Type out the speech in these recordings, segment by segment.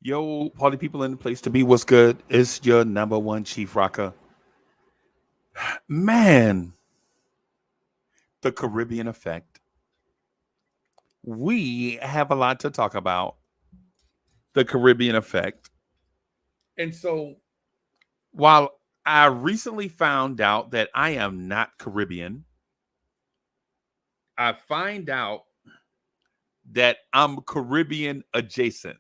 Yo, party people in the place to be. What's good? It's your number one chief rocker. Man, the Caribbean effect. We have a lot to talk about. The Caribbean effect. And so, while I recently found out that I am not Caribbean, I find out that I'm Caribbean adjacent.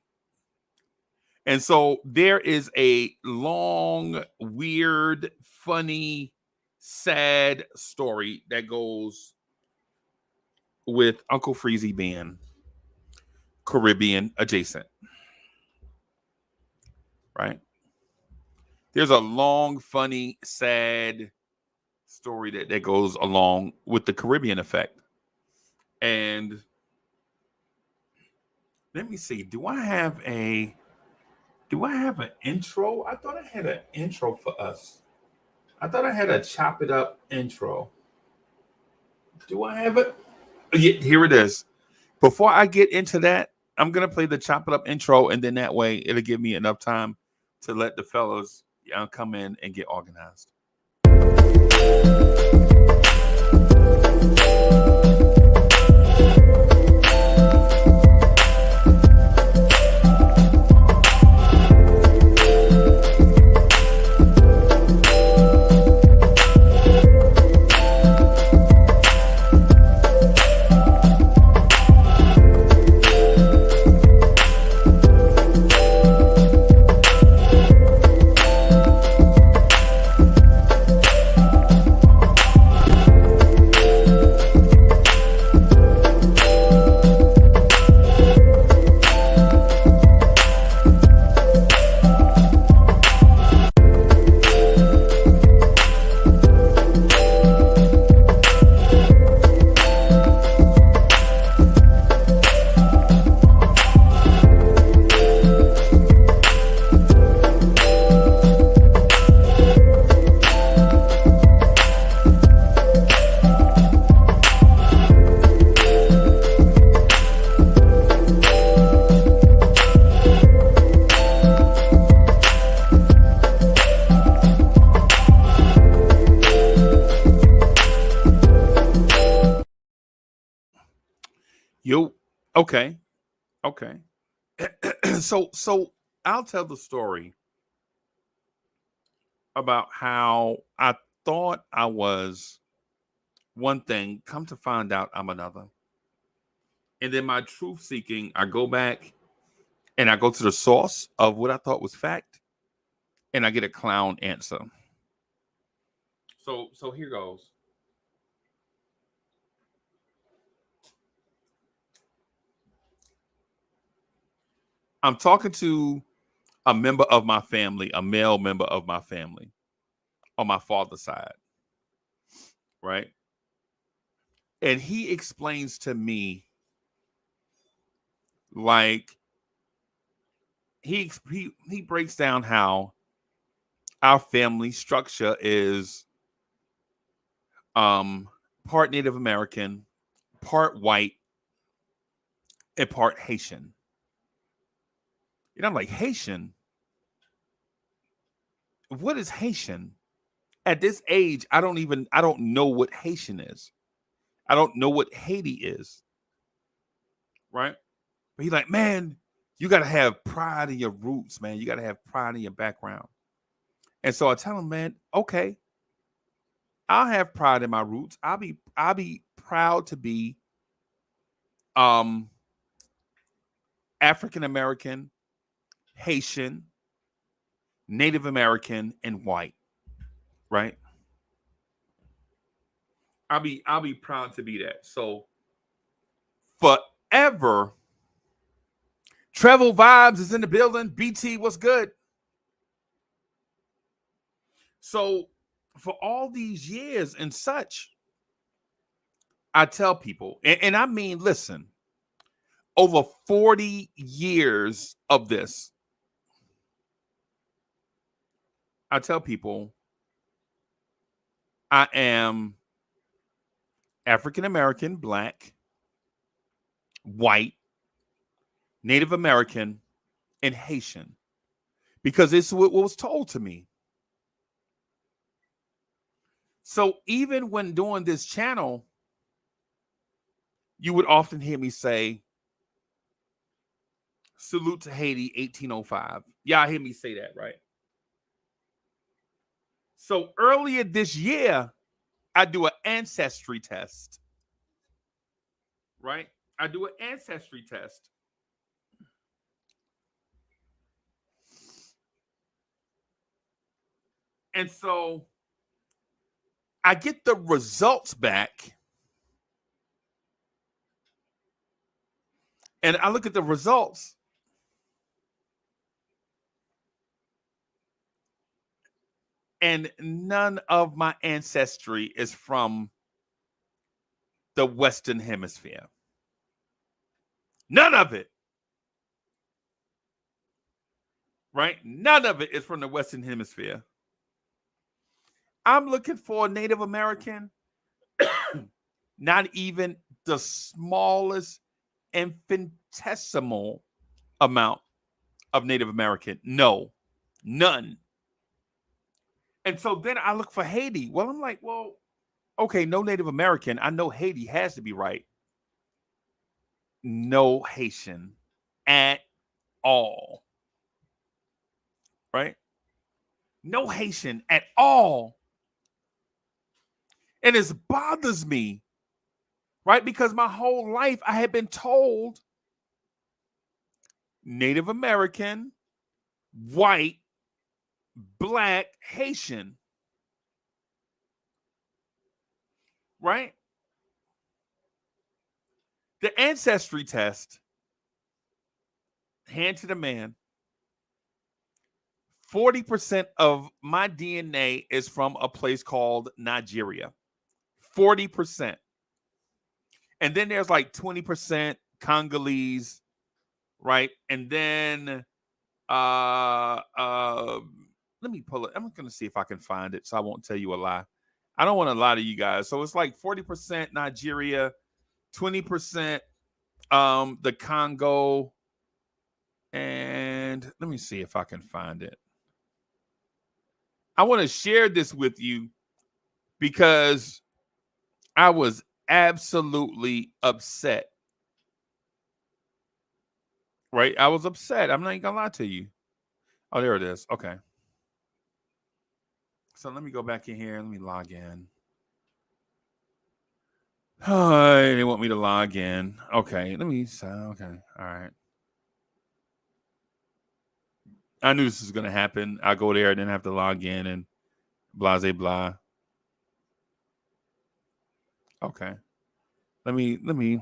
And so there is a long, weird, funny, sad story that goes with Uncle Freezy being Caribbean adjacent, right? There's a long, funny, sad story that goes along with the Caribbean effect. And let me see, do I have an intro? I thought I had an intro for us. I thought I had a chop it up intro. Do I have it? Yeah, here it is. Before I get into that, I'm gonna play the chop it up intro, and then that way it'll give me enough time to let the fellas come in and get organized. Yo, okay, okay. So I'll tell the story about how I thought I was one thing, come to find out I'm another. And then my truth seeking, I go back and I go to the source of what I thought was fact, and I get a clown answer. So here goes. I'm talking to a member of my family, a male member of my family on my father's side, right? And he explains to me like he breaks down how our family structure is part Native American, part white, and part Haitian. And I'm like, Haitian? What is Haitian? At this age, I don't know what Haitian is. I don't know what Haiti is. Right? But he's like, man, you gotta have pride in your roots, man. You gotta have pride in your background. And so I tell him, man, okay, I'll have pride in my roots. I'll be proud to be um African American, Haitian, Native American, and white, right? I'll be proud to be that. So forever, Travel Vibes is in the building. BT, what's good? So for all these years and such, I tell people, and I mean, listen, over 40 years of this, I tell people I am African American, black, white, Native American, and Haitian because it's what was told to me. So even when doing this channel, you would often hear me say, salute to Haiti, 1805. Y'all hear me say that, right? So earlier this year, I do an ancestry test, right? I do an ancestry test. And so I get the results back. And I look at the results. And none of my ancestry is from the Western Hemisphere. None of it. Right? None of it is from the Western Hemisphere. I'm looking for a Native American, not even the smallest infinitesimal amount of Native American. No, none. And so then I look for Haiti. Well, I'm like, well, okay, no Native American. I know Haiti has to be right. No Haitian at all. Right? No Haitian at all. And it bothers me, right? Because my whole life I had been told Native American, white, black, Haitian. Right? The ancestry test, hand to the man, 40% of my DNA is from a place called Nigeria. 40%. And then there's like 20% Congolese, right? And then let me pull it. I'm going to see if I can find it so I won't tell you a lie. I don't want to lie to you guys. So it's like 40% Nigeria, 20% the Congo, and let me see if I can find it. I want to share this with you because I was absolutely upset. Right? I was upset. I'm not even gonna lie to you. Oh, there it is. Okay. So let me go back in here. Let me log in. Oh, they want me to log in. Okay. Okay. All right. I knew this was gonna happen. I go there and then have to log in and blah blah blah. Okay. Let me.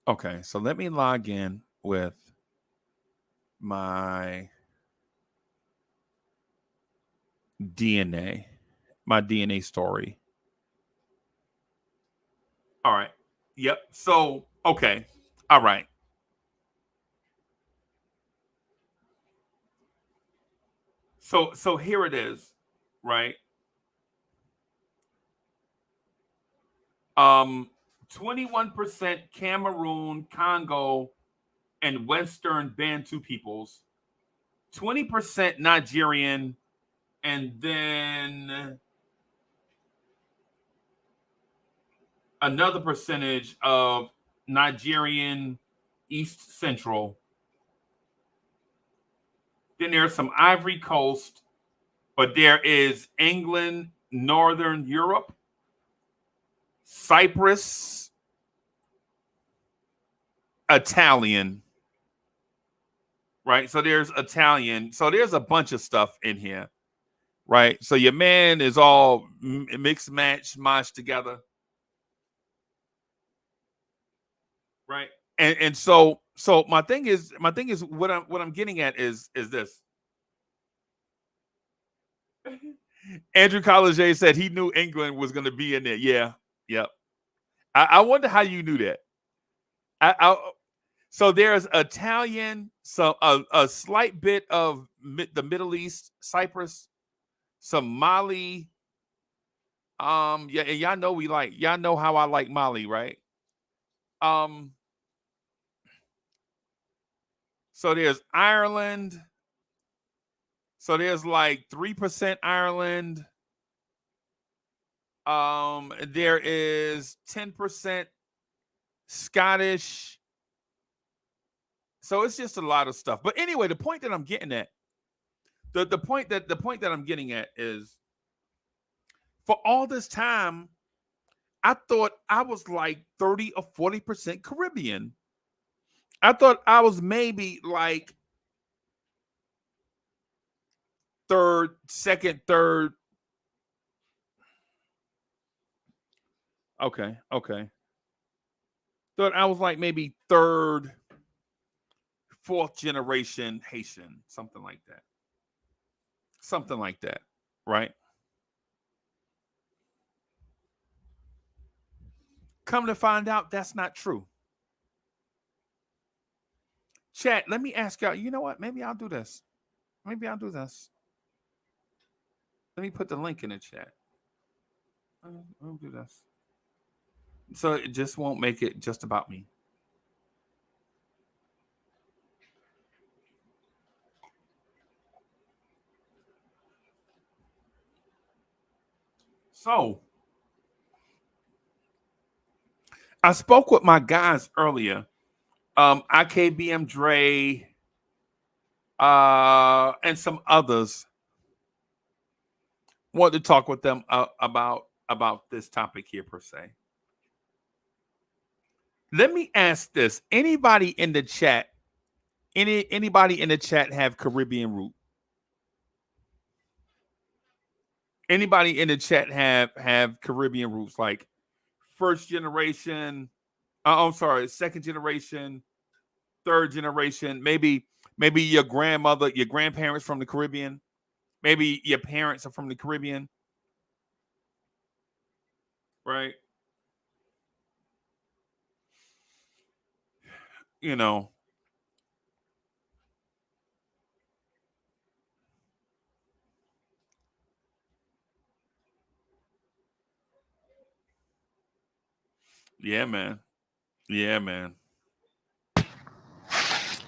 Okay, so let me log in with my DNA, my DNA story. All right. Yep. So, okay. All right. So here it is, right? 21% Cameroon, Congo, and Western Bantu peoples, 20% Nigerian, and then another percentage of Nigerian East Central. Then there's some Ivory Coast, but there is England, Northern Europe, Cyprus, Italian, right? So there's Italian. So there's a bunch of stuff in here, right? So your man is all mixed match, mashed together, right? And so my thing is what I'm getting at is this. Andrew Collier said he knew England was going to be in there. Yeah, yep. I wonder how you knew that. So there's Italian, so a slight bit of the Middle East, Cyprus, some Mali, Yeah, and y'all know how I like Molly, right? Um, so there's Ireland. So there's like 3% Ireland. There is 10% Scottish. So it's just a lot of stuff. But anyway, the point that I'm getting at, the point that I'm getting at is for all this time, I thought I was like 30 or 40% Caribbean. I thought I was maybe like third, second, third. Okay, okay. Thought I was like maybe third, fourth generation Haitian, something like that. Something like that, right? Come to find out that's not true. Chat, let me ask y'all, you know what? Maybe I'll do this. Maybe I'll do this. Let me put the link in the chat. I'll do this. So it just won't make it just about me. So I spoke with my guys earlier. IKBM Dre, and some others. Wanted to talk with them about this topic here per se. Let me ask this: anybody in the chat, anybody in the chat have Caribbean root? Anybody in the chat have Caribbean roots, like first generation? I'm sorry, second generation, third generation. Maybe your grandmother, your grandparents from the Caribbean. Maybe your parents are from the Caribbean, right? You know, yeah, man. Yeah, man.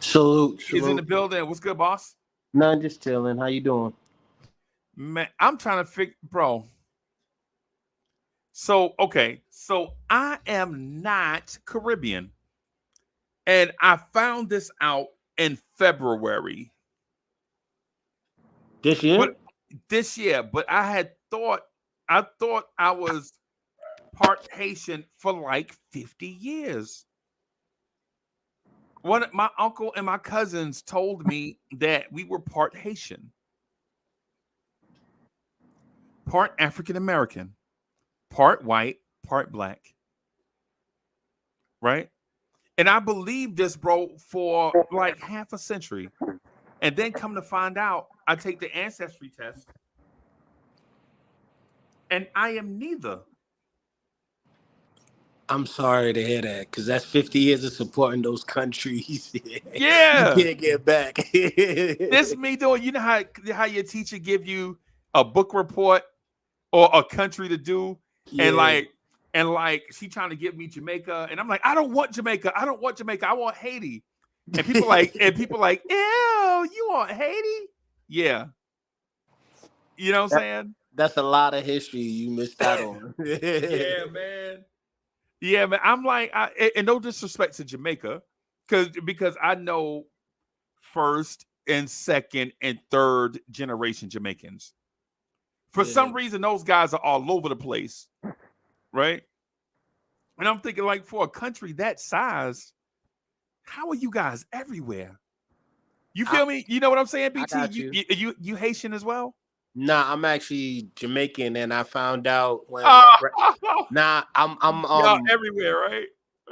Salute, He's in the salute. building. What's good, boss? None, just chilling. How you doing? Man, I'm trying to figure, bro. So, okay. So I am not Caribbean. And I found this out in February. This year? But this year, but I thought I was part Haitian for like 50 years. One my uncle and my cousins told me that we were part Haitian, part African American, part white, part black, right? And I believed this, bro, for like half a century. And then come to find out, I take the ancestry test and I am neither. I'm sorry to hear that, because that's 50 years of supporting those countries. You Yeah. can't get back. This me doing, you know how your teacher give you a book report or a country to do, and Yeah. like she trying to give me Jamaica, and I'm like, I don't want Jamaica. I don't want Jamaica. I want Haiti. And people like, ew, you want Haiti? Yeah. You know what I'm That- saying? that's a lot of history you missed out on. Yeah, man. Yeah, man. I'm like, and no disrespect to Jamaica, because I know first and second and third generation Jamaicans. For Yeah. some reason, those guys are all over the place, right? And I'm thinking, like, for a country that size, how are you guys everywhere? You I, feel me? You know what I'm saying, I BT? got You you. you you, you Haitian as well? Nah, I'm actually Jamaican, and I found out when Oh, Nah, I'm y'all everywhere, right?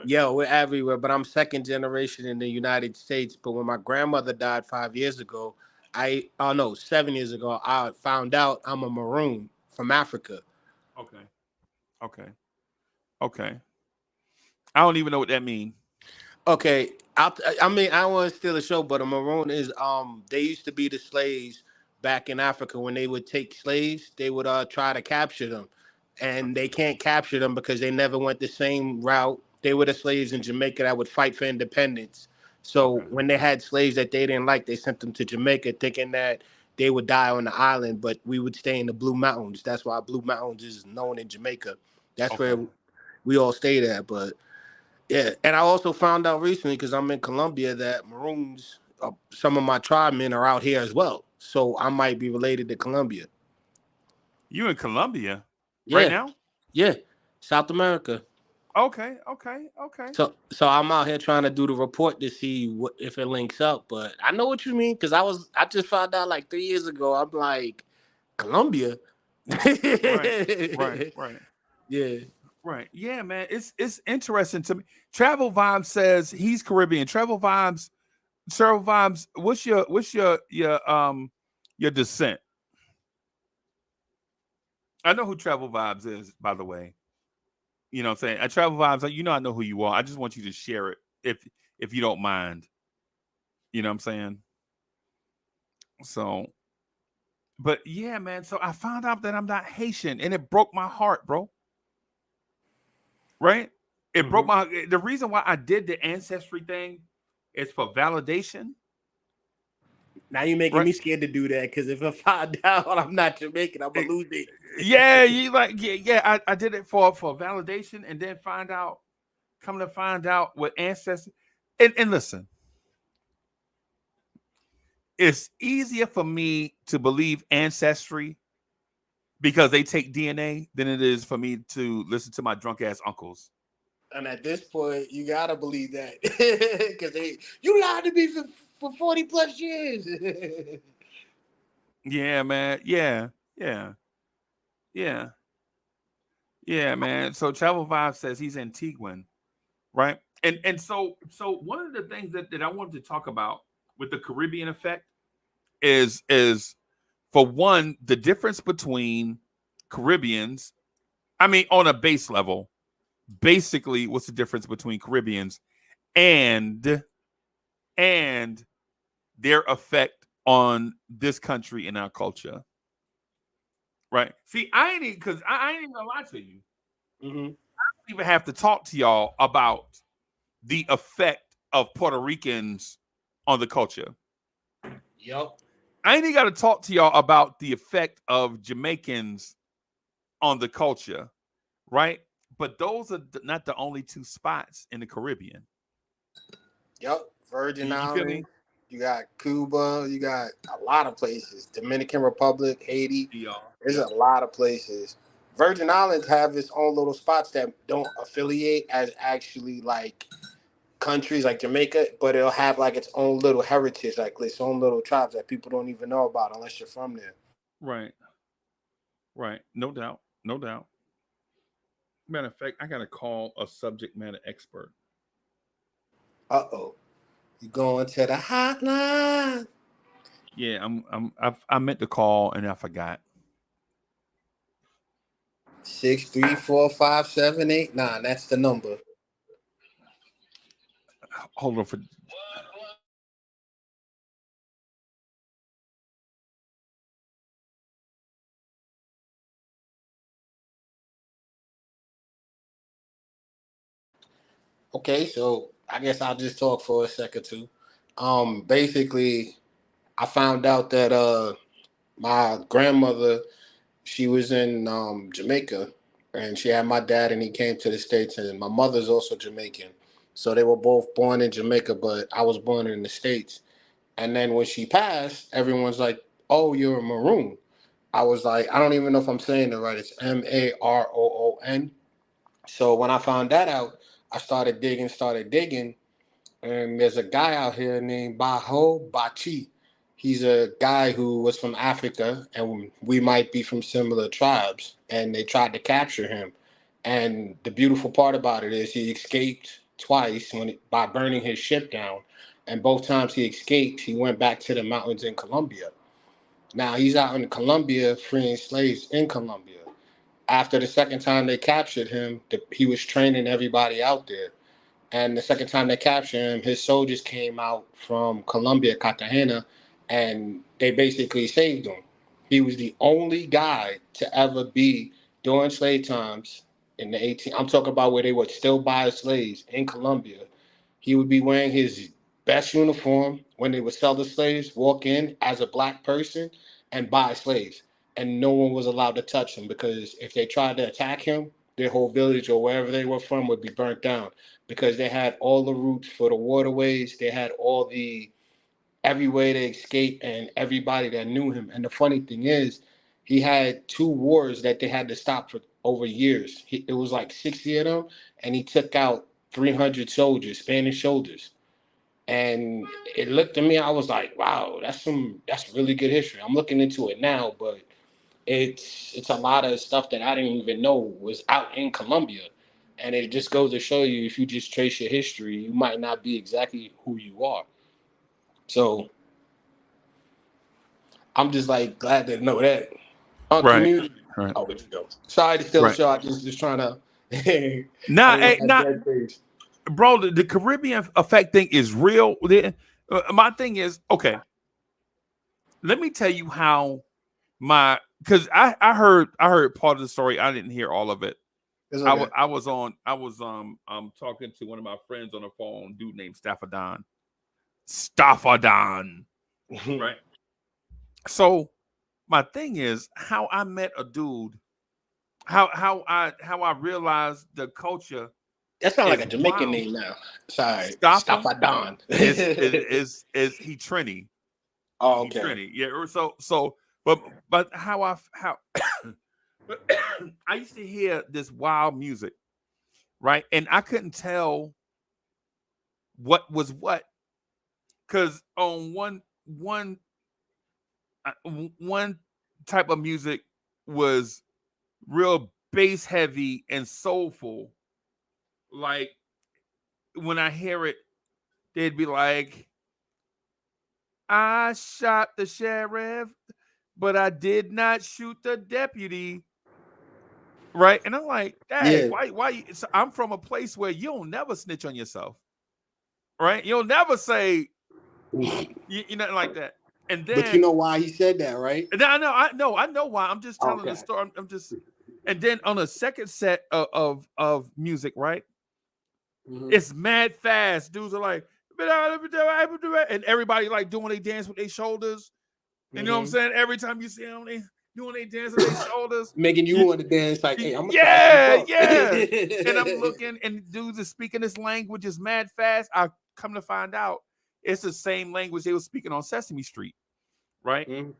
yeah, we're everywhere, but I'm second generation in the United States. But when my grandmother died 5 years ago, oh no, 7 years ago, I found out I'm a maroon from Africa. Okay, okay, okay. I don't even know what that means. Okay, I mean I don't want to steal the show, but a maroon is they used to be the slaves back in Africa when they would take slaves, they would try to capture them, and they can't capture them because they never went the same route. They were the slaves in Jamaica that would fight for independence. So Okay. when they had slaves that they didn't like, they sent them to Jamaica thinking that they would die on the island, but we would stay in the Blue Mountains. That's why Blue Mountains is known in Jamaica. That's Okay. where we all stayed at. But yeah, and I also found out recently because I'm in Colombia that Maroons, some of my tribe men are out here as well. So I might be related to Colombia. You in Colombia right Yeah, now? yeah, South America. Okay. Okay. Okay. So I'm out here trying to do the report to see what if it links up. But I know what you mean because I just found out like 3 years ago. I'm like Colombia. Right. Right. Right. Yeah. Right. Yeah, man. It's interesting to me. Travel Vibes says he's Caribbean. Travel Vibes. Travel Vibes. What's your descent? I know who Travel Vibes is, by the way. You know what I'm saying? At Travel Vibes, you know I know who you are. I just want you to share it if you don't mind. You know what I'm saying? So, but yeah, man. So I found out that I'm not Haitian, and it broke my heart, bro. Right? It broke Hmm. my. The reason why I did the ancestry thing is for validation. Now you're making Right? me scared to do that because if I find out I'm not Jamaican, I'm gonna It- lose it. yeah, you like yeah. I did it for validation, and then come to find out what ancestry. And listen, it's easier for me to believe ancestry because they take DNA than it is for me to listen to my drunk ass uncles. And at this point, you gotta believe that because you lied to me for 40 plus years. Yeah, man. Yeah, yeah, yeah, yeah, man. So Travel Vibe says he's Antiguan, right? And so one of the things that I wanted to talk about with the Caribbean effect is for one the difference between Caribbeans. I mean, on a base level, basically, what's the difference between Caribbeans and and their effect on this country and our culture, right? See, I ain't because I ain't even gonna lie to you. Hmm. I don't even have to talk to y'all about the effect of Puerto Ricans on the culture. Yup. I ain't even got to talk to y'all about the effect of Jamaicans on the culture, right? But those are not the only two spots in the Caribbean. Yep, Virgin You feel me? Islands. You got Cuba. You got a lot of places. Dominican Republic, Haiti. Yeah, There's yeah, a lot of places. Virgin Islands have its own little spots that don't affiliate as actually like countries like Jamaica, but it'll have like its own little heritage, like its own little tribes that people don't even know about unless you're from there. right, right. No doubt, no doubt. Matter of fact, I got to call a subject matter expert. Uh-oh. You going to the hotline. Yeah, I meant to call and I forgot. 6345789. That's the number. Hold on for. Okay, so I guess I'll just talk for a second too. Basically, I found out that my grandmother, she was in Jamaica, and she had my dad, and he came to the States, and my mother's also Jamaican, so they were both born in Jamaica, but I was born in the States. And then when she passed, everyone's like, "Oh, you're a Maroon." I was like, I don't even know if I'm saying it right. It's Maroon. So when I found that out, I started digging, and there's a guy out here named Baho Bachi. He's a guy who was from Africa, and we might be from similar tribes. And they tried to capture him. And the beautiful part about it is he escaped twice by burning his ship down. And both times he escaped, he went back to the mountains in Colombia. Now he's out in Colombia freeing slaves in Colombia. After the second time they captured him, he was training everybody out there. And the second time they captured him, his soldiers came out from Colombia, Cartagena, and they basically saved him. He was the only guy to ever be during slave times in the 18, I'm talking about where they were still buy slaves in Colombia. He would be wearing his best uniform when they would sell the slaves, walk in as a black person and buy slaves. And no one was allowed to touch him because if they tried to attack him, their whole village or wherever they were from would be burnt down because they had all the routes for the waterways. They had all the every way to escape and everybody that knew him. And the funny thing is, he had 2 wars that they had to stop for over years. It was like 60 of them, and he took out 300 soldiers, Spanish soldiers. And it looked to me, I was like, wow, that's really good history. I'm looking into it now, but it's a lot of stuff that I didn't even know was out in Colombia. And it just goes to show you if you just trace your history, you might not be exactly who you are. So I'm just like glad to know that. Right. Community. Right. Oh, where'd you go? Sorry to steal the Right. show. I just trying to. I Nah, didn't hey, want nah, that page. bro. The Caribbean effect thing is real. My thing is, okay. Let me tell you how because I heard part of the story. I didn't hear all of it. It's okay. I was talking to one of my friends on the phone, dude named Staffordon. Right? So my thing is how I met a dude, how I realized the culture That sounds like is a Jamaican wild. name now. Sorry, Staffa Staffadon. is he Trini. Oh, He okay. Trini. Yeah, so but how I used to hear this wild music, right? And I couldn't tell what was what. Because on one type of music was real bass heavy and soulful. Like when I hear it, they'd be like, "I shot the sheriff, but I did not shoot the deputy." Right? And I'm like, "Dang, Yeah. why?" So I'm from a place where you'll never snitch on yourself, right? You'll never say you nothing like that. And But you then know why he said that, right? And I know why. I'm just telling the Okay. story. I'm just, and then on a second set of music, right? Mhm. It's mad fast. Dudes are like, and everybody like doing they dance with their shoulders. And you know what I'm saying? Every time you see them, they doing they dance with their shoulders. Making you want to dance like, hey, I'm gonna try to Yeah, keep up. yeah. And I'm looking, and dudes are speaking this language is mad fast. I come to find out it's the same language they were speaking on Sesame Street, right? Mhm.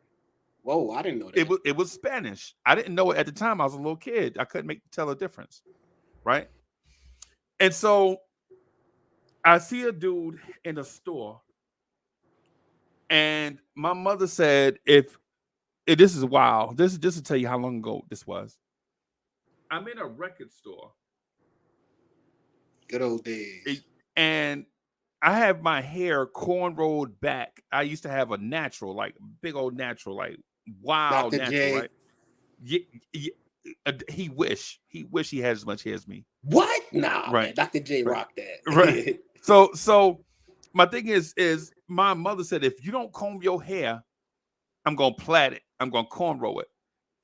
Whoa, I didn't know that. It was Spanish. I didn't know it at the time. I was a little kid. I couldn't tell a difference, right? And so I see a dude in a store, and my mother said, "If this is wild, this is just to tell you how long ago this was. I'm in a record store, Good old days. and I have my hair cornrowed back. I used to have a natural, like big old natural, like wild Dr. natural, J. right? Yeah, he wish he had as much hair as me. What? Nah, Right. man. Dr. J Right. rocked that. Right. So my thing is my mother said, if you don't comb your hair, I'm gonna plait it. I'm gonna cornrow it.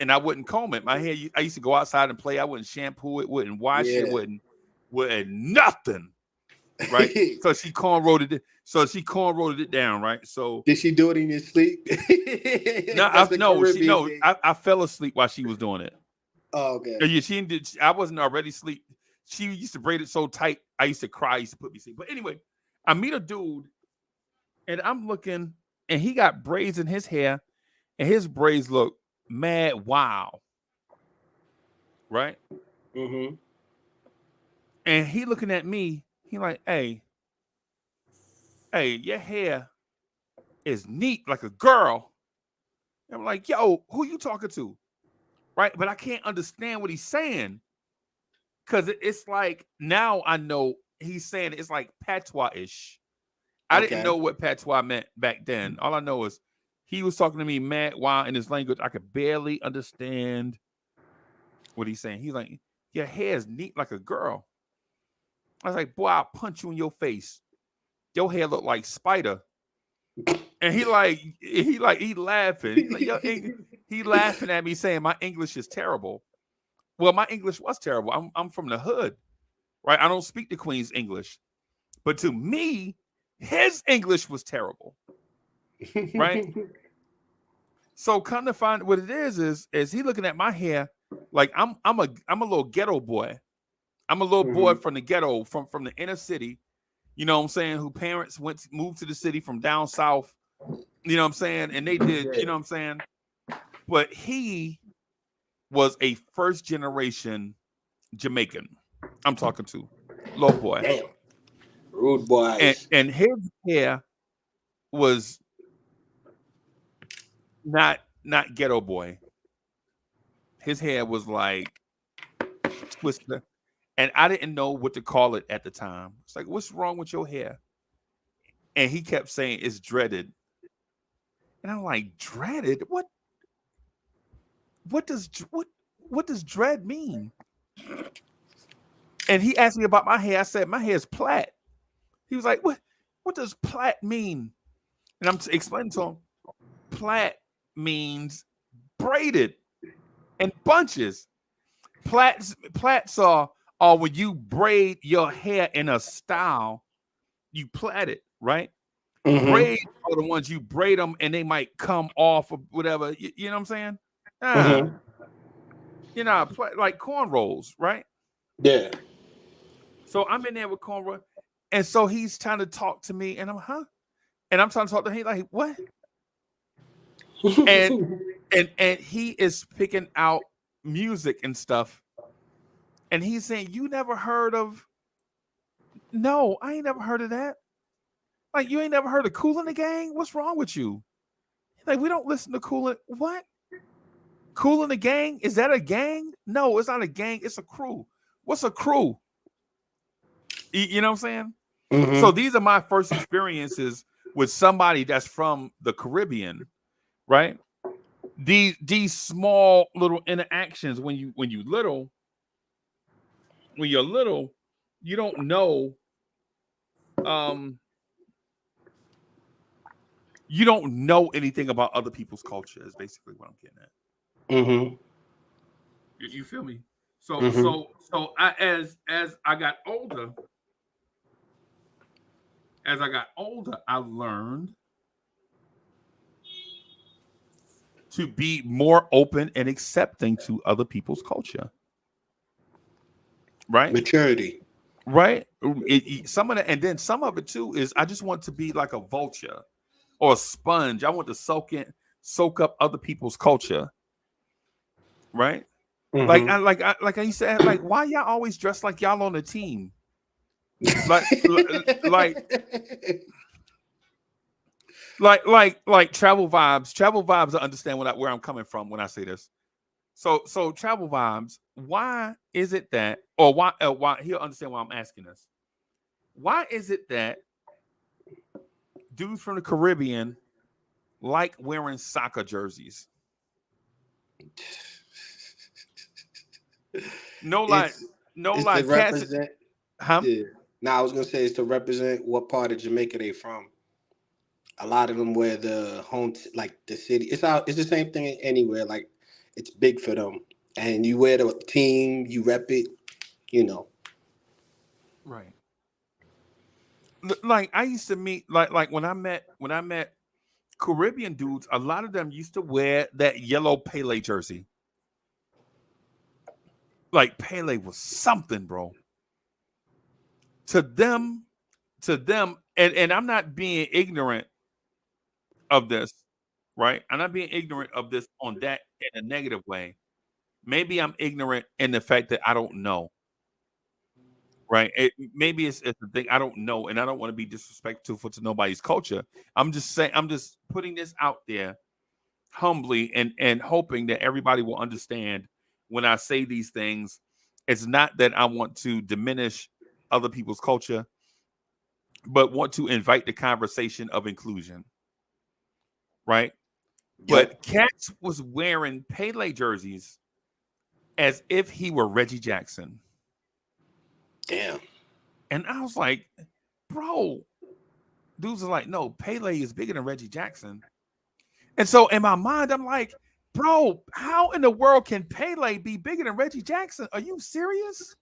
And I wouldn't comb it. My hair, I used to go outside and play. I wouldn't shampoo it, wouldn't wash it, Yeah. wouldn't nothing. Right. So she cornrowed it. So she cornrowed it down, right? So Did she do it in your sleep? I fell asleep while she was doing it. Oh, okay. Yeah, I wasn't already asleep. She used to braid it so tight. I used to cry. I used to put me to sleep. But anyway, I meet a dude, and I'm looking, and he got braids in his hair, and his braids look mad wow. Right? Mm-hmm. And he looking at me, he like, hey, your hair is neat like a girl. And I'm like, yo, who you talking to? Right? But I can't understand what he's saying. Because it's like, now I know he's saying it's like patois-ish. I didn't know what patois meant back then. All I know is he was talking to me mad wild in his language. I could barely understand what he's saying. He's like, your hair is neat like a girl. I was like, boy, I'll punch you in your face. Your hair look like Spider. And he laughing. He laughing at me saying my English is terrible. Well, my English was terrible. I'm from the hood, right? I don't speak the Queen's English, but to me, his English was terrible, right? So come to find what it is he looking at my hair like I'm a little ghetto boy. I'm a little boy from the ghetto, from the inner city. You know what I'm saying? Who parents moved to the city from down south. You know what I'm saying? And they did. You know what I'm saying? But he was a first generation Jamaican. I'm talking to little boy. Damn. Rude boys. And his hair was not ghetto boy. His hair was like twisted, and I didn't know what to call it at the time. It's like, what's wrong with your hair? And he kept saying it's dreaded, and I'm like, dreaded? What does dread mean? And he asked me about my hair. I said my hair is plait. He was like, what does plait mean? And I'm explaining to him, plait means braided and bunches. Plaits are when you braid your hair in a style, you plait it, right? Braids are the ones you braid them and they might come off or whatever. You know what I'm saying? You know, like cornrows, right? Yeah. So I'm in there with cornrow, and so he's trying to talk to me, and I'm and I'm trying to talk to him like what? And he is picking out music and stuff, and he's saying, "You never heard of?" No, I ain't never heard of that. Like, you ain't never heard of Kool and the Gang? What's wrong with you? Like, we don't listen to Kool and what? Kool and the Gang? Is that a gang? No, it's not a gang. It's a crew. What's a crew? You know what I'm saying? So these are my first experiences with somebody that's from the Caribbean, right? These small little interactions when you're little, you don't know. You don't know anything about other people's culture. Is basically what I'm getting at. You feel me? So I as I got older, I learned to be more open and accepting to other people's culture. Right? Maturity. Right? Some of it, and then some of it too is I just want to be like a vulture or a sponge. I want to soak up other people's culture. Right? Like I used to ask, like, why y'all always dressed like y'all on a team? Like travel vibes. Travel vibes. I understand where I'm coming from when I say this. So travel vibes. Why is it that, or why he'll understand why I'm asking this? Why is it that dudes from the Caribbean like wearing soccer jerseys? No lie, cats. Huh? Yeah. Now I was gonna say it's to represent what part of Jamaica they from. A lot of them wear the home, like the city. It's the same thing anywhere. Like it's big for them, and you wear the team, you rep it. You know. Right. Like I used to meet like when I met Caribbean dudes, a lot of them used to wear that yellow Pele jersey. Like Pele was something, bro. To them, and I'm not being ignorant of this, right? I'm not being ignorant of this on that in a negative way. Maybe I'm ignorant in the fact that I don't know. Right? Maybe it's a thing I don't know, and I don't want to be disrespectful to nobody's culture. I'm just putting this out there humbly and hoping that everybody will understand when I say these things. It's not that I want to diminish other people's culture, but want to invite the conversation of inclusion. Right? Yep. But Cats was wearing Pele jerseys as if he were Reggie Jackson. Damn. And I was like, bro, dudes are like, no, Pele is bigger than Reggie Jackson. And so in my mind, I'm like, Bro, how in the world can Pele be bigger than Reggie Jackson? Are you serious?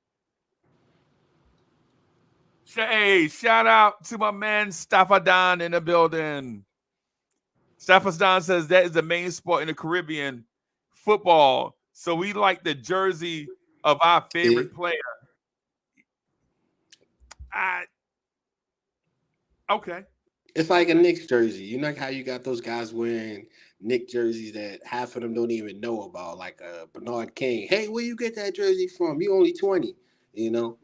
Hey, shout out to my man Staffadan in the building. Staffadan says that is the main sport in the Caribbean, football. So we like the jersey of our favorite player. Okay. It's like a Knicks jersey. You know how you got those guys wearing Knicks jerseys that half of them don't even know about, like Bernard King. Hey, where you get that jersey from? You only 20, you know?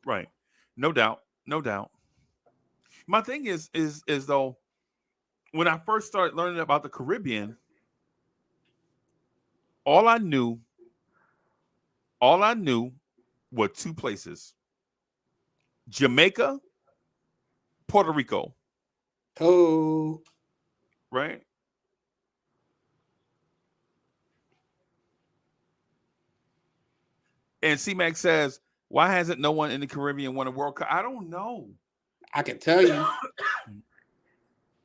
Right. No doubt. My thing is though, when I first started learning about the Caribbean, all I knew were two places: Jamaica, Puerto Rico. Oh, Right. And C-Mac says, why hasn't no one in the Caribbean won a World Cup? I don't know. I can tell you,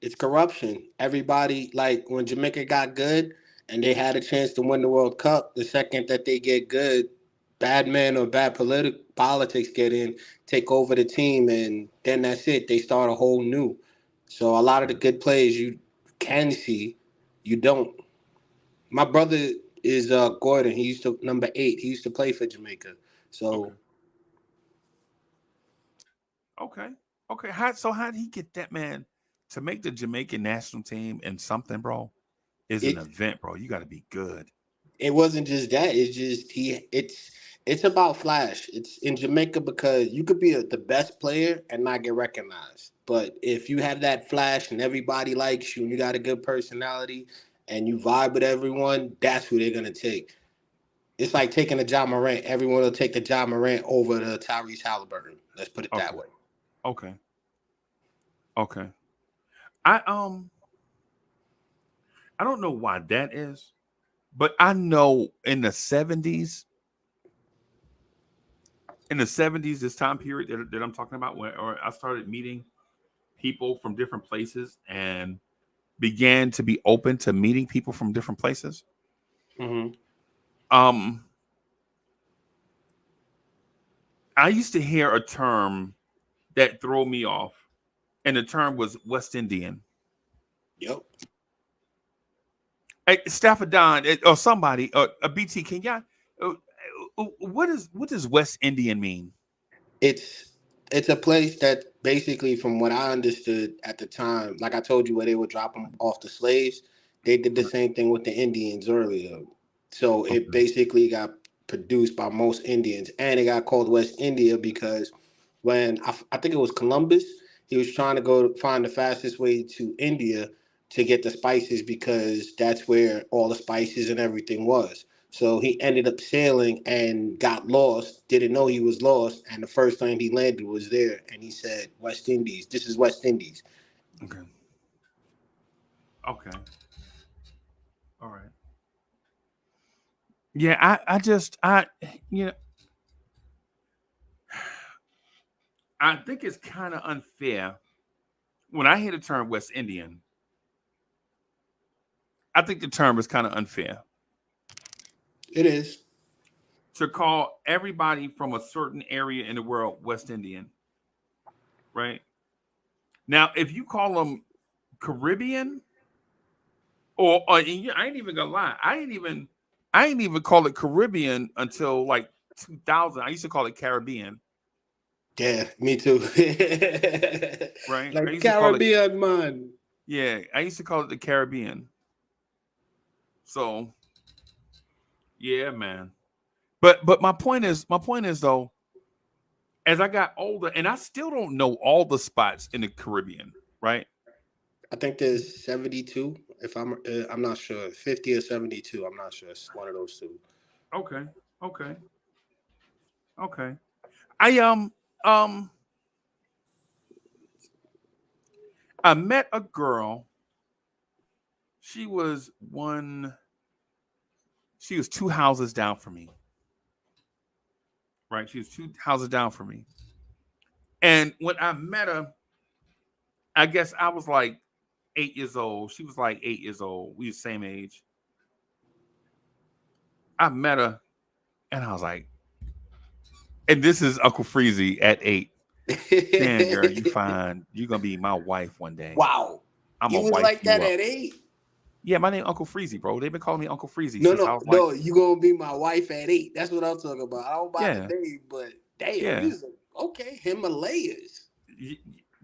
it's corruption. Everybody, like when Jamaica got good and they had a chance to win the World Cup, the second that they get good, bad men or bad politics get in, take over the team, and then that's it. They start a whole new. So a lot of the good players you can see, you don't. My brother is Gordon. He used to number 8. He used to play for Jamaica. Okay. So Okay. How did he get that man to make the Jamaican national team and something, bro? Is an it event, bro. You got to be good. it wasn't just that. It's just it's about flash. It's in Jamaica because you could be the best player and not get recognized. But if you have that flash and everybody likes you and you got a good personality and you vibe with everyone, that's who they're gonna take. It's like taking a John Morant. Everyone will take the John Morant over the Tyrese Halliburton. Let's put it that Okay. way. Okay. Okay. I I don't know why that is, but I know in the 70s, this time period that I'm talking about, where or I started meeting people from different places and began to be open to meeting people from different places. Mm-hmm. Um, I used to hear a term that threw me off, and the term was West Indian. Yep. Hey, Stafford Don or somebody, a BT, can y'all? What does West Indian mean? It's it's a place that basically, from what I understood at the time, like I told you, where they would drop them off the slaves, they did the same thing with the Indians earlier. So it Okay. basically got produced by most Indians, and it got called West India because when I think it was Columbus, he was trying to go find the fastest way to India to get the spices because that's where all the spices and everything was. So he ended up sailing and got lost, didn't know he was lost. And the first time he landed was there. And he said, West Indies, this is West Indies. Okay. Okay. All right. Yeah, I just you know I think it's kind of unfair when I hear the term West Indian. I think the term is kind of unfair It is. to call everybody from a certain area in the world West Indian, right? Now, if you call them Caribbean, or I ain't even gonna lie, I ain't even call it Caribbean until like 2000. I used to call it Caribbean, Yeah, me too. right? I Like used to call it, Caribbean, man. yeah, I used to call it the Caribbean. So yeah, man. But my point is though, as I got older, and I still don't know all the spots in the Caribbean, right? I think there's 72. If I'm not sure, 50 or 72. I'm not sure. It's one of those two. Okay, okay, okay. I um I met a girl. She was one. She was two houses down from me, right? She was two houses down from me. And when I met her, I guess I was like 8 years old. She was like 8 years old. We the same age. I met her, and I was like, and this is Uncle Freezy at 8. Man, girl, you fine. You're gonna be my wife one day. Wow. I'm You gonna was wife like you that up. at 8? Yeah, my name Uncle Freezy, bro. They've been calling me Uncle Freezy No, since I no, was like, no. You gonna be my wife at 8. That's what I'm talking about. I don't buy the yeah, name, but damn, yeah, you was okay. Himalayas.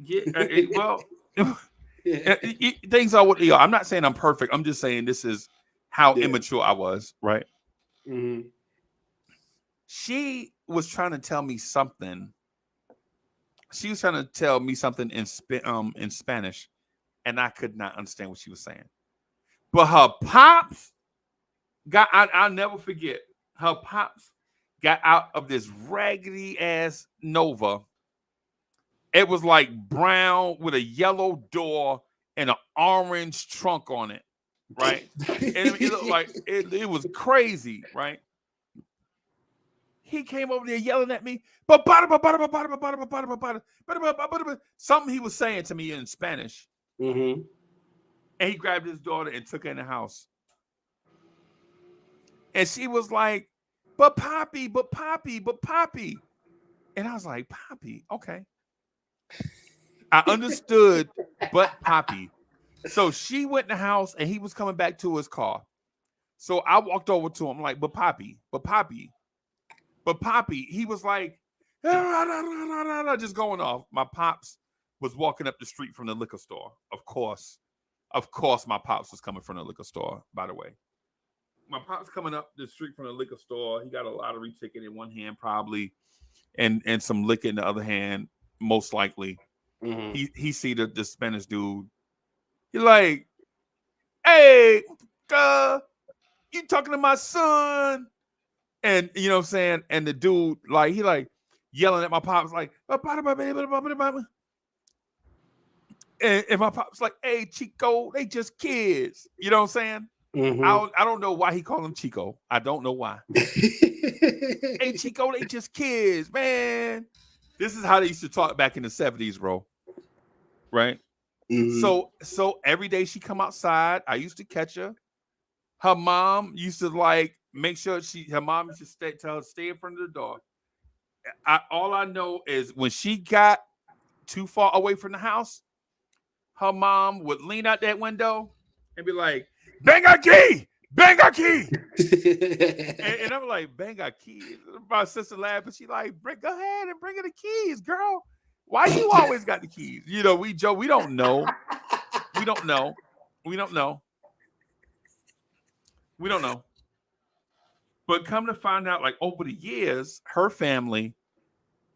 yeah. Well, things are what they are. I'm not saying I'm perfect. I'm just saying this is how Yeah. immature I was, right? Mm-hmm. She was trying to tell me something. She was trying to tell me something in Spanish, and I could not understand what she was saying. But her pops I'll never forget. Her pops got out of this raggedy ass Nova. It was like brown with a yellow door and an orange trunk on it, right? And it looked like it was crazy, right? He came over there yelling at me, something he was saying to me in Spanish. Mm-hmm. And he grabbed his daughter and took her in the house. And she was like, but Poppy. And I was like, Poppy, okay. I understood, but Poppy. So she went in the house and he was coming back to his car. So I walked over to him like, but Poppy. He was like, just going off. My pops was walking up the street from the liquor store. Of course, my pops was coming from the liquor store, by the way. My pops coming up the street from the liquor store. He got a lottery ticket in one hand, probably, and some liquor in the other hand, most likely. Mm-hmm. He see the Spanish dude. He like, hey, you talking to my son? And you know what I'm saying? And the dude, like, he like yelling at my pops, like, and my pops like, hey, Chico, they just kids. You know what I'm saying? Mm-hmm. I don't know why he called him Chico. I don't know why. Hey, Chico, they just kids, man. This is how they used to talk back in the 70s, bro. Right? Mm-hmm. So every day she come outside, I used to catch her. Her mom used to like make sure her mom used to tell her to stay in front of the door. All I know is when she got too far away from the house, her mom would lean out that window and be like, bang our key. And I'm like, bang our keys. My sister laughed, but she like, go ahead and bring her the keys, girl. Why you always got the keys? You know, we joke, we don't know. We don't know. But come to find out, like over the years, her family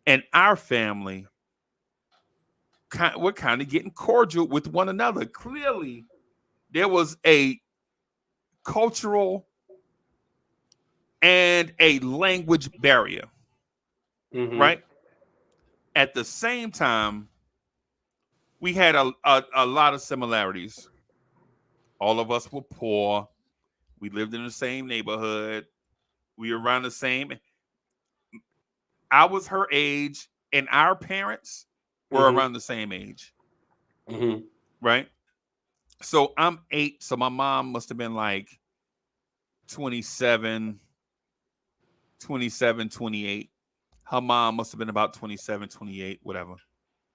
and our family, we're kind of getting cordial with one another. Clearly, there was a cultural and a language barrier, Mm-hmm. right? At the same time, we had a lot of similarities. All of us were poor. We lived in the same neighborhood. We were around the same. I was her age, and our parents were Mm-hmm. around the same age, Mm-hmm. right? So I'm 8, so my mom must have been like 27, 28. Her mom must have been about 27, 28, whatever.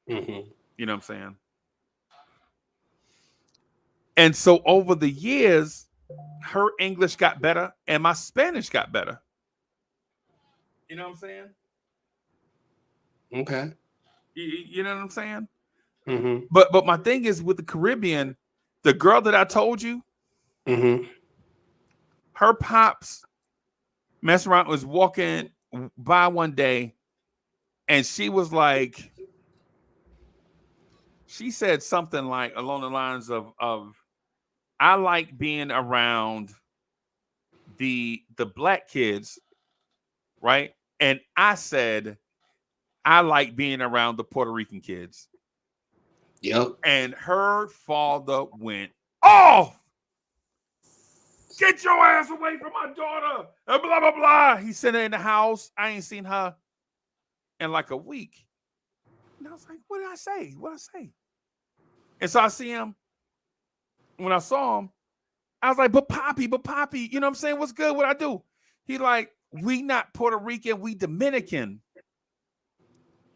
Mm-hmm. You know what I'm saying? And so over the years, her English got better and my Spanish got better. You know what I'm saying? Okay. You know what I'm saying? Mm-hmm. But my thing is with the Caribbean, the girl that I told you, Mm-hmm. her pops mess around was walking by one day, and she was like, she said something like along the lines of I like being around the black kids, right? And I said I like being around the Puerto Rican kids. Yep. And her father went off. Get your ass away from my daughter. And blah, blah, blah. He sent her in the house. I ain't seen her in like a week. And I was like, what did I say? And so I see him. when I saw him, I was like, but Poppy, you know what I'm saying? What's good? What I do? He like, we not Puerto Rican, we Dominican.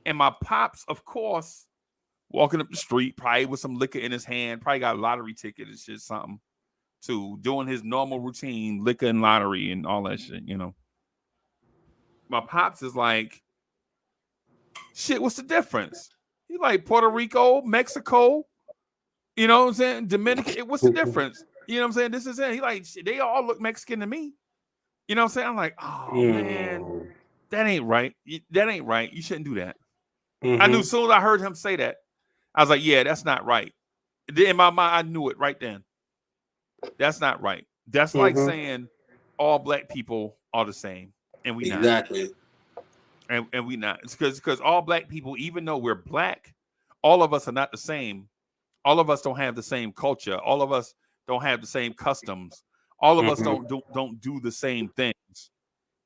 And my pops, of course, walking up the street, probably with some liquor in his hand, probably got a lottery ticket and shit, something, to doing his normal routine, liquor and lottery and all that shit, you know. My pops is like, shit, what's the difference? He like Puerto Rico, Mexico, you know what I'm saying? Dominican, what's the difference? You know what I'm saying? This is it. He like, shit, they all look Mexican to me. You know what I'm saying? I'm like, oh man, that ain't right. That ain't right. You shouldn't do that. I knew as soon as I heard him say that, I was like, yeah, that's not right. In my mind, I knew it right then. That's not right. That's like saying all black people are the same, and we not. Exactly. And we not. It's because all black people, even though we're black, all of us are not the same. All of us don't have the same culture. All of us don't have the same customs. All of us don't do the same things,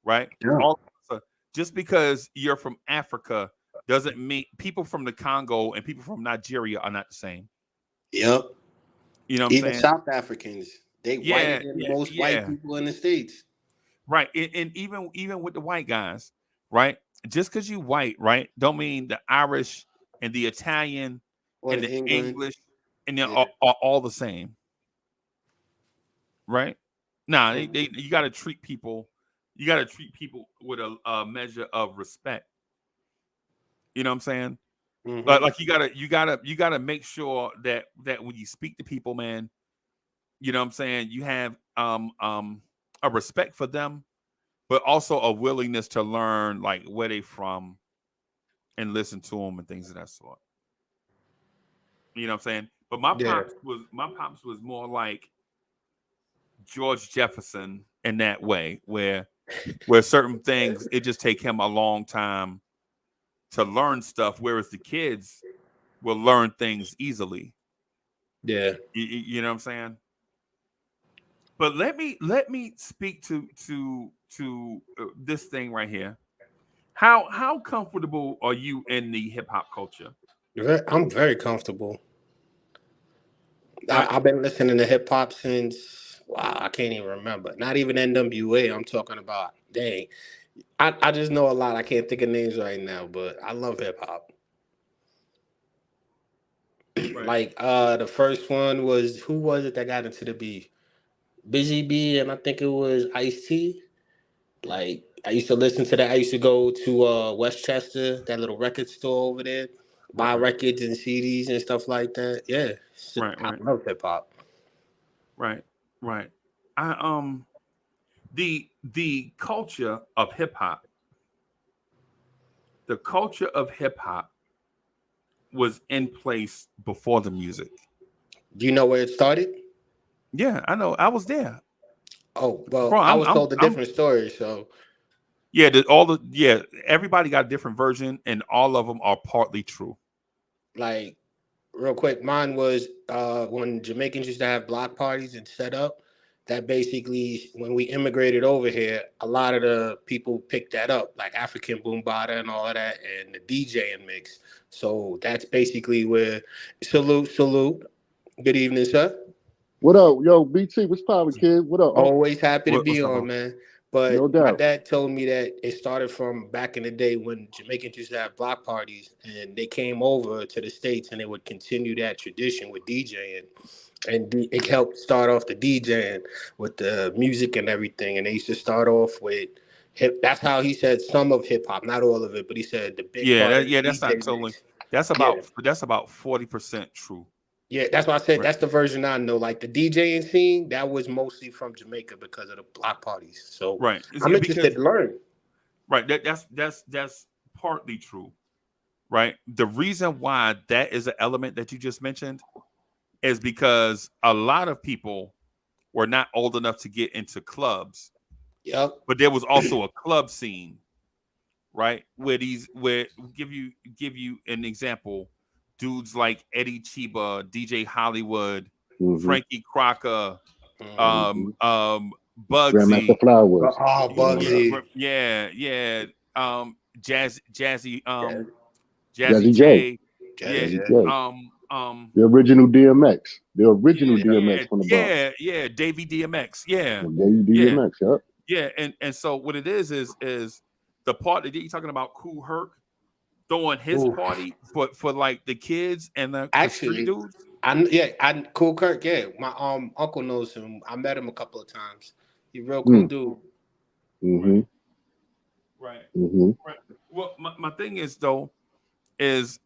right? Yeah. All of us just because you're from Africa doesn't mean people from the Congo and people from Nigeria are not the same. Yep. You know what I'm Even saying? South Africans, they whiter than most white people in the States. Right. And even with the white guys, right? Just because you white, right, don't mean the Irish and the Italian or and the English and are all the same. Right? Nah, you gotta treat people with a measure of respect. You know what I'm saying? Like you gotta make sure that when you speak to people, man, you know what I'm saying, you have a respect for them, but also a willingness to learn like where they from and listen to them and things of that sort. You know what I'm saying? But my pops was more like George Jefferson in that way, where certain things it just take him a long time to learn stuff, whereas the kids will learn things easily. Yeah. You know what I'm saying? But let me speak to this thing right here. How comfortable are you in the hip hop culture? I'm very comfortable. Right. I've been listening to hip hop since I can't even remember. Not even NWA. I'm talking about. Dang, I just know a lot. I can't think of names right now, but I love hip hop. Right. Like the first one was, who was it that got into the beef? Busy B, and I think it was Ice-T. Like I used to listen to that. I used to go to Westchester, that little record store over there, buy records and CDs and stuff like that. Yeah, I love hip hop. Right. The culture of hip hop. The culture of hip hop was in place before the music. Do you know where it started? Yeah, I know. I was there. Oh, well, Bro, I was told a different story, so yeah, everybody got a different version, and all of them are partly true. Like, real quick, mine was when Jamaicans used to have block parties and set up. That basically, when we immigrated over here, a lot of the people picked that up, like African Boombata and all of that, and the DJing mix. So that's basically where salute. Good evening, sir. What up, yo, BT? What's poppin', kid? What up? Always happy to be What's on, up, man. But no my doubt. dad told me that it started from back in the day when Jamaicans used to have block parties, and they came over to the States, and they would continue that tradition with DJing, and it helped start off the DJing with the music and everything. And they used to start off with hip. That's how he said some of hip hop, not all of it, but he said the big part of the that's DJ not totally. mix. That's about 40% true. Yeah, that's why I said Right. that's the version I know. Like the DJing scene, that was mostly from Jamaica because of the block parties. So Right. I'm interested to learn. Right. That's partly true. Right. The reason why that is an element that you just mentioned is because a lot of people were not old enough to get into clubs. Yep. But there was also a club scene, right? Where give you an example. Dudes like Eddie Chiba, DJ Hollywood, Frankie Crocker, Bugsy, Grandmaster Flowers. Oh, Bugsy. Yeah. Jazzy Jazzy J. Yeah. The original DMX. The original DMX from the Bronx. Yeah, Davey DMX. Yeah. Davey DMX, yep. Yeah, and so what it is the part that you're talking about, Kool Herc throwing his party for like the kids and the street dudes. Kool Herc, yeah. My uncle knows him. I met him a couple of times. He's a real cool dude. Mm-hmm. Right. Mm-hmm. Right. Well, my thing is though, is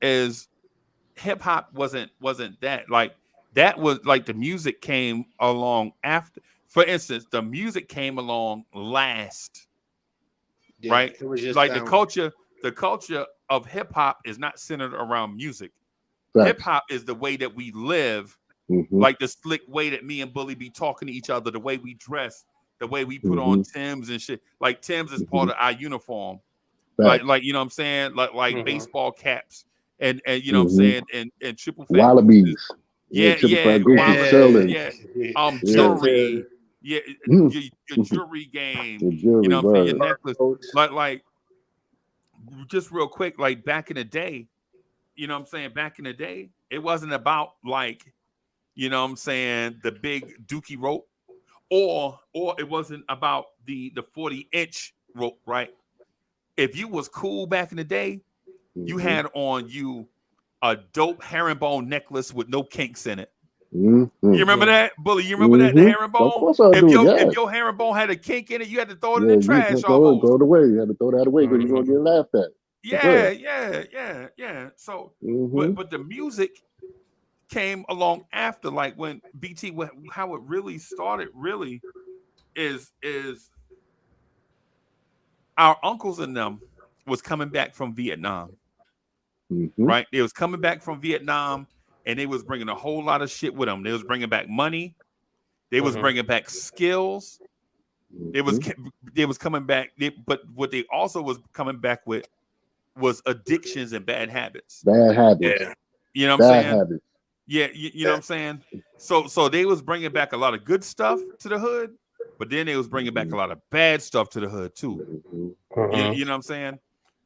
hip hop wasn't that, like that was like the music came along after. For instance, the music came along last. Yeah, right? It was just like the culture of hip hop is not centered around music. Right. Hip hop is the way that we live, like the slick way that me and Bully be talking to each other, the way we dress, the way we put on Timbs and shit. Like Timbs is part of our uniform. Right. Like you know what I'm saying? Like baseball caps and you know what I'm saying? And triple fat Wallabies. Jewelry. Your jewelry game. You know what I'm saying? Your necklace. Like just real quick, like back in the day, you know what I'm saying? Back in the day, it wasn't about like, you know what I'm saying, the big dookie rope, or it wasn't about the 40-inch rope, right? If you was cool back in the day, you had on you a dope herringbone necklace with no kinks in it. You remember that, Bully? You remember that, the herringbone? Of course I do. If your herringbone had a kink in it, you had to throw it in the trash. Throw it away. You had to throw that away because you're gonna get laughed at. Yeah. So, but the music came along after, like when BT, how it really started. Really, is our uncles and them was coming back from Vietnam, right? They was coming back from Vietnam. And they was bringing a whole lot of shit with them. They was bringing back money. They was bringing back skills. They was coming back. But what they also was coming back with was addictions and bad habits. Bad habits. Yeah. You know what I'm saying? Bad habits. Yeah, you know what I'm saying? So they was bringing back a lot of good stuff to the hood, but then they was bringing back a lot of bad stuff to the hood too. You know what I'm saying?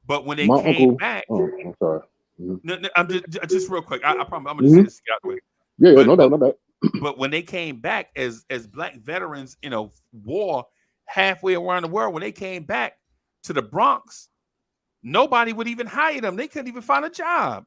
But when they came back, I'm sorry. No, I'm just real quick. I promise I'm gonna say this out the way. Yeah, no doubt. But when they came back as black veterans in a war halfway around the world, when they came back to the Bronx, nobody would even hire them. They couldn't even find a job.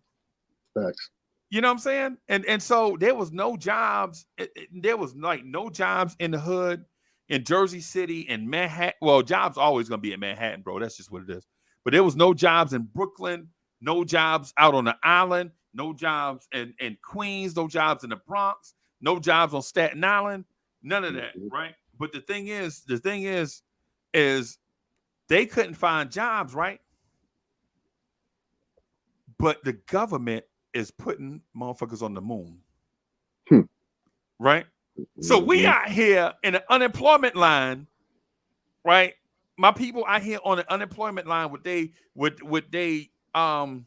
Facts. You know what I'm saying? And so there was no jobs. There was like no jobs in the hood, in Jersey City, in Manhattan. Well, jobs always gonna be in Manhattan, bro. That's just what it is. But there was no jobs in Brooklyn. No jobs out on the island, no jobs in Queens, no jobs in the Bronx, no jobs on Staten Island, none of that, right? But the thing is they couldn't find jobs, right? But the government is putting motherfuckers on the moon, right? So we out here in an unemployment line, right? My people out here on the unemployment line with they Vietnam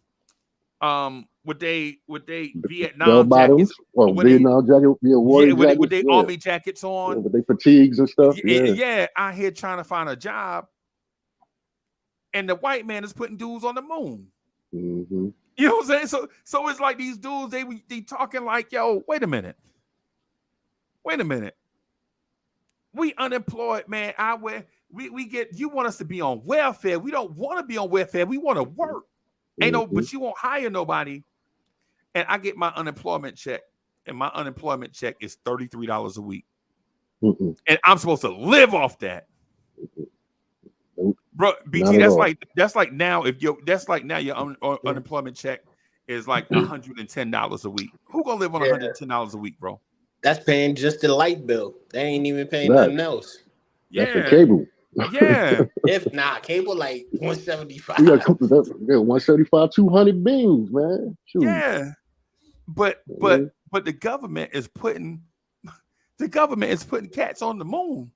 jackets, Vietnam jacket, with they army jackets on, with they fatigues and stuff. Out here trying to find a job, and the white man is putting dudes on the moon. You know what I'm saying? So it's like these dudes they talking like, yo, wait a minute, we unemployed, man. We get, you want us to be on welfare. We don't want to be on welfare. We want to work. But you won't hire nobody. And I get my unemployment check, and my unemployment check is $33 a week. And I'm supposed to live off that. Bro, BT, that's like now your unemployment check is like $110 a week. Who gonna live on $110 a week, bro? That's paying just the light bill. They ain't even paying nothing else. That's the cable. Yeah. If not, cable like 175. Yeah, 175, 200 beans, man. Shoot. Yeah. But the government is putting cats on the moon.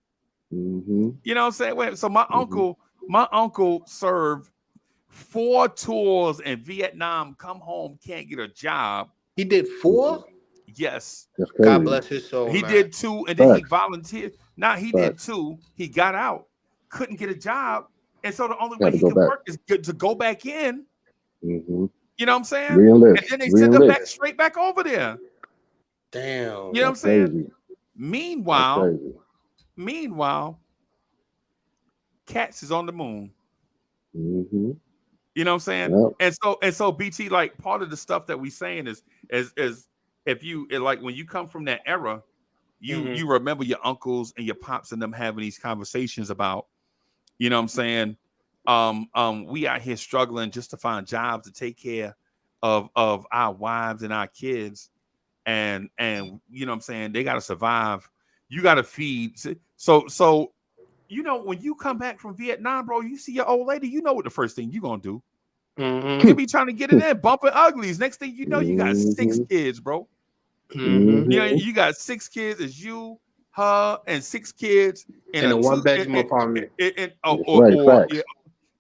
You know what I'm saying? Wait, so my uncle served 4 tours in Vietnam, come home, can't get a job. He did 4? Yes. God bless his soul. He did 2, and then he volunteered. Now he did 2. He got out, couldn't get a job, and so the only way he could work is to go back in You know what I'm saying? Re-enlist. And then they sent them back Re-enlist. straight back over there. Damn. You know what I'm That's saying? crazy. Meanwhile, That's Cats is on the moon. crazy. Mm-hmm. You know what I'm saying? Yep. And so BT, like part of the stuff that we saying is if you like when you come from that era, you remember your uncles and your pops and them having these conversations about, you know what I'm saying? We out here struggling just to find jobs to take care of our wives and our kids, and you know what I'm saying, they gotta survive. You gotta feed. So you know, when you come back from Vietnam, bro, you see your old lady, you know what the first thing you're gonna do. You be trying to get it in, bumping uglies. Next thing you know, you got 6 kids, bro. Mm-hmm. You know, you got 6 kids. It's you, her, and 6 kids In a 1-bedroom apartment. Right. Facts. Yeah,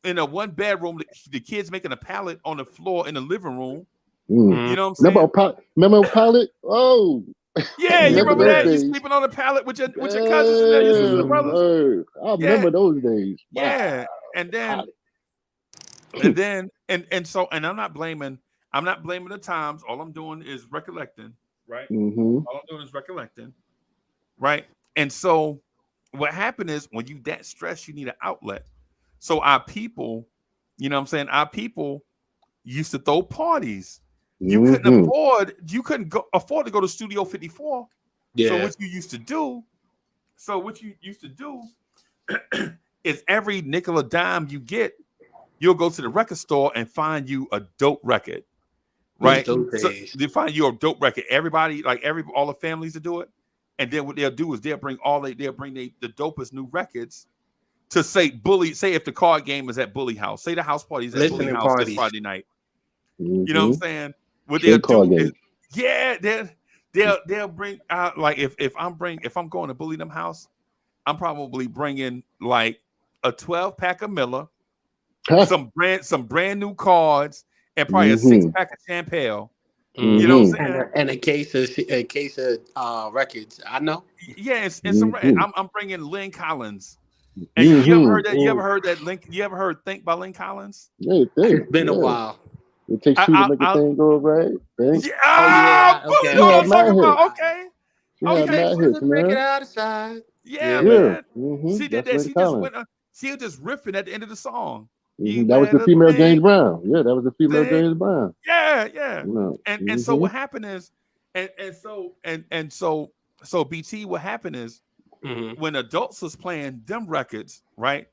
in a 1-bedroom. The kids making a pallet on the floor in the living room. Mm. You know what I'm saying? Remember Pilot? Oh, Yeah, you remember those that? You days. sleeping on the pallet with your cousins and your sisters and brothers. Word. I remember those days. Yeah, Wow. and then I'm not blaming the times. All I'm doing is recollecting, right? Mm-hmm. All I'm doing is recollecting, right? And so what happened is when you that stressed, you need an outlet. So our people, you know what I'm saying? Our people used to throw parties. You couldn't afford to go to Studio 54. Yeah. So what you used to do is every nickel or dime you get, you'll go to the record store and find you a dope record, right? So they find you a dope record. Everybody, like all the families to do it, and then what they'll do is they'll bring the dopest new records to say if the card game is at Bully House, say the house party's at Bully House this Friday night. Mm-hmm. You know what I'm saying? What they'll do is, they'll bring out, like if I'm going to Bully them house, I'm probably bringing like a 12-pack of Miller, some brand new cards, and probably a 6-pack of Champale. You know what I'm saying? And a case of records. I know. Yeah, and some. I'm bringing Lynn Collins. And you ever heard that? You ever heard that Link? You ever heard "Think" by Lynn Collins? Yeah, it's been a while. It takes 2 to make a thing go right. Think? Yeah, okay. You know what I'm talking about? Okay. Mad hits, man. Break it outside. Yeah, man. Mm-hmm. She did that. She just went. She was just riffing at the end of the song. Mm-hmm. That was the female James Brown. Yeah, that was the female James Brown. Yeah. No. And so what happened is, so BT, what happened is, when adults was playing them records, right?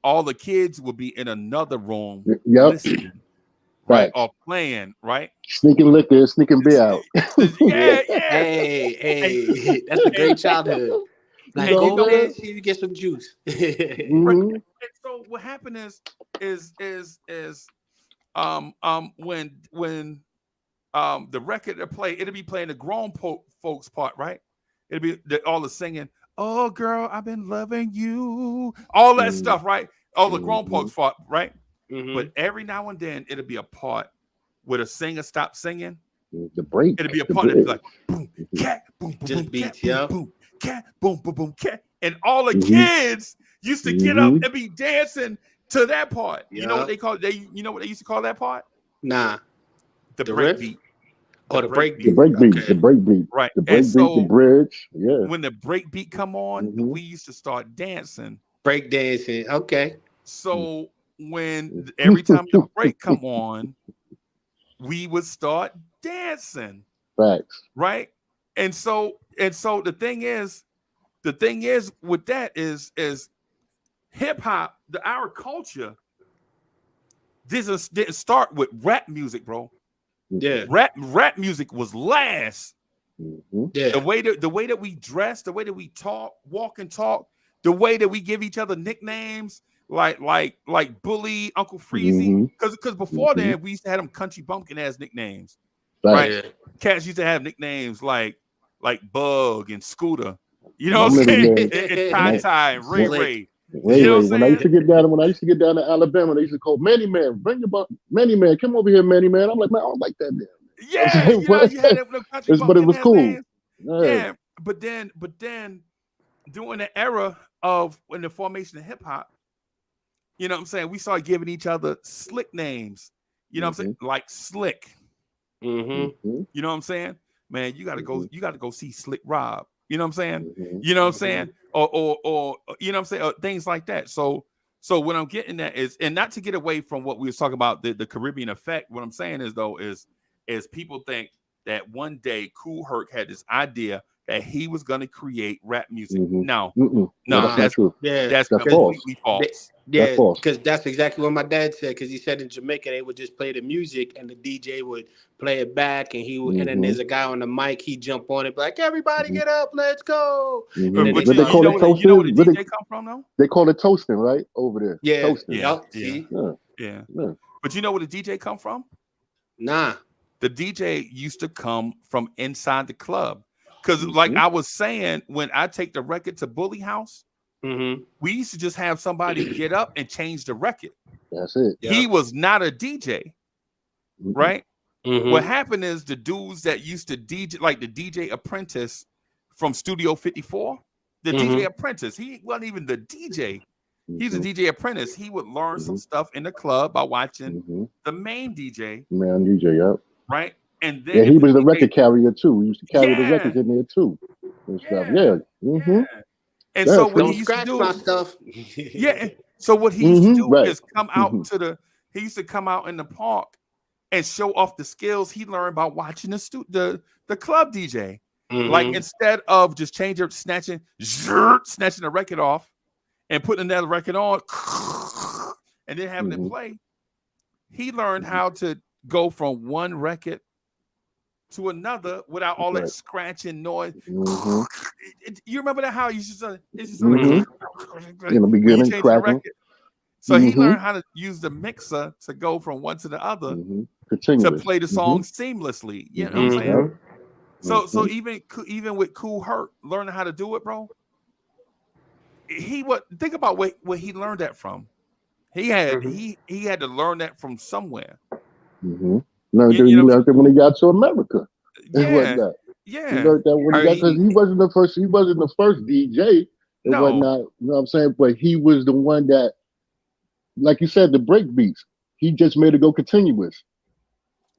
All the kids would be in another room listening, right? Or playing, right? Sneaking liquor, sneaking beer out. Yeah. Hey, that's a great childhood. Like, go over there, see if you get some juice. And so what happened is when the record to play, it'll be playing the grown folks part, right? It'll be all the singing, "Oh girl, I've been loving you," all that stuff, right? All the grown folks part, right? But every now and then it'll be a part where the singer stops singing. The break. It'll be a part that'll be like boom, cat, boom, boom, just boom, beats, cat, boom, cat, boom, boom, boom, cat, and all the kids used to get up and be dancing to that part. You know what they call it? You know what they used to call that part? Nah, the break beat. The break beat. The break beat. The break beat. Right. The break beat. The bridge. Yeah. When the break beat come on, we used to start dancing. Break dancing. Okay. So when every time the break come on, we would start dancing. Facts. Right. And so the thing is with that is hip hop, our culture didn't start with rap music, bro. Yeah. Rap music was last. Yeah. The way that we dress, the way that we talk, walk and talk, the way that we give each other nicknames, like Bully, Uncle Freezy, because before then we used to have them country bumpkin ass nicknames, right? Yeah. Cats used to have nicknames like Bug and Scooter, you know what I'm saying? And Ty and Ray. When I used to get down to Alabama, they used to call Manny Man. Bring your Manny Man, come over here, Manny Man. I'm like, man, I don't like that name. Yeah, you had that country but it was cool. Yeah, but then during the era of when the formation of hip hop, you know what I'm saying, we started giving each other slick names. You know what I'm saying? Like Slick. Mm-hmm. You know what I'm saying? Man, you gotta go. You gotta go see Slick Rob. You know what I'm saying? Mhm. You know what I'm saying? Or you know what I'm saying? Things like that. So what I'm getting at is, and not to get away from what we was talking about, the Caribbean effect. What I'm saying is though is people think that one day Kool Herc had this idea that he was going to create rap music. No, No, that's not that's true. Yeah, that's That's completely false. false. That's yeah, false. because that's exactly what my dad said. Because he said in Jamaica they would just play the music and the DJ would play it back, and he would, and then there's a guy on the mic. He'd jump on it, be like, "Everybody get up, let's go!" And then But What they call it you toasting? know where the DJ come from though? They call it toasting, right? Over there. Yeah, Toasting. yup, see, Yeah. Yeah. But you know where the DJ come from? nah, The DJ used to come from inside the club. Because like I was saying, when I take the record to Bully House, we used to just have somebody get up and change the record. That's it. He was not a DJ, right? What happened is the dudes that used to DJ, like the DJ apprentice from Studio 54, the DJ apprentice, he wasn't even the DJ. He's a DJ apprentice. He would learn some stuff in the club by watching the main DJ. Man, DJ, yep. Right? And then he was the record carrier too. He used to carry the records in there too. And stuff. Yeah. And so what he used to scratch do, my stuff. So what he used to do right. is come out to he used to come out in the park and show off the skills he learned by watching the club DJ. Like instead of just snatching the record off and putting another record on and then having it play, he learned how to go from one record to another without all that scratching noise. You remember that? How you just in the beginning, cracking. So he learned how to use the mixer to go from one to the other to play the song seamlessly. You know what I'm saying? So even with Kool Herc learning how to do it, bro. Think about where he learned that from. He had to learn that from somewhere. Learned that when he got to America. Yeah. He learned that when he got, because he wasn't the first DJ and whatnot. You know what I'm saying? But he was the one that, like you said, the break beats. He just made it go continuous.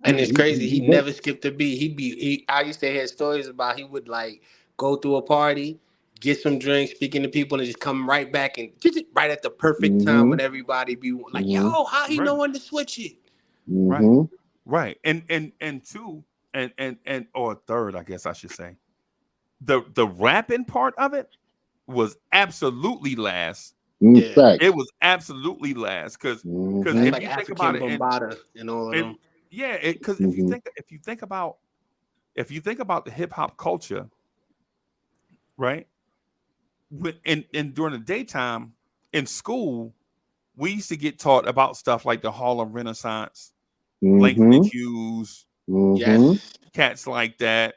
And it's crazy. He never skipped a beat. I used to hear stories about he would like go through a party, get some drinks, speaking to people, and just come right back and right at the perfect time when everybody be like, "Yo, how he know when to switch it?" Right. And two, and or third, I guess I should say, the rapping part of it was absolutely last. It was absolutely last because if like you African think about it, and all of them. Yeah, because if you think about the hip hop culture, right? And during the daytime in school, we used to get taught about stuff like the Harlem Renaissance, Langston Hughes, cats like that.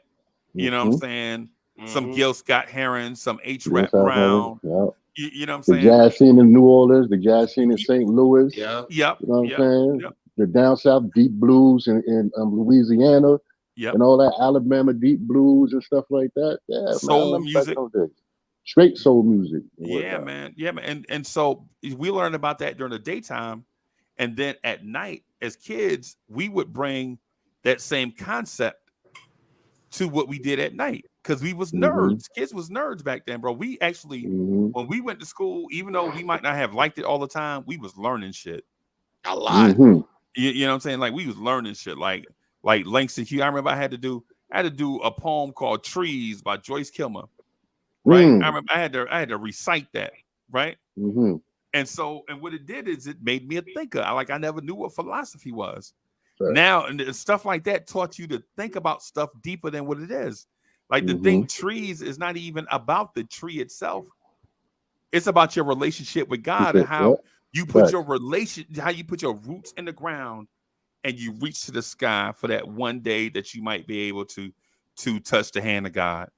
You know what I'm saying? Some Gil Scott Heron, some H. Rap Brown. You know what I'm saying? The jazz scene in New Orleans, the jazz scene in St. Louis. Yep. You know what I'm saying? Yep. The down south deep blues in Louisiana. And all that Alabama deep blues and stuff like that. Yeah, soul music. Straight soul music. Yeah, man. Yeah, man. And so we learned about that during the daytime. And then at night, as kids, we would bring that same concept to what we did at night. Because we was nerds. Kids was nerds back then, bro. We actually, when we went to school, even though we might not have liked it all the time, we was learning shit. A lot. You know what I'm saying? Like we was learning shit. Like Langston Hughes. I remember I had to do a poem called Trees by Joyce Kilmer. Right. I remember I had to recite that, right? And so, and what it did is it made me a thinker. I never knew what philosophy was. Now, and stuff like that taught you to think about stuff deeper than what it is. Like the thing trees is not even about the tree itself. It's about your relationship with God and how you put how you put your roots in the ground and you reach to the sky for that one day that you might be able to touch the hand of God.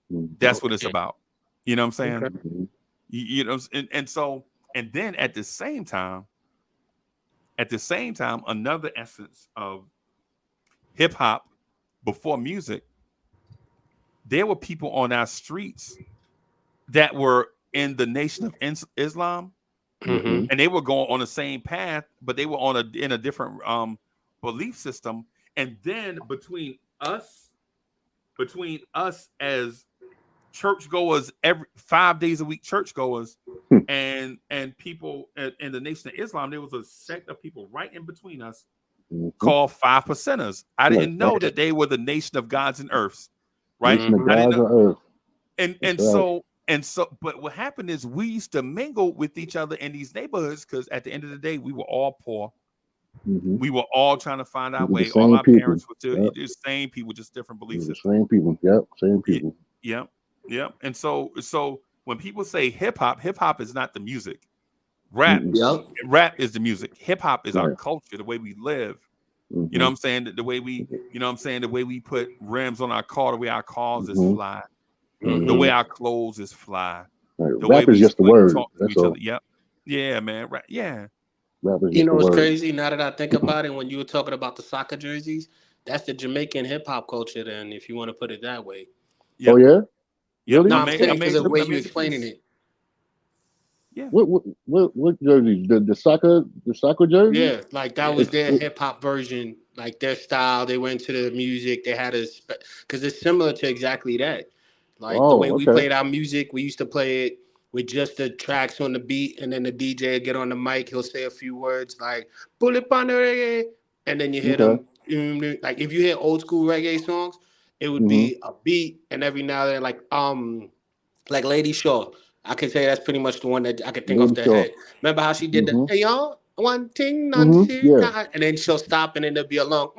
That's what it's about. You know what I'm saying? You know, and then at the same time, another essence of hip hop before music, there were people on our streets that were in the Nation of Islam, and they were going on the same path, but they were in a different belief system, and then between us as churchgoers, every 5 days a week churchgoers, and people in the Nation of Islam, there was a sect of people right in between us called 5%ers. I didn't know that they were the nation of gods and earths, right? Nation of gods and earth. And so, but what happened is we used to mingle with each other in these neighborhoods because at the end of the day, we were all poor. We were all trying to find our way. All our parents were the same people, just different belief systems. Same people, same people. Yep. And so when people say hip hop is not the music. Rap is the music. Hip hop is our culture, the way we live. You know what I'm saying? The way we, the way we put rims on our car, the way our cars is fly, the way our clothes is fly. The rap is just the word. That's all. Yep. Yeah, man. Yeah. You know what's crazy? Now that I think about it, when you were talking about the soccer jerseys, that's the Jamaican hip hop culture. Then, if you want to put it that way. Yep. Oh yeah. Yep. No, I'm saying because of the way you're explaining it. Yeah. What jerseys? The soccer jersey? Yeah, like that was their hip hop version, like their style. They went to the music. They had because it's similar to exactly that. Like the way we played our music, we used to play it with just the tracks on the beat, and then the DJ would get on the mic. He'll say a few words like "Bullet on the reggae," and then you hear them. Like if you hear old school reggae songs, it would be a beat, and every now and then, like Lady Shaw. I can say that's pretty much the one that I could think off the head. Remember how she did the "Hey y'all, one thing, none shit," and then she'll stop, and then there'll be a long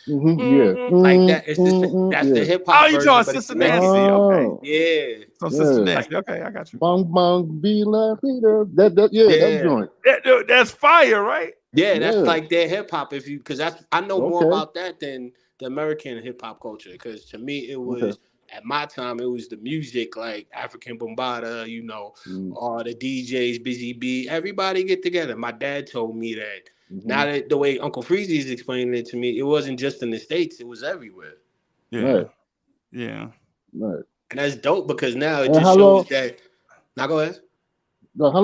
like that. It's just that's the hip hop. Oh, you talking Sister Nancy? Okay, yeah. So Sister Nancy. Okay, I got you. Bong bong be la that joint. That's fire, right? Yeah, that's like their hip hop. Because I know more about that than the American hip hop culture. Because to me, it was. At my time, it was the music like African Bombada, or the DJs, Busy Bee. Everybody get together. My dad told me that. Now that the way Uncle Freezy is explaining it to me, it wasn't just in the States; it was everywhere. Yeah, right. And that's dope because now it just shows that. Now go ahead. No, how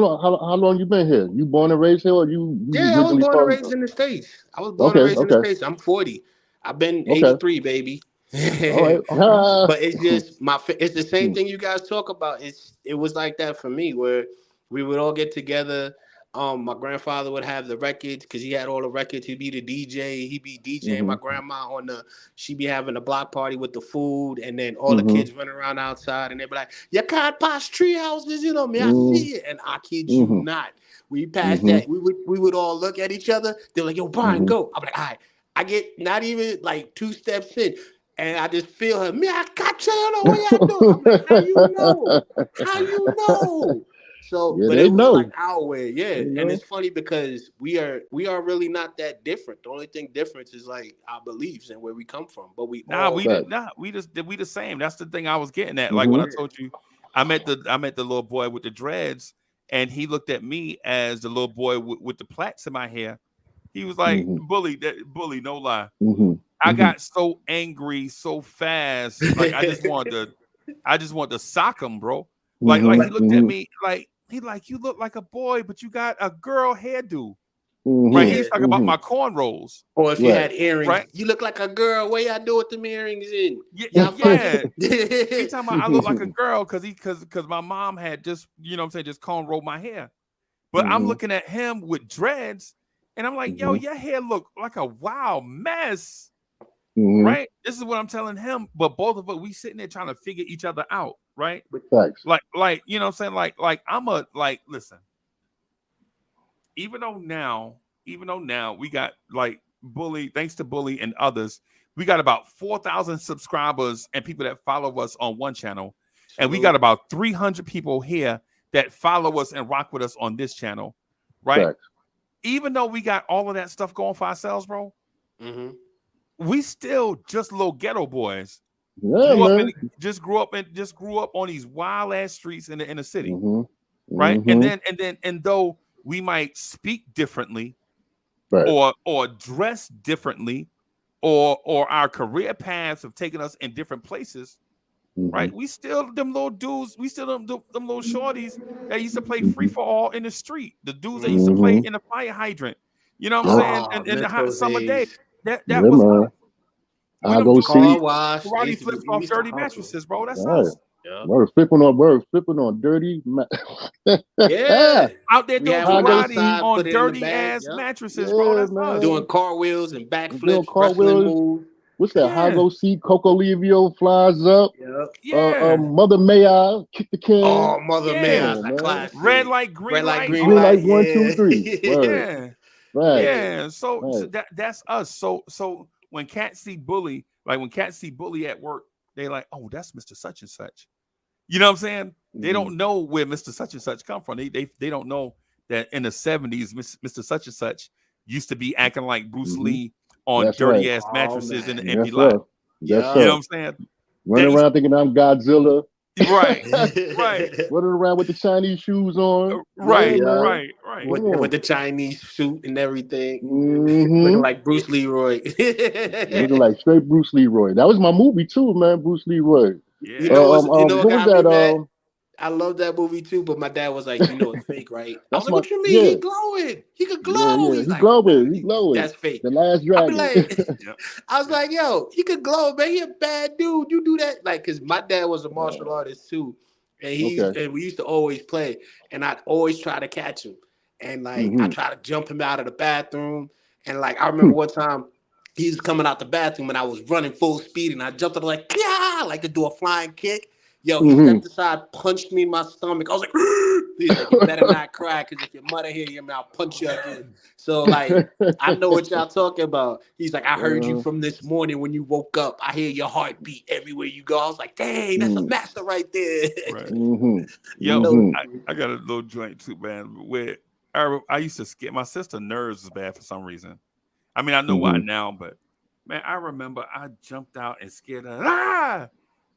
long you been here? You born and raised here, or you? Yeah, I was born and raised in the States. I was born and raised in the States. I'm 40. I've been 83, baby. But it's just it's the same thing you guys talk about. It was like that for me, where we would all get together. My grandfather would have the records because he had all the records. He'd be the DJ. He'd be DJing my grandma she'd be having a block party with the food, and then all the kids running around outside, and they'd be like, "You can't pass tree houses, me. I see it." And I kid you not, we passed that. We would all look at each other. They're like, "Yo, Brian, go." I'm like, "All right." I get not even like 2 steps in. And I just feel her. Me, I got you on the way I do. I'm like, how you know? So, but it was like our way, And it's funny because we are really not that different. The only thing difference is like our beliefs and where we come from. But we the same. That's the thing I was getting at. Like when I told you, I met the little boy with the dreads, and he looked at me as the little boy with the plaits in my hair. He was like, bully, no lie. I got so angry so fast, like I just wanted to sock him, bro. Like he looked at me like you look like a boy, but you got a girl hairdo. Right? He's talking about my cornrows. Or if you had earrings, right? You look like a girl. What y'all do with them earrings in? Yeah. He's talking about I look like a girl because my mom had just just cornrow my hair. But I'm looking at him with dreads, and I'm like, yo, your hair look like a wild mess. Right, this is what I'm telling him. But both of us, we sitting there trying to figure each other out, right? Thanks. Like you know what I'm saying, like listen. Even though now we got like Bully, thanks to Bully and others, we got about 4,000 subscribers and people that follow us on one channel, and we got about 300 people here that follow us and rock with us on this channel, right? Thanks. Even though we got all of that stuff going for ourselves, bro. We still just little ghetto boys. Just grew up on these wild ass streets in the city, right? And though we might speak differently, or dress differently, or our career paths have taken us in different places, right? We still them little dudes. We still them little shorties that used to play free for all in the street. The dudes that used to play in the fire hydrant. You know what I'm saying? And in the hot summer day, that was us. I go see car wash. Karate flips off dirty mattresses, bro. That's us. Yeah. We're flipping on dirty. Yeah, out there doing karate on dirty ass mattresses, bro. That's us. Doing cartwheels and backflips, wrestling moves. What's that? Hago seat, Coco Livio flies up. Yeah. Mother May I kick the can. Oh, Mother May I, classic. Red light, green light. Green light, 1, 2, 3. Yeah. Right. Yeah. So that's us. So when cats see Bully, like when cats see Bully at work, they like, oh, that's Mr. Such and Such. You know what I'm saying? They don't know where Mr. Such and Such come from. They don't know that in the 70s, Mr. Such and Such used to be acting like Bruce Lee on dirty ass mattresses in the empty lot. You know what I'm saying? Running around thinking I'm Godzilla. Right. Running around with the Chinese shoes on. Right. With the Chinese suit and everything. Looking like Bruce Leroy. Looking like straight Bruce Leroy. That was my movie too, man. Bruce Leroy. Yeah. You know what was that? I love that movie too, but my dad was like, you know, it's fake, right? I was like, what you mean? He glowing. He could glow. He's like, glowing. He's glowing. That's fake. The Last Dragon. I was like, yo, he could glow, man. He a bad dude. You do that, like, because my dad was a martial artist too, and and we used to always play, and I'd always try to catch him, and like I try to jump him out of the bathroom, and like I remember one time he was coming out the bathroom and I was running full speed, and I jumped up like, yeah, like to do a flying kick. Yo, he stepped aside, punched me in my stomach. I was like, he's like, you better not cry, because if your mother hear you, I'll punch you again. So, like, I know what y'all talking about. He's like, I heard you from this morning when you woke up. I hear your heartbeat everywhere you go. I was like, dang, that's a master right there. Right. Yo, I got a little joint too, man, where I used to scare my sister. Nerves was bad for some reason. I mean, I know why now, but, man, I remember I jumped out and scared her.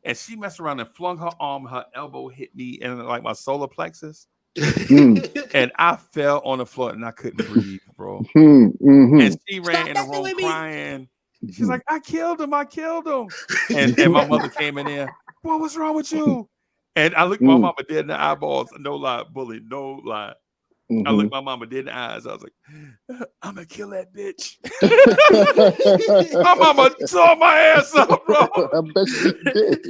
And she messed around and flung her arm, her elbow hit me in like my solar plexus. And I fell on the floor and I couldn't breathe, bro. And she ran in the room crying. She's like, I killed him. And my mother came in there. Boy, what's wrong with you? And I looked my mama dead in the eyeballs. No lie, Bully, no lie. I looked my mama dead in the eyes. I was like, I'm gonna kill that bitch. My mama tore my ass up, bro. I bet she did.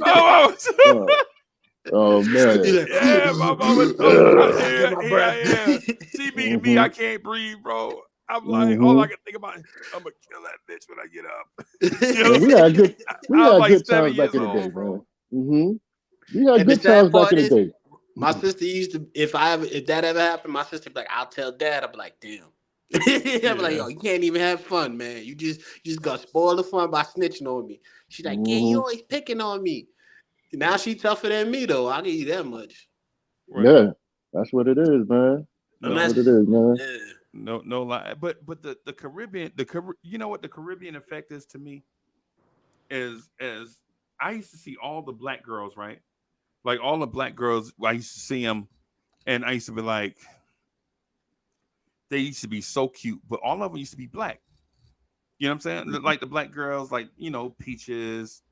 Oh man. Yeah, my mama tore my ass. She beat me. I can't breathe, bro. I'm like, all I can think about is I'm gonna kill that bitch when I get up. You know, we had good times back in the day, bro. We had good times back in the day. My sister used to, if that ever happened, my sister be like, I'll tell dad. I'll be like, damn. I'll be like, yo, you can't even have fun, man. You just got spoiled the fun by snitching on me. She's like, yeah, you always picking on me. Now she tougher than me, though. I'll give you that much. Right. Yeah, that's what it is, man. That's what it is, man. Yeah. No lie. But the Caribbean, you know what the Caribbean effect is to me? Is I used to see all the black girls, right? Like all the black girls, I used to see them, and I used to be like, they used to be so cute, but all of them used to be black. You know what I'm saying? Like the black girls, like, you know, Peaches,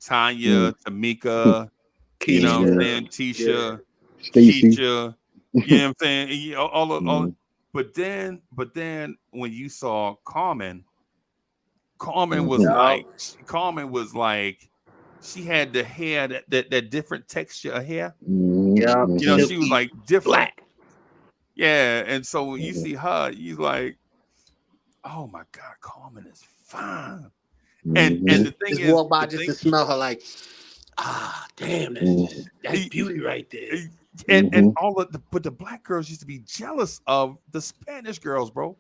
Tanya, Tamika, you know what I'm saying? Tisha, Stacey. Keisha, you know what I'm saying? All but then when you saw Carmen was like, she had the hair that different texture of hair. Yeah, you know, she was like different. Black. Yeah, and so when you see her, you like, oh my God, Carmen is fine. And the thing is, walk by just to smell her, like, damn, that's beauty right there. And but the black girls used to be jealous of the Spanish girls, bro.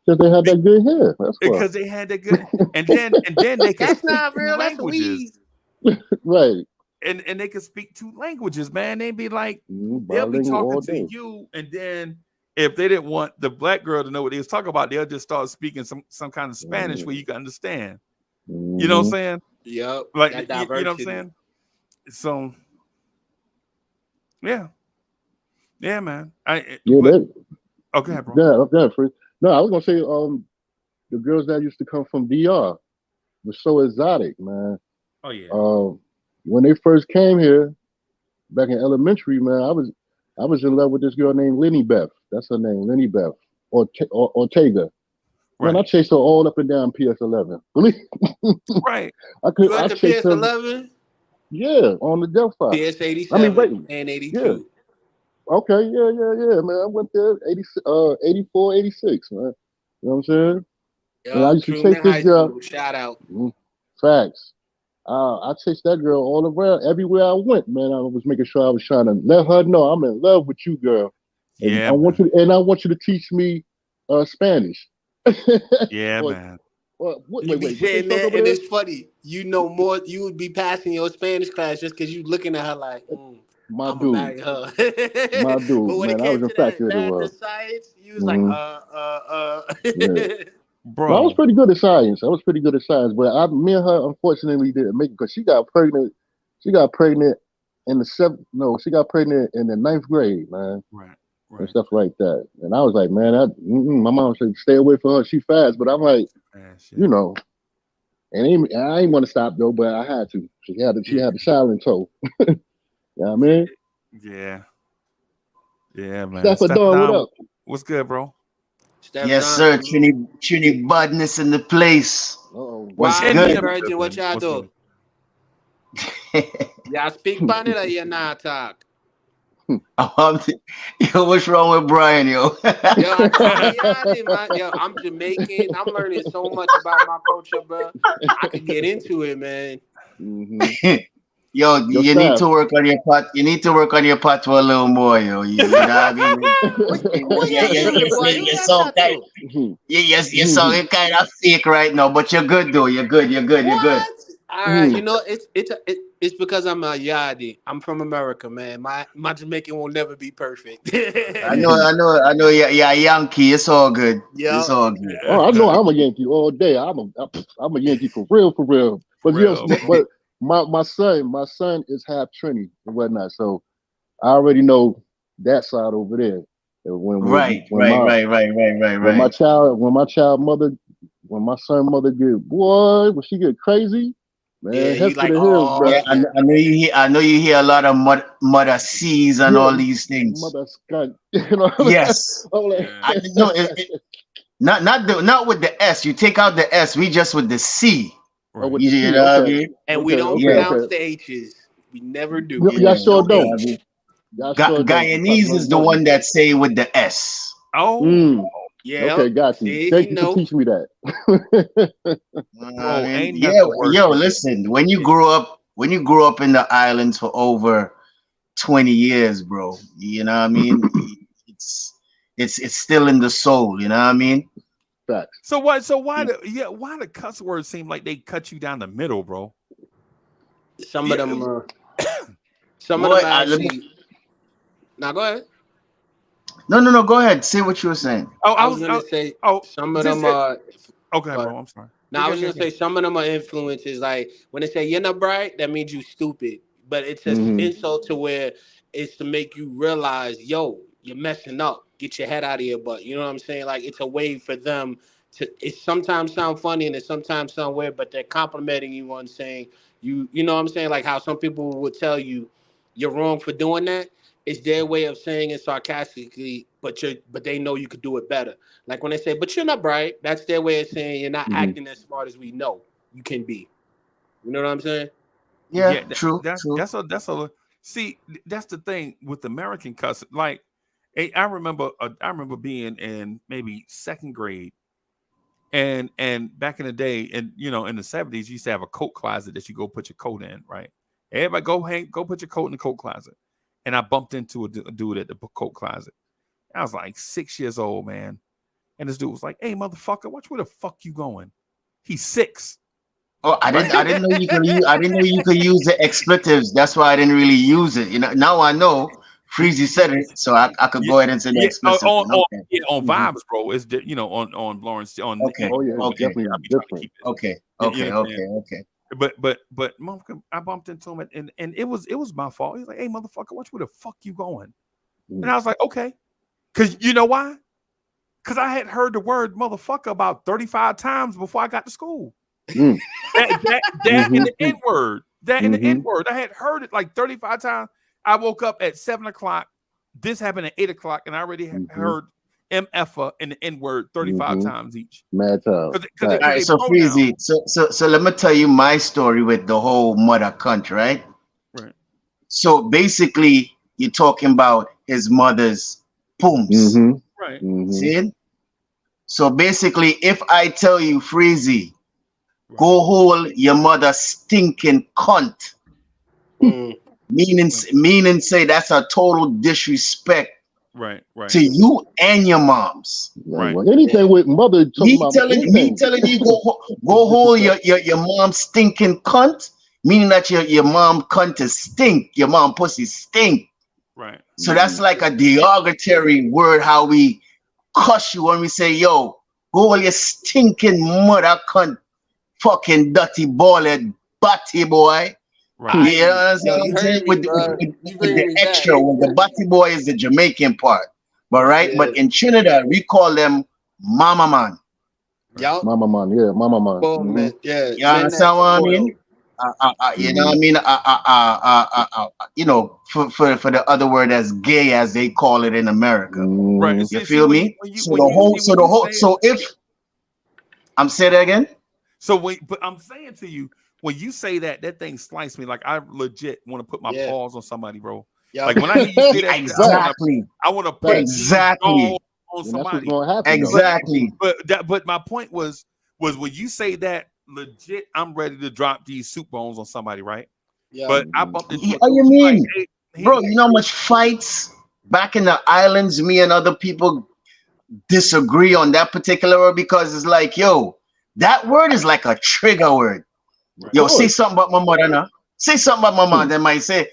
Because they had that good hair. That's why. Because they had that good, and then they could that's not real. Languages. Right. And they could speak 2 languages, man. They'd be like, they'll be talking to you, and then if they didn't want the black girl to know what they was talking about, they'll just start speaking some kind of Spanish where you can understand. You know what I'm saying? Yep. Like, you know what I'm saying? So, yeah, man. Okay, bro. Yeah, free. No, I was gonna say, the girls that used to come from DR were so exotic, man. Oh yeah. When they first came here, back in elementary, man, I was in love with this girl named Lenny Beth. That's her name, Lenny Beth Ortega. Man, I chased her all up and down PS11. Right. I chased PS11? Yeah, on the Delphi. PS87 I mean, wait. and 82. Yeah. Okay, yeah, man. I went there 84, 86, man. You know what I'm saying? And I used to chase this girl. Shout out. Facts. I chased that girl all around, everywhere I went, man. I was making sure I was trying to let her know I'm in love with you, girl. And yeah. I want you to teach me Spanish. Yeah, man. Wait, man, and it's funny. You know more. You would be passing your Spanish class just because you looking at her like, I'm gonna marry her. My dude, but when man, it came to that math to science, you was like, Yeah. Bro, well, I was pretty good at science. But me and her unfortunately didn't make it because she got pregnant. She got pregnant in the she got pregnant in the 9th grade, man. Right. And stuff like that. And I was like, man, my mom said stay away from her. She fast, but I'm like, you know, and I ain't want to stop though, but I had to. She had the silent toe. You know what I mean? Yeah. Yeah, man. Steph Don, what up? What's good, bro? Yes, sir. Trini Badness in the place. What's good? Virgin, what y'all do? Y'all speak Spanish or you not talk? Yo, what's wrong with Brian, yo? Yo, I'm Jamaican. I'm learning so much about my culture, bro. I could get into it, man. Mm-hmm. Yo, you need to work on your pot. You need to work on your pot a little more, yo. You know what I mean? You sound kind of fake right now, but you're good though. You're good. All right, you know it's because I'm a Yadi. I'm from America, man. My Jamaican will never be perfect. I know. Yeah, Yankee. It's all good. Yeah, it's all good. Oh, I know. I'm a Yankee all day. I'm a Yankee for real. But my son is half Trini and whatnot, so I already know that side over there. When my son mother when she get crazy. Man, yeah, head to the hills, bro. Yeah, I know you hear a lot of mother C's and all these things. Mother Scott. You know yes. Not with the S. You take out the S. We just with the C. Right. With you know what I mean? And we don't pronounce the H's. We never do. Y'all sure don't. Guyanese is the one that say with the S. Oh. Yeah. Okay, got you. Thank you for teaching me that. Yo, listen. When you grow up in the islands for over 20 years, bro, you know what I mean? it's still in the soul, you know what I mean? Facts. So why the cuss words seem like they cut you down the middle, bro? Some of them actually. Now go ahead. No, go ahead. Say what you were saying. I was gonna say some of them are okay, bro. I'm sorry. Now I was gonna say some of them are influences. Like when they say you're not bright, that means you stupid. But it's an insult to where it's to make you realize, yo, you're messing up. Get your head out of your butt. You know what I'm saying? Like it's a way for them to. It sometimes sound funny and it sometimes sound weird, but they're complimenting you on saying you know what I'm saying? Like how some people would tell you you're wrong for doing that. It's their way of saying it sarcastically, but they know you could do it better. Like when they say, "But you're not bright," that's their way of saying you're not acting as smart as we know you can be. You know what I'm saying? Yeah, true. That's a see. That's the thing with American cussing. Like, I remember being in maybe 2nd grade, and back in the day, and in the 70s, you used to have a coat closet that you go put your coat in, right? Everybody go put your coat in the coat closet. And I bumped into a dude at the coat closet. I was like 6 years old, man. And this dude was like, "Hey, motherfucker, watch where the fuck you going." He's 6. Oh, I didn't know you could use. I didn't know you could use the expletives. That's why I didn't really use it. Now I know. Freezy said it, so I could go ahead and say the explicit. On Vibes, bro. It's on Lawrence on. Okay. Definitely different. Okay. But motherfucker, I bumped into him and it was my fault. He's like, "Hey, motherfucker, watch where the fuck you going." And I was like, "Okay," because you know why? Because I had heard the word motherfucker about 35 times before I got to school. That and the N word, and the N word. I had heard it like 35 times. I woke up at 7 o'clock. This happened at 8 o'clock, and I already had heard MF and the N word 35 times each. Mad time. All right, so Freezy, so let me tell you my story with the whole mother cunt, right? Right. So basically, you're talking about his mother's pooms. Right. See? So basically, if I tell you, Freezy, go hold your mother stinking cunt, meaning say that's a total disrespect to you and your moms. Right. Well, anything with mother me telling you go hold your mom's stinking cunt, meaning that your mom cunt is stink, your mom pussy stink. Right. So that's like a derogatory word how we cuss you when we say, yo, go hold your stinking mother cunt, fucking dirty ballhead batty boy. Right. You know what I'm saying? With the extra one, the batty boy is the Jamaican part. But but in Trinidad, we call them mama man. Mama man, yeah, mama man. You understand what I mean? You know what I mean? You know, for the other word as gay as they call it in America. Right. You feel me? So if I'm saying that again. But I'm saying to you, when you say that thing sliced me. Like I legit want to put my paws on somebody, bro. Like when I hear you say that, exactly. I want to put exactly on somebody. Exactly. But my point was when you say that legit, I'm ready to drop these soup bones on somebody, right? Yeah. But I bumped into you mean, like, bro? You know how much fights back in the islands, me and other people disagree on that particular word because it's like, yo, that word is like a trigger word. Yo, say something about my mother now. Say something about my mom. They might say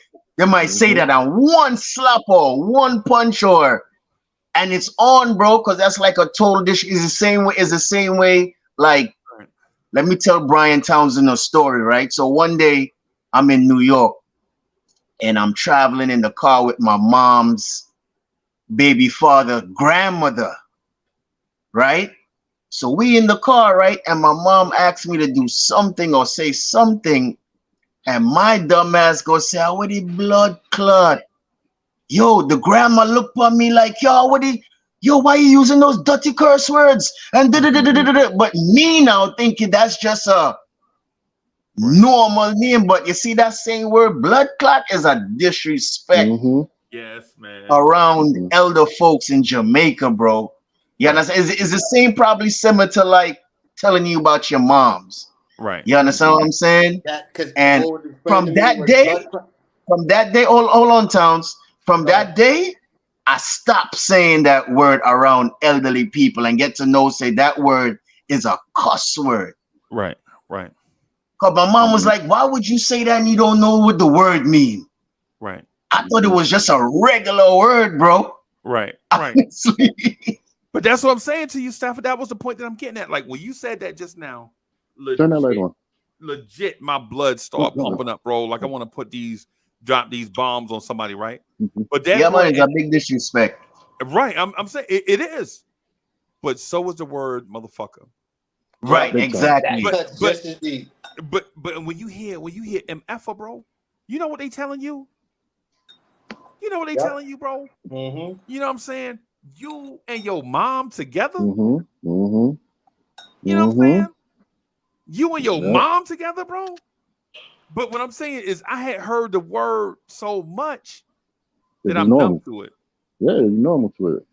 that on one slap or one punch and it's on, bro, because that's like a total dish. It's the same way. Like, let me tell Brian Townsend a story, right? So one day I'm in New York and I'm traveling in the car with my mom's baby father, grandmother, right? So we in the car, right? And my mom asked me to do something or say something. And my dumb ass go say, what the blood clot? Yo, the grandma looked at me like, yo, why you using those dirty curse words? And but me now thinking that's just a normal name. But you see that same word, blood clot, is a disrespect. Yes, man. Around elder folks in Jamaica, bro. You understand? Is the same probably similar to like telling you about your moms. Right. You understand what I'm saying? And from that day, hold on, Towns. From that day, I stopped saying that word around elderly people and get to know, say that word is a cuss word. Right, right. Because my mom was like, why would you say that and you don't know what the word mean? Right. I thought it was just a regular word, bro. Right, right. But that's what I'm saying to you, Stafford. That was the point that I'm getting at. Like when you said that just now, legit, my blood started pumping up, bro. Like I want to drop these bombs on somebody, right? But that man, it's a big disrespect. Right. I'm saying it is. But so is the word motherfucker. Right, exactly. But when you hear MF, bro, you know what they telling you? You know what they telling you, bro? You know what I'm saying? You and your mom together? You know what I'm saying? You and your mom together, bro? But what I'm saying is I had heard the word so much that I'm numb to it. Yeah, it's normal to it.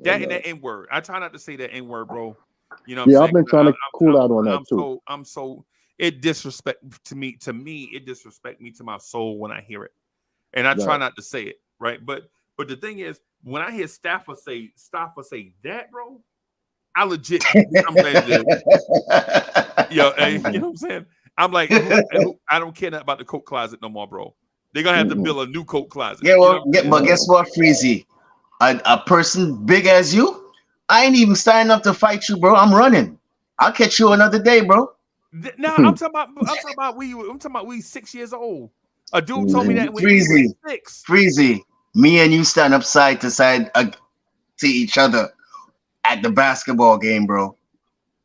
That and that N-word. I try not to say that N-word, bro. You know what I'm saying? I've been trying to cool out on that too. I'm so it disrespect to me, it disrespect me to my soul when I hear it. And I try not to say it, right? But the thing is, when I hear Stafford say that, bro, I legit I'm ready to you know what I'm saying? I'm like, I don't care nothing about the coat closet no more, bro. They're gonna have to build a new coat closet. Yeah, well, but guess what, Freezy? A person big as you, I ain't even signing up to fight you, bro. I'm running. I'll catch you another day, bro. No, I'm talking about we 6 years old. A dude told me that when he was 6. Freezy, me and you stand up side to side to each other at the basketball game, bro.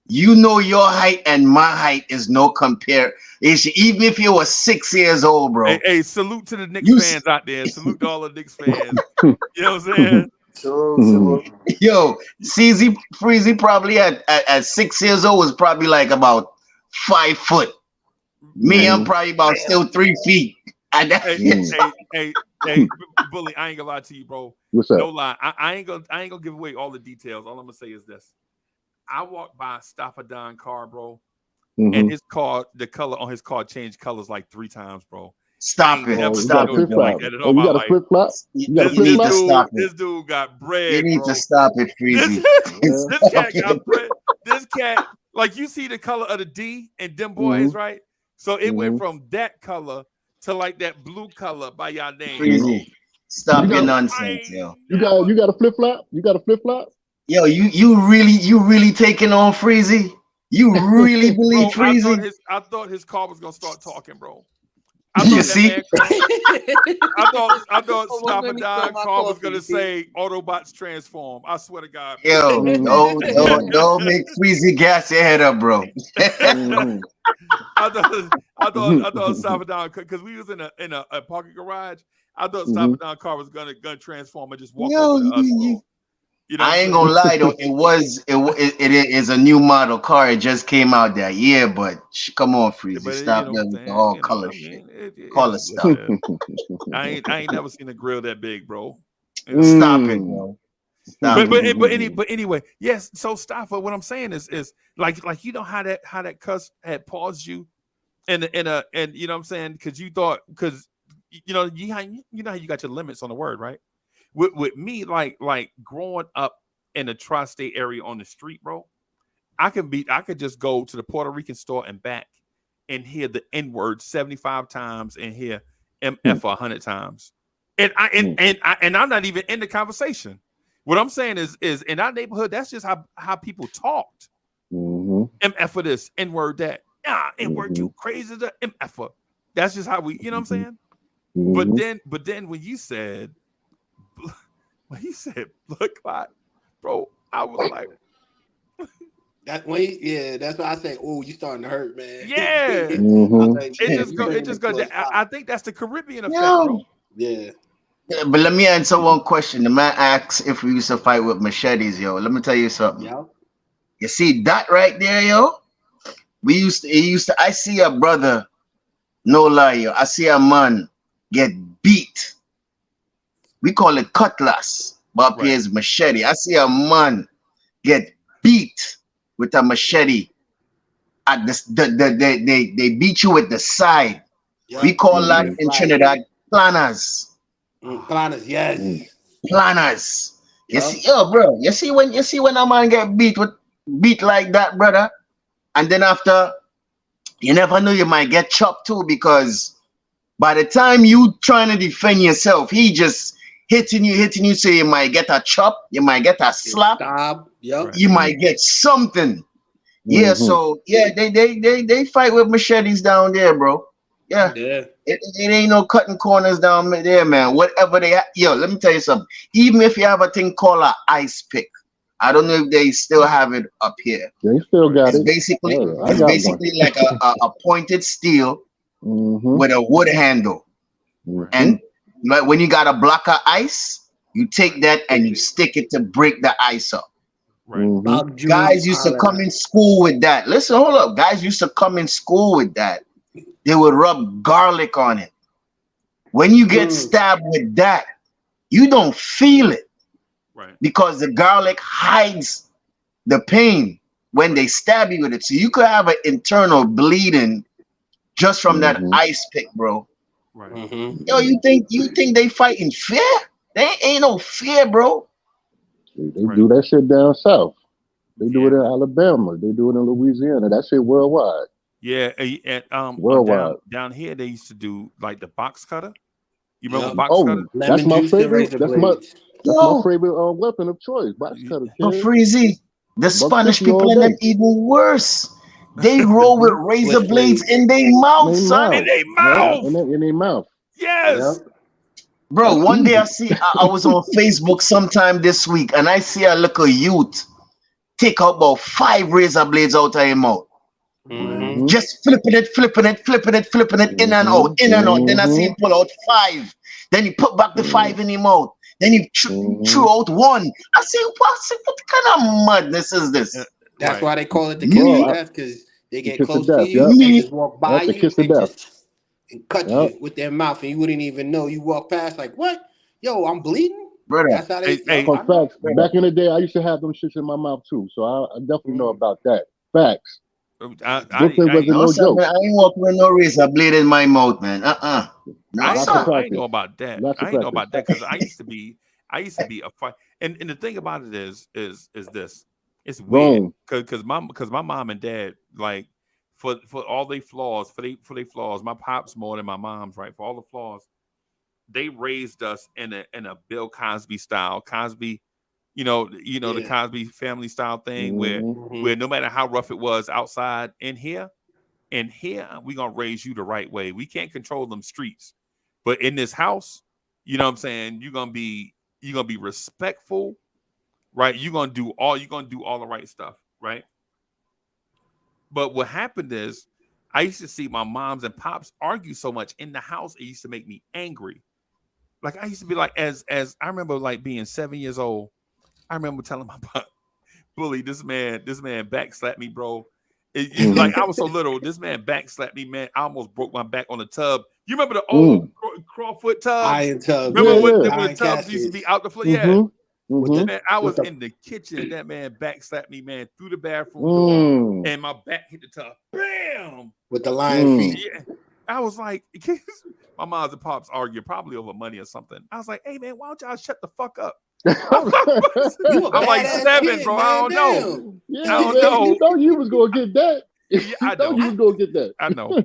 You know your height and my height is no compare. Even if you were 6 years old, bro. Hey, salute to the Knicks fans out there. Salute to all the Knicks fans. You know what I'm saying? So Yo, CZ Freezy probably at 6 years old was probably like about 5 foot. Me, I'm probably about still 3 feet. And Hey, Bully, I ain't gonna lie to you, bro. What's up? No lie. I ain't gonna give away all the details. All I'm gonna say is this. I walked by Staffordon car, bro, and his car, the color on his car changed colors like 3 times, bro. Stop it. Stop it. Like that You got a flip flop? This dude got bread. You need bro. to stop it, Freezy. This cat got bread. This cat, like you see the color of the D and them boys, right? So it went from that color to like that blue color by y'all name. Freezy, stop your nonsense, yo. You got a flip flop? You got a flip flop? Yo, you really taking on Freezy? You really believe Freezy? I thought his car was gonna start talking, bro. You see? I thought Staffordon car was gonna say Autobots transform. I swear to God. Yo, don't make Freezy gas your head up, bro. I thought Staffordon, because we was in a parking garage. I thought Staffordon car was gonna transform and just walk over to us, bro. You know I ain't gonna lie though, it is a new model car. It just came out that year, but come on, Freezy, stop the all color shit. Color stuff. I ain't never seen a grill that big, bro. Stop it, bro. But anyway, yes. So Staffa, what I'm saying is like you know how that cuss had paused you, and you know what I'm saying, because you thought, because you know how you got your limits on the word, right? With me, like growing up in the tri-state area on the street, bro, I could just go to the Puerto Rican store and back and hear the N-word 75 times and hear MF 100 times. And I'm not even in the conversation. What I'm saying is in our neighborhood, that's just how people talked. MF for this, N-word that. N-word you crazy, the MF. That's just how we, you know what I'm saying? But then when you said blood clot, bro, I was like, that's why I say, oh, you starting to hurt, man. Yeah. Like, it just goes. I think that's the Caribbean effect, bro. Yeah. But let me answer one question. The man asks if we used to fight with machetes, yo. Let me tell you something. Yeah. You see that right there, yo? I see a brother, no lie, yo. I see a man get beat. We call it cutlass, but up here is machete. I see a man get beat with a machete. At this, they beat you with the side. Yeah. We call that in Trinidad planners. Planners, yes. Planners. You see, yo, bro. You see when a man get beat like that, brother, and then after, you never know, you might get chopped too, because by the time you trying to defend yourself, he just hitting you, so you might get a chop, you might get a slap, you might get something. Yeah, so yeah, they fight with machetes down there, bro. Yeah. It ain't no cutting corners down there, man. Whatever they yo, let me tell you something. Even if you have a thing called an ice pick, I don't know if they still have it up here. They still got it. Basically, it's basically like a pointed steel with a wood handle, and like when you got a block of ice, you take that and you stick it to break the ice up. Guys used to come in school with that. Listen, hold up. Guys used to come in school with that. They would rub garlic on it. When you get stabbed with that, you don't feel it. Because the garlic hides the pain when they stab you with it. So you could have an internal bleeding just from that ice pick, bro. Yo, you think they fight in fear? They ain't no fear, bro. They do that shit down south. They do it in Alabama. They do it in Louisiana. That shit worldwide. Yeah, and worldwide. Down here they used to do like the box cutter. You remember box cutter? That's my favorite. That's my favorite weapon of choice. Box cutter. Oh, Freezy. The Spanish people are even worse. They roll with razor blades in their mouth, son. In their mouth. In their mouth. Yes. Yep. Bro, one day I was on Facebook sometime this week, and I see a little youth take out about 5 razor blades out of his mouth. Just flipping it, in and out. Then I see him pull out 5. Then he put back the 5 in his mouth. Then you threw out one. I say, what kind of madness is this? That's why they call it the kiss of death, because they get close to you, yep. they just walk by That's the you kiss of death. and cut you with their mouth, and you wouldn't even know. You walk past like, what? Yo, I'm bleeding? Brother. That's how they facts. Back in the day, I used to have them shits in my mouth too, so I definitely know about that. Facts. Brooklyn wasn't no joke. I ain't walking with no razor blade in my mouth, man. No, I ain't know about that. I ain't know about that because I used to be a fight. And the thing about it is this. It's weird because my mom and dad, like, for all their flaws, for they flaws, my pops more than my mom's, right? For all the flaws, they raised us in a Bill Cosby style. Cosby, the Cosby family style thing where no matter how rough it was outside, in here we gonna raise you the right way. We can't control them streets, but in this house, you know what I'm saying, you're gonna be respectful, right? You're gonna do all the right stuff, right? But what happened is I used to see my moms and pops argue so much in the house, it used to make me angry. Like, I used to be like, as I remember, like, being 7 years old, I remember telling my pop, Bully, this man backslapped me, bro. Like, I was so little, this man backslapped me, man. I almost broke my back on the tub. You remember the old Crawford tubs? Iron tubs. Remember when the tubs used to be out the floor? Yeah. Man, I was in the kitchen and that man backslapped me, man, through the bathroom door, and my back hit the tub. Bam! With the lion feet. Yeah. I was like, my moms and pops argue probably over money or something. I was like, hey, man, why don't y'all shut the fuck up? I'm like 7, bro. I don't know. Yeah, I don't know. You know you was gonna get that. Yeah, I know. You was gonna get that. I know.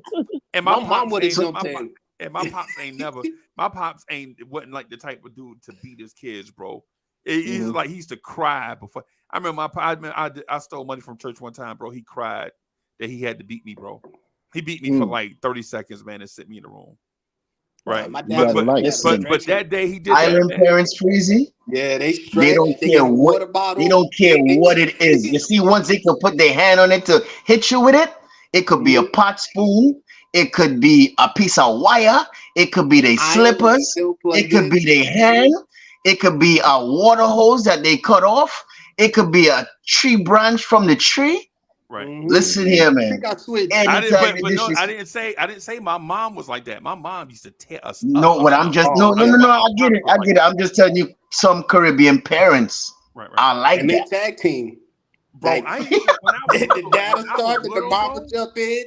And my mom would have jumped in. And my pops ain't never. My pops wasn't like the type of dude to beat his kids, bro. He's like, he used to cry before. I remember I stole money from church one time, bro. He cried that he had to beat me, bro. He beat me for like 30 seconds, man, and sit me in the room. Right. My dad but that day he did. Island parents, Freezy. Yeah, they don't care what they don't care what it is. You see, once they can put their hand on it to hit you with it, it could be a pot spoon, it could be a piece of wire, it could be their slippers, it could be their hand, it could be a water hose that they cut off, it could be a tree branch from the tree. Right. Listen here, man. I didn't say my mom was like that. My mom used to tear us up. I get it. I'm just telling you, some Caribbean parents are like that. Tag team. Bro, the dad will start, the mom will jump in.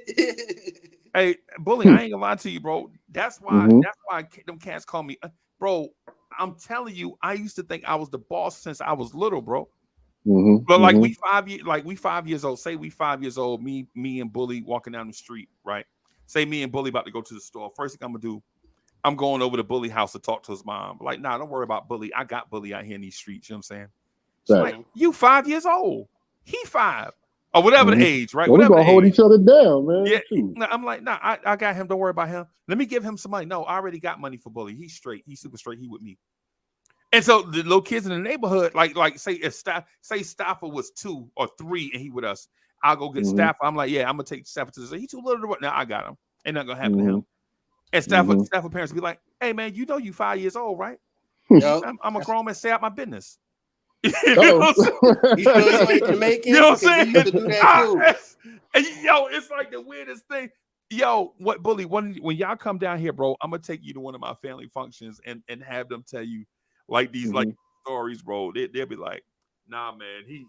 Hey, Bully, I ain't gonna lie to you, bro. That's why them cats call me, bro. I'm telling you, I used to think I was the boss since I was little, bro. But like we 5 years old. Say we 5 years old. Me and Bully walking down the street, right? Say me and Bully about to go to the store. First thing I'm gonna do, I'm going over to Bully house to talk to his mom. Like, nah, don't worry about Bully. I got Bully out here in these streets. You know what I'm saying? So like, you 5 years old. He 5 or whatever the age, right? Well, we're gonna hold each other down, man. Yeah. I'm like, nah, I got him. Don't worry about him. Let me give him some money. No, I already got money for Bully. He's straight. He's super straight. He with me. And so the little kids in the neighborhood, like say Stafford was 2 or 3 and he with us, I'll go get Stafford. I'm like, yeah, I'm gonna take Stafford to the. He's too little to run. Now I got him. Ain't nothing gonna happen to him. And Stafford parents be like, hey man, you know you 5 years old, right? I'm a grown man. Stay out my business. You know what I'm saying? And yo, it's like the weirdest thing. Yo, what Bully? When y'all come down here, bro, I'm gonna take you to one of my family functions and have them tell you like these like stories, bro. They'll be like, nah, man, he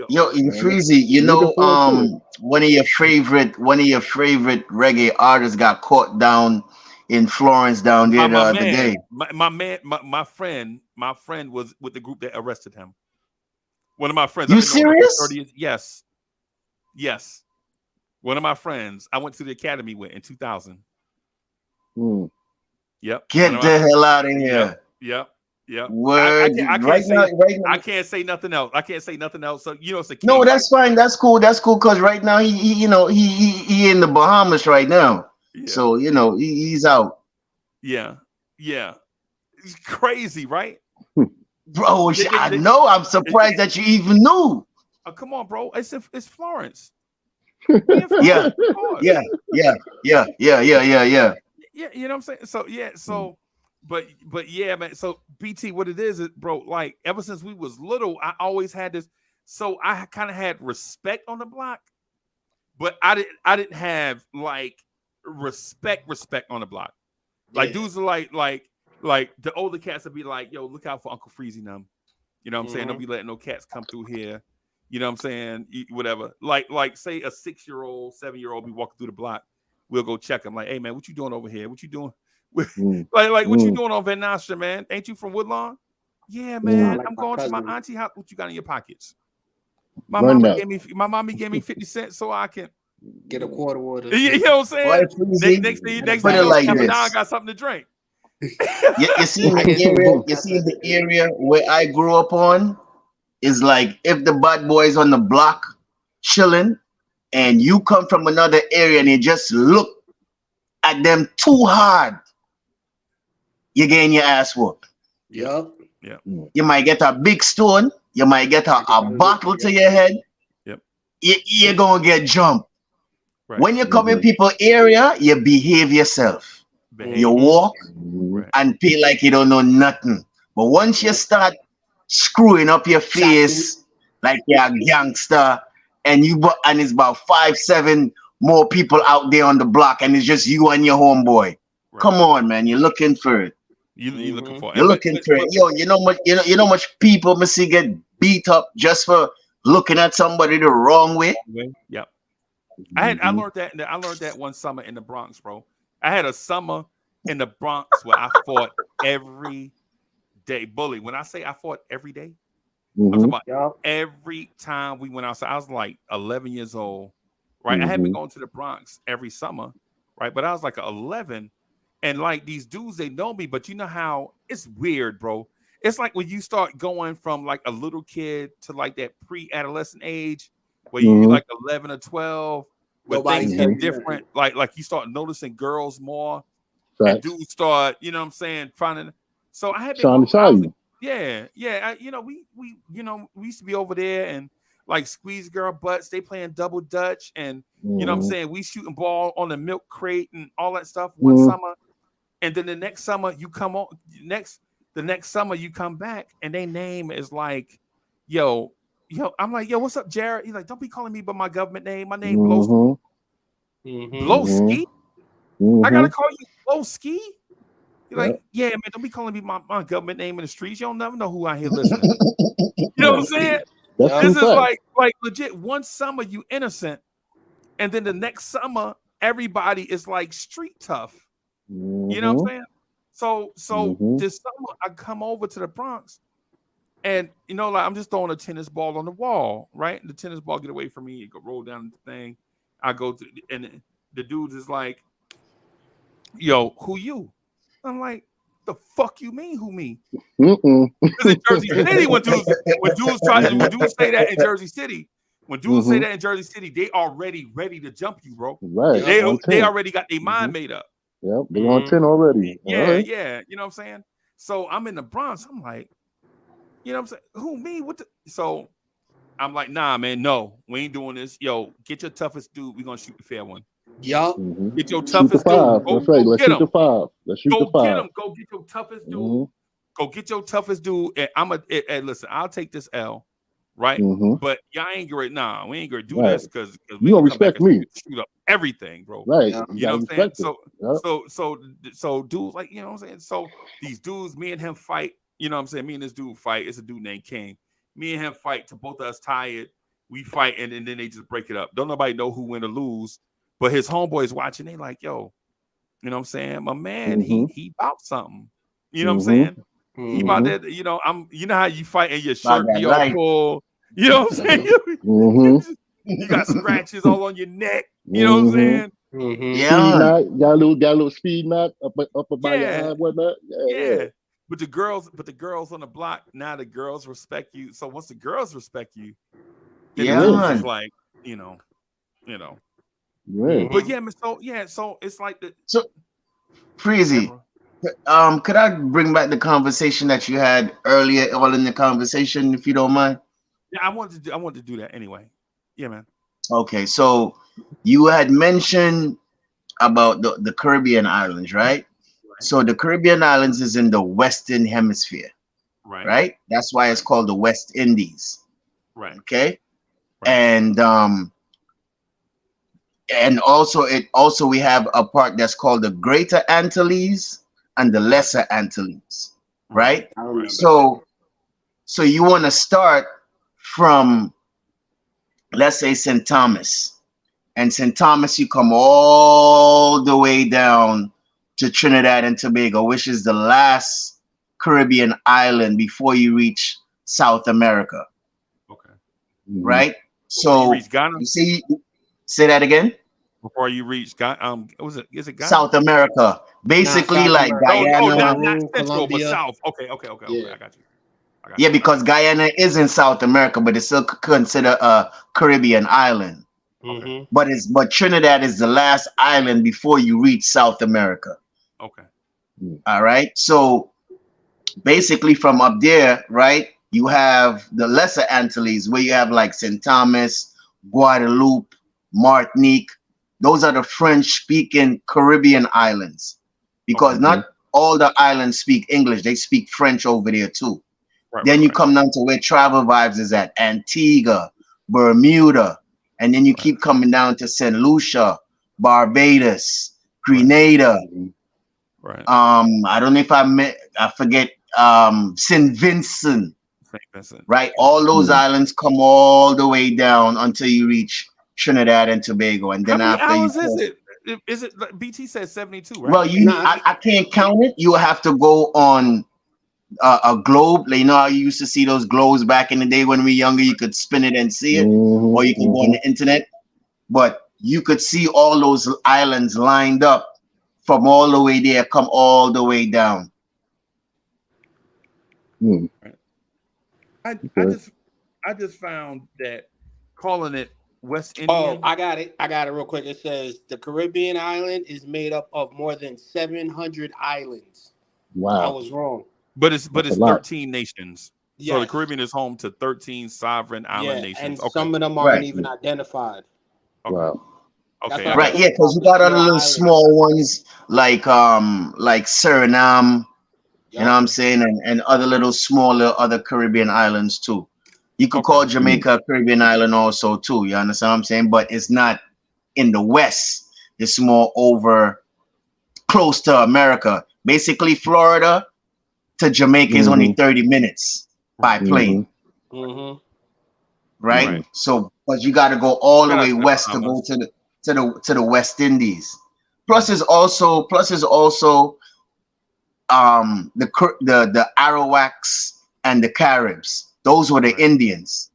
yo, Freezy, you know, one of your favorite reggae artists got caught down in Florence down there the other day. My friend was with the group that arrested him. One of my friends. You serious? Yes. One of my friends I went to the academy with in 2000. Yep. Get the hell out of here. Yep. Word. I can't say nothing else. So it's a case. No, that's fine. That's cool. Because right now he in the Bahamas right now. Yeah. So he's out. Yeah. It's crazy, right? Bro, I know. I'm surprised that you even knew. Oh, come on, bro. It's Florence. Yeah. Yeah. You know what I'm saying? So but yeah, man. So BT, what it is, bro, like ever since we was little, I always had this. So I kind of had respect on the block, but I didn't have like respect on the block. Like dudes are like the older cats would be like, yo, look out for Uncle Freezy them. You know what I'm saying? Don't be letting no cats come through here. You know what I'm saying? Whatever. Like say a 6-year-old, 7-year-old be walking through the block. We'll go check him. Like, hey man, what you doing over here? What you doing? What you doing on Van Nostra, man? Ain't you from Woodlawn? Yeah, man. Like I'm going cousin. to my auntie house. What you got in your pockets? My mommy gave me 50 cents so I can get a quarter water. You know what I'm saying? Next thing put it like this. this. I got something to drink. You see the area where I grew up on is like if the bad boys on the block chilling and you come from another area and you just look at them too hard, you're getting your ass whooped. Yep. Yeah. You might get a big stone, you might get a bottle to your head. Yep. You're gonna get jumped. Right. When you come in people area, you behave yourself. You walk and pay like you don't know nothing. But once you start screwing up your face like you're a gangster, and it's about 5-7 more people out there on the block, and it's just you and your homeboy. Right. Come on, man, you're looking for it. You're looking for it. You're looking for it. Yo, you know much people must see get beat up just for looking at somebody the wrong way. Yep. I learned that one summer in the Bronx, bro. I had a summer in the Bronx where I fought every day. Bully. When I say I fought every day, I'm talking about every time we went outside. I was like 11 years old, right? I had been going to the Bronx every summer, right? But I was like 11, and like these dudes, they know me, but you know how it's weird, bro. It's like when you start going from like a little kid to like that pre-adolescent age where you like 11 or 12, where things get different. Like you start noticing girls more. Right. And dudes start, you know what I'm saying, finding. So I had been we used to be over there and like squeeze girl butts. They playing double dutch and you know what I'm saying, we shooting ball on the milk crate and all that stuff one summer. And then the next summer you come on the next summer you come back and their name is like, yo, I'm like, yo, what's up, Jared? He's like, don't be calling me by my government name. My name Blowski. Blowski? I gotta call you Blowski? You're like, yeah, man, don't be calling me my government name in the streets. You don't never know who out here listening. You know what I'm saying? This is like legit. One summer you innocent, and then the next summer everybody is like street tough. You know what I'm saying? So this summer I come over to the Bronx, and you know, like I'm just throwing a tennis ball on the wall, right? And the tennis ball get away from me, it go roll down the thing. I go to, and the dude is like, yo, who you? I'm like, the fuck you mean, who me? Because in Jersey City, when dudes say that in Jersey City, they already ready to jump you, bro. Right. They already got their mind made up. Yep, they on 10 already. Yeah. You know what I'm saying? So I'm in the Bronx. I'm like, you know what I'm saying? Who, me? What the? So I'm like, nah, man, no, we ain't doing this. Yo, get your toughest dude. We're gonna shoot the fair one. Yup. Get your toughest dude. That's right. Let's shoot the 5. Let's shoot the 5. Get him. Go get your toughest dude. Go get your toughest dude. And listen, I'll take this L, right? But y'all ain't great. Nah, we ain't gonna do this because we don't respect me. Shoot up everything, bro. Right. You know what I'm saying? So dudes, like, you know what I'm saying? So these dudes, me and him fight. You know what I'm saying? Me and this dude fight. It's a dude named King. Me and him fight till both of us tired. We fight and then they just break it up. Don't nobody know who win or lose. But his homeboys watching, they like, yo, you know what I'm saying? My man, he about something. You know what I'm saying? He about that, you know, you know how you fight and your shirt be all pulled. You know what I'm saying? You got scratches all on your neck. You know what I'm saying? Yeah. Got a little speed knot up about your eye, whatnot. Yeah. But the girls on the block, now the girls respect you. So once the girls respect you, then it's like, you know. Right. But so it's like Freezy. Could I bring back the conversation that you had earlier, all in the conversation, if you don't mind? Yeah, I wanted to do that anyway. Yeah, man. Okay, so you had mentioned about the Caribbean islands, right? So the Caribbean islands is in the Western Hemisphere, right? That's why it's called the West Indies. Right. Okay. Right. And also we have a part that's called the Greater Antilles and the Lesser Antilles, right? So you want to start from, let's say, St. Thomas, and St. Thomas, you come all the way down to Trinidad and Tobago, which is the last Caribbean island before you reach South America. Okay. Right. So you see, say that again. Before you reach is it Ghana? South America, basically like Guyana. Not Central, but South. Okay. I got you. Yeah, because Guyana is in South America, but it's still considered a Caribbean island. Okay. But Trinidad is the last island before you reach South America. Okay. All right. So basically from up there, right, you have the Lesser Antilles, where you have like St. Thomas, Guadeloupe, Martinique. Those are the French-speaking Caribbean islands, because not all the islands speak English. They speak French over there too. Then you come down to where Travel Vibes is at, Antigua, Bermuda, and then you keep coming down to St. Lucia, Barbados, Grenada. Right. I don't know if I forget St. Vincent. Right. All those islands come all the way down until you reach Trinidad and Tobago, and then after you is it BT says 72, right? Well, I can't count it. You have to go on a globe. You know how you used to see those globes back in the day when we were younger? You could spin it and see it, or you can go on the internet. But you could see all those islands lined up from all the way there, come all the way down. I just found that calling it West Indian. Oh, I got it real quick. It says the Caribbean island is made up of more than 700 islands. Wow. I was wrong. But it's 13 nations. Yes. So the Caribbean is home to 13 sovereign island nations. And some of them aren't even identified. Okay. Wow. Okay. Right, yeah, because you got other little small ones like Suriname, you know what I'm saying, and other little smaller other Caribbean islands too. You could call Jamaica a Caribbean island also too. You understand what I'm saying? But it's not in the West. It's more over close to America. Basically, Florida to Jamaica is only 30 minutes by plane. Right? So, but you got to go all the way west to go to the West Indies. Plus is also the Arawaks and the Caribs. Those were the Indians,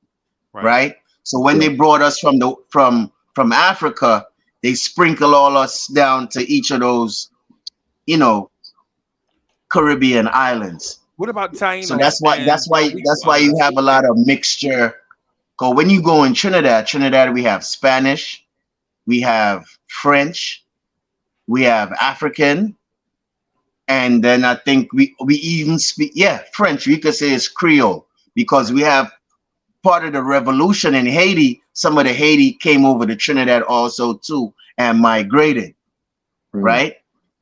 right? So when they brought us from Africa, they sprinkle all us down to each of those, Caribbean islands. What about Taínos? So that's why you have a lot of mixture. Because when you go in Trinidad we have Spanish, we have French, we have African, and then I think we even speak French. We could say it's Creole, because we have part of the revolution in Haiti. Some of the Haiti came over to Trinidad also too and migrated, right?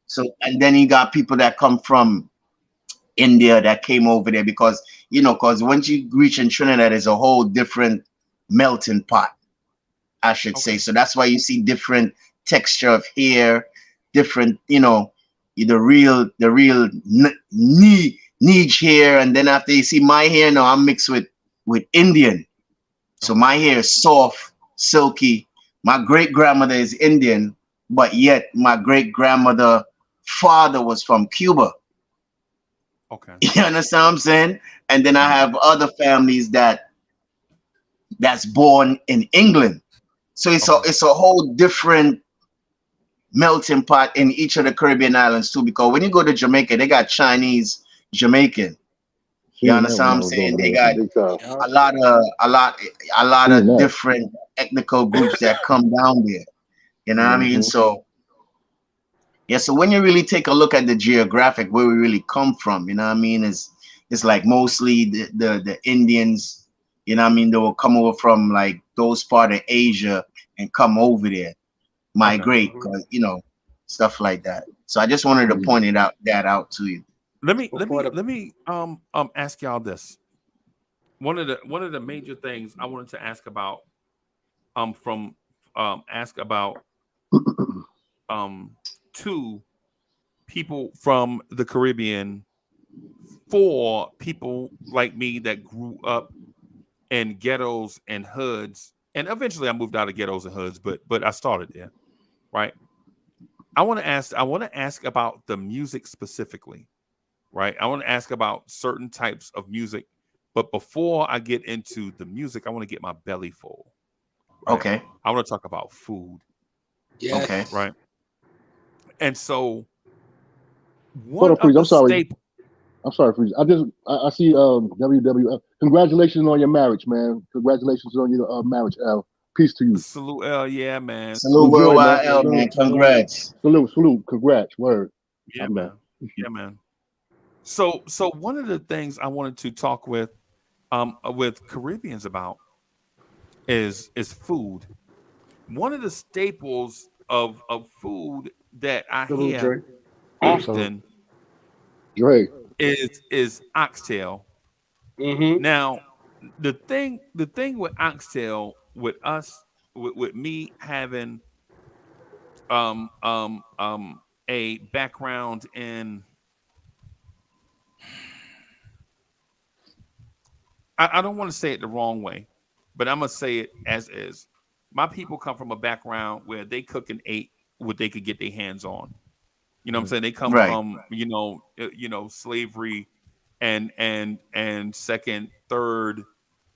So, and then you got people that come from India that came over there because once you reach in Trinidad, it's a whole different melting pot, I should say. So that's why you see different texture of hair, different, the real niche hair, and then after you see my hair, now I'm mixed with Indian, so my hair is soft, silky. My great grandmother is Indian, but yet my great grandmother father was from Cuba. Okay, you understand what I'm saying? And then I have other families that's born in England, so it's a whole different melting pot in each of the Caribbean islands too. Because when you go to Jamaica, they got Chinese Jamaican. You understand what I'm saying? They got a lot of different ethnical groups that come down there. You know what I mean? So so when you really take a look at the geographic where we really come from, you know what I mean, it's like mostly the Indians, you know what I mean, they will come over from like those part of Asia and come over there, migrate, because stuff like that. So I just wanted to point that out to you. Let me ask y'all this. One of the major things I wanted to ask about to people from the Caribbean, for people like me that grew up in ghettos and hoods, and eventually I moved out of ghettos and hoods, but I started there, right? I want to ask about the music specifically, right? I want to ask about certain types of music, but before I get into the music, I want to get my belly full. Right? Okay. I want to talk about food. Yes. Okay. Right. And so, Hold on, please. I'm sorry. I'm sorry, please. I see WWF. Congratulations on your marriage, man. Congratulations on your marriage, L. Peace to you. Salute, L. Yeah, man. Salute worldwide, L, man. Congrats. Salute. Congrats. Word. Yeah, man. Yeah, man. So one of the things I wanted to talk with Caribbeans about is food. One of the staples of food that I hear often is oxtail. Mm-hmm. Now, the thing with oxtail, with us, with me having a background in, I don't want to say it the wrong way, but I'm gonna say it as is. My people come from a background where they cook and ate what they could get their hands on. You know what I'm saying? They come from slavery and second, third,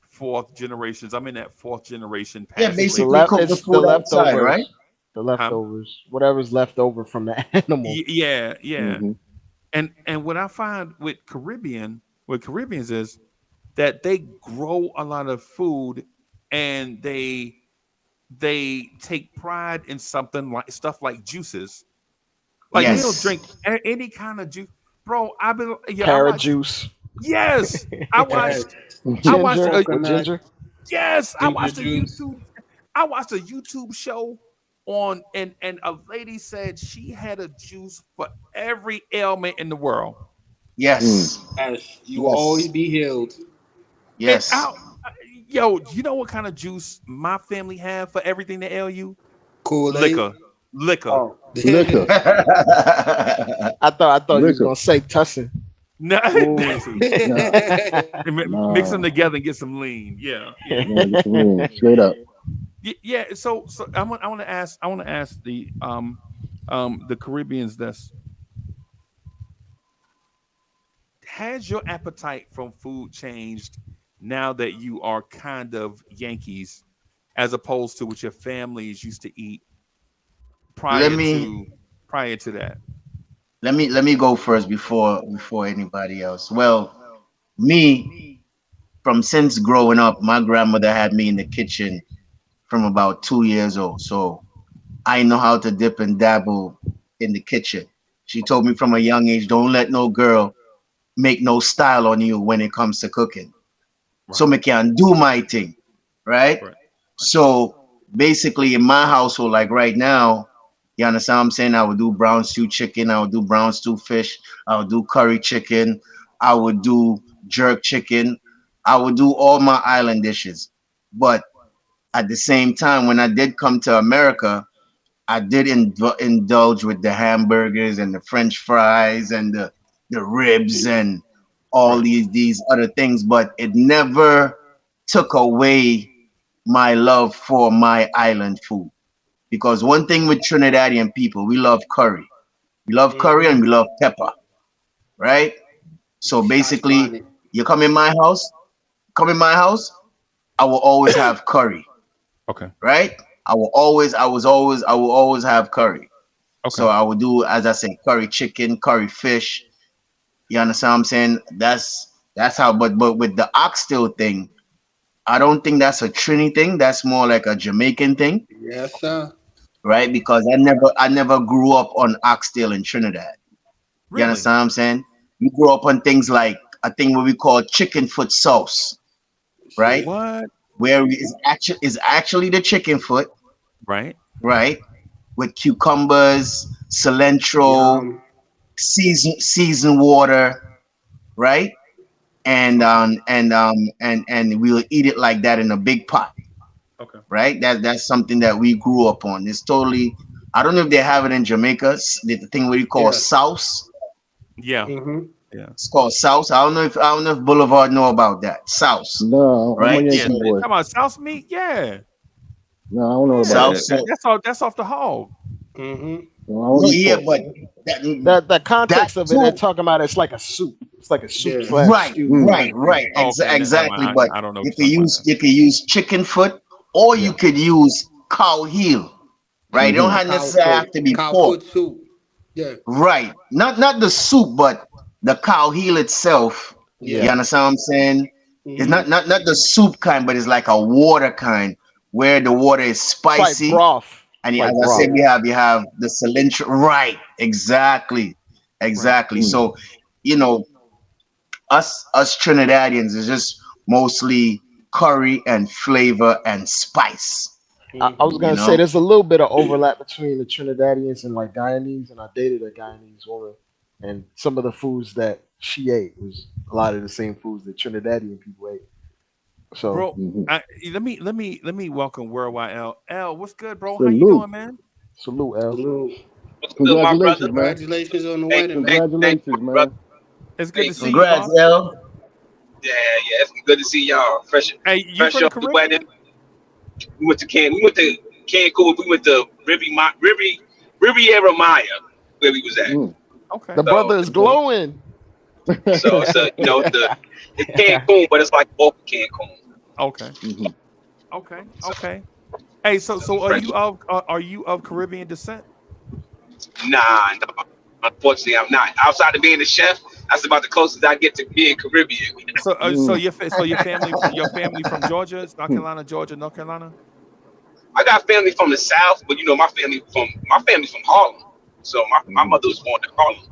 fourth generations. I'm in that fourth generation. Yeah, basically cook the food outside, right? The leftovers, whatever's left over from the animal. Yeah. Mm-hmm. And what I find with Caribbeans is that they grow a lot of food and they take pride in something like stuff like juices. Like they don't drink any kind of juice, bro. Carrot juice. Yes, I watched ginger. Yes, I watched a YouTube show on, and a lady said she had a juice for every ailment in the world. Yes, you will always be healed. Yes. Yo, you know what kind of juice my family have for everything that ail you? Kool-Aid. Liquor. Oh, liquor. I thought you was gonna say tussin. No, mix them together and get some lean. Yeah. Straight up. Yeah. So I want to ask the Caribbeans this: has your appetite from food changed now that you are kind of Yankees, as opposed to what your families used to eat prior to that? Let me go first before anybody else. Well, me, since growing up, my grandmother had me in the kitchen from about 2 years old. So I know how to dip and dabble in the kitchen. She told me from a young age, don't let no girl make no style on you when it comes to cooking. Right. So I can do my thing, right? So basically in my household, like right now, you understand what I'm saying? I would do brown stew chicken. I would do brown stew fish. I would do curry chicken. I would do jerk chicken. I would do all my island dishes. But at the same time, when I did come to America, I did indulge with the hamburgers and the French fries and the ribs and all these other things. But it never took away my love for my island food. Because one thing with Trinidadian people, we love curry. We love curry and we love pepper, right? So basically, you come in my house, I will always have curry. Okay. Right? I will always have curry. Okay. So I would do, as I say, curry chicken, curry fish. You understand what I'm saying? That's how, but with the oxtail thing, I don't think that's a Trini thing. That's more like a Jamaican thing. Yes, sir. Right? Because I never grew up on oxtail in Trinidad. Really? You understand what I'm saying? We grew up on things like a thing what we call chicken foot sauce. Right? What? Where is actually the chicken foot. Right. Right. with cucumbers, cilantro, season water, right? And we'll eat it like that in a big pot. Okay. Right? That's something that we grew up on. It's totally. I don't know if they have it in Jamaica. The thing what you call sauce. Yeah. Yeah. It's called sauce. I don't know if Boulevard know about that. Sauce. No, right? I'm a Yeah. Yankee boy. Talking about sauce meat. Yeah. No, I don't know about that. That's off the hog. No, yeah, but the context of it, they're talking about it's like a soup. It's like a soup. Right. Okay, exactly. I but don't know. You could use chicken foot, or you could use cow heel. Right. It don't necessarily have to be pork. Foot soup. Yeah. Right. Not the soup, but the cow heel itself. Yeah. You understand what I'm saying? It's not the soup kind, but it's like a water kind where the water is spicy. It's like broth. And as I said, you have the cilantro. Right. Exactly. Right. So, us Trinidadians is just mostly curry and flavor and spice. I was gonna say there's a little bit of overlap between the Trinidadians and like Guyanese, and I dated a Guyanese woman, and some of the foods that she ate was a lot of the same foods that Trinidadian people ate. So, bro, let me welcome Worldwide L. L, what's good, bro? How you doing, man? Salute, L. Congratulations, man. Congratulations on the wedding. Congratulations, man. It's good to see Congrats, you. L. Yeah, it's good to see y'all. Fresh off the wedding. We went to Cancun. We went to Riviera Maya, where we was at. Okay. The brother is glowing. So it's it's Cancun, but it's like off Cancun. Okay. Okay. Hey, so are you of Caribbean descent? Nah, no. Unfortunately, I'm not. Outside of being a chef, that's about the closest I get to being Caribbean. So your family from Georgia, North Carolina, North Carolina. I got family from the South, but my family's from Harlem. So my mother was born in Harlem.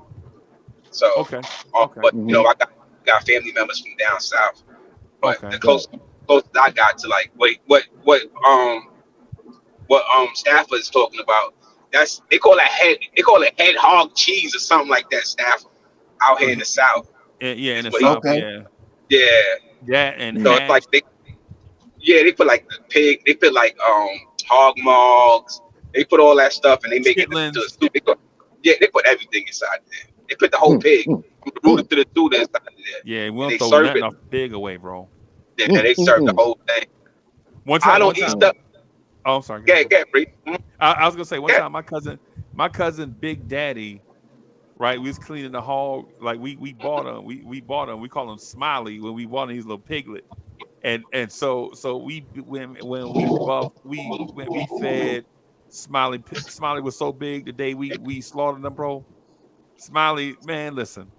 So okay. But I got family members from down south. But the closest I got to like what Stafford is talking about. They call it head hog cheese or something like that, Stafford, out here in the South. Yeah, in the South. Yeah, and so it's like they put like the pig, they put like hog maws, they put all that stuff and they make it into a soup. They put everything inside there. They put the whole pig from the rooter to the tutor inside there. Yeah, we don't throw nothing off the pig away, bro. Yeah, they serve the whole thing. I don't eat stuff. Oh, I'm sorry. Get free. I was gonna say one time my cousin Big Daddy, right? We was cleaning the hog, like we bought him. We bought him. We call him Smiley when we bought him. He's a little piglet, and so when we fed Smiley. Smiley was so big the day we slaughtered him, bro. Smiley, man, listen.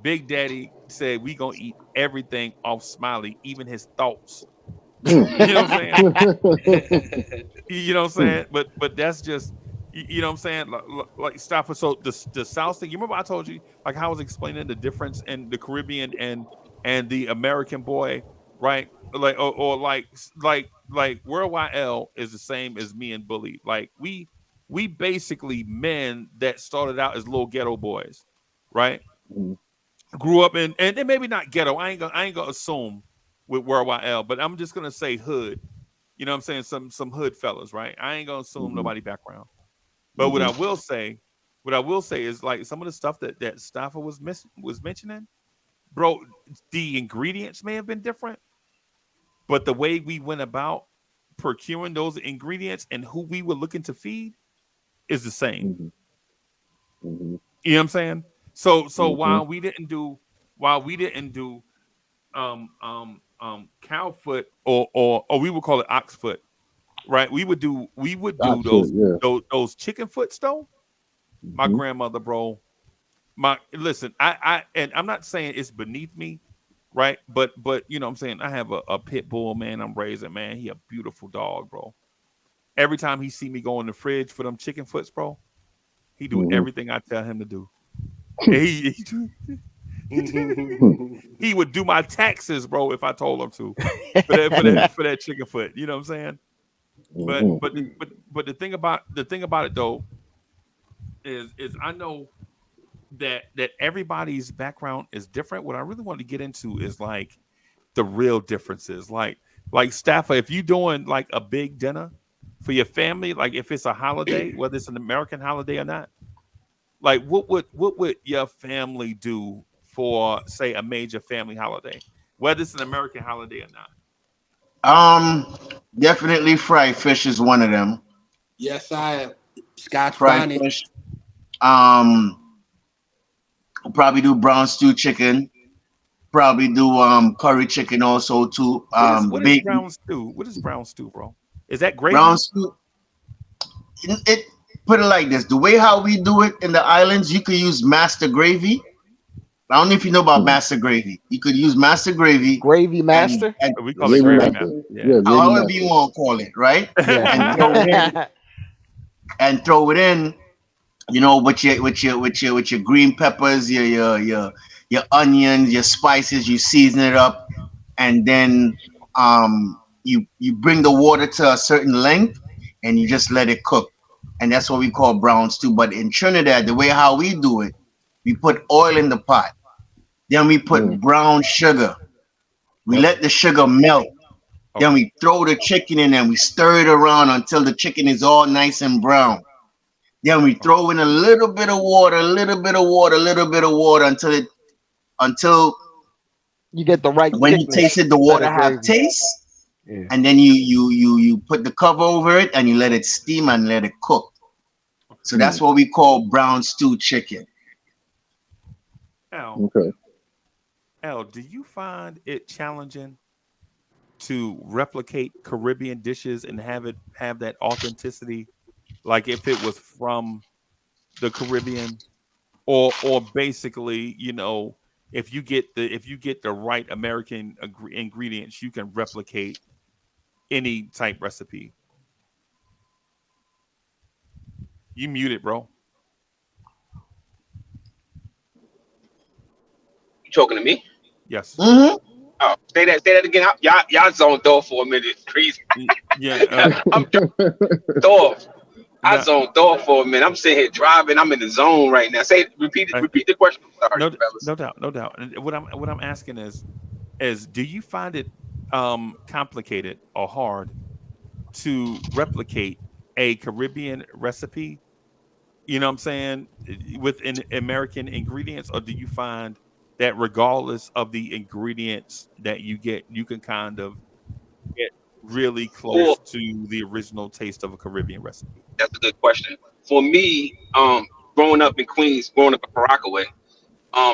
Big Daddy said we gonna eat everything off Smiley, even his thoughts. You know what I'm saying? You know what I'm saying? But that's just, you know what I'm saying? Like Stafford. So the South thing. You remember I told you like how I was explaining the difference in the Caribbean and the American boy, right? Like or like Worldwide L is the same as me and Bully. Like we basically men that started out as little ghetto boys, right? Grew up in and maybe not ghetto. I ain't gonna assume with Worldwide L, but I'm just gonna say hood. You know what I'm saying? Some hood fellas, right? I ain't gonna assume nobody background. But what I will say is like some of the stuff that Stafford was mentioning, bro, the ingredients may have been different, but the way we went about procuring those ingredients and who we were looking to feed is the same. You know what I'm saying? So while we didn't do cow foot or we would call it ox foot, right? We would do those chicken foots though. My grandmother, bro. Listen, and I'm not saying it's beneath me, right? But you know what I'm saying, I have a pit bull, man. I'm raising, man. He a beautiful dog, bro. Every time he see me go in the fridge for them chicken foots, bro, he do everything I tell him to do. He would do my taxes, bro, if I told him to for that chicken foot. You know what I'm saying? But the thing about it though is I know that everybody's background is different. What I really want to get into is like the real differences. Like Staffa, if you're doing like a big dinner for your family, like if it's a holiday, whether it's an American holiday or not, like what would your family do for, say, a major family holiday, whether it's an American holiday or not? Definitely fried fish is one of them. Yes, I Scotch fried bonnet. Fish. Probably do brown stew chicken. Probably do curry chicken also too. What is brown stew? What is brown stew, bro? Is that gravy? Brown stew. It put it like this: the way how we do it in the islands, you could use master gravy. I don't know if you know about master gravy. You could use master gravy. Gravy master? And we call it gravy master. Yeah, however you want to call it, right? Yeah. And throw it in, you know, with your green peppers, your onions, your spices. You season it up, and then you bring the water to a certain length, and you just let it cook, and that's what we call brown stew. But in Trinidad, the way how we do it, we put oil in the pot. Then we put brown sugar. We let the sugar melt. Then we throw the chicken in and we stir it around until the chicken is all nice and brown. Then we throw in a little bit of water, until you get the right. When you taste it, the water have taste. Yeah. And then you put the cover over it and you let it steam and let it cook. So that's what we call brown stew chicken. Al, do you find it challenging to replicate Caribbean dishes and have that authenticity, like if it was from the Caribbean, or basically, you know, if you get the right American ingredients, you can replicate any type recipe? You muted, bro. You talking to me? Yes. Mm-hmm. Oh, say that again. Y'all zoned off for a minute. Crazy. Yeah. I'm off. I zoned off for a minute. I'm sitting here driving. I'm in the zone right now. Repeat the question. Sorry, no doubt. And what I'm asking is do you find it complicated or hard to replicate a Caribbean recipe? You know what I'm saying, with American ingredients, or do you find that regardless of the ingredients that you get, you can kind of get really close to the original taste of a Caribbean recipe? That's a good question. For me, growing up in Queens, growing up in Rockaway,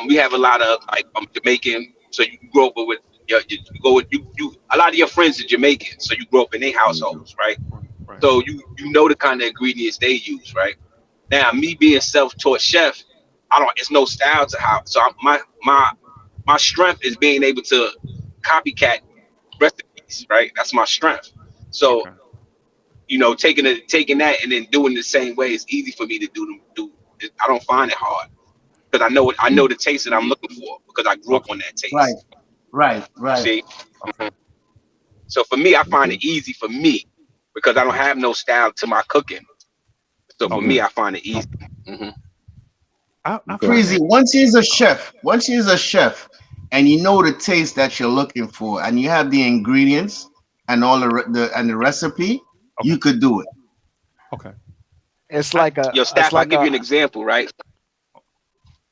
we have a lot of like Jamaican. So you grow up with a lot of your friends are Jamaican, so you grow up in their households, right? So you know the kind of ingredients they use, right? Now, me being self-taught chef, it's no style to how. So my strength is being able to copycat recipes, right? That's my strength. So, you know, taking that and then doing it the same way is easy for me to do. I don't find it hard because I know the taste that I'm looking for because I grew up on that taste. Right. See? So for me, I find it easy for me because I don't have no style to my cooking. So for me, I find it easy. Crazy. Once he's a chef, and you know the taste that you're looking for, and you have the ingredients and all the recipe, you could do it. Okay. It's like I'll give you an example, right?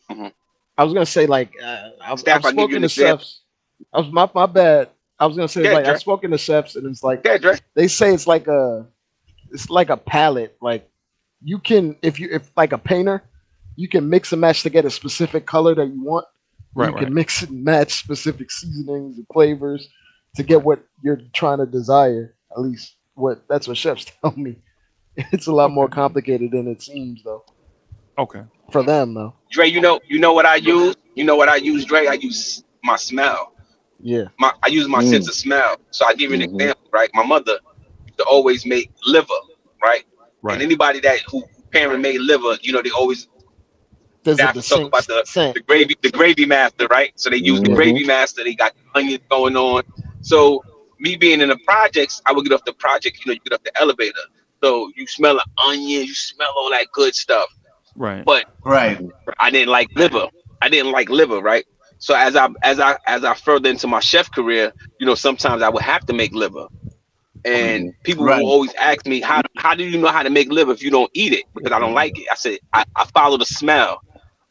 I was gonna say I've spoken to chefs. My bad. I was gonna say I've spoken to chefs, and it's like they say it's like a palette. Like you can if like a painter, you can mix and match to get a specific color that you want. You can mix and match specific seasonings and flavors to get what you're trying to desire. At least that's what chefs tell me. It's a lot more complicated than it seems, though. Okay. For them, though. Dre, you know what I use? You know what I use, Dre? I use my smell. Yeah. I use my sense of smell. So I give you an example, right? My mother used to always make liver, right? And anybody who parent made liver, you know, they always have to talk about the gravy master, right? So they use the gravy master. They got onions going on. So me being in the projects, I would get off the project. You get off the elevator, so you smell the onions, you smell all that good stuff. Right. But Right. I didn't like liver. Right. So as I further into my chef career, sometimes I would have to make liver. And people Right. will always ask me, how do you know how to make liver if you don't eat it? Because I don't like it. I said, I follow the smell.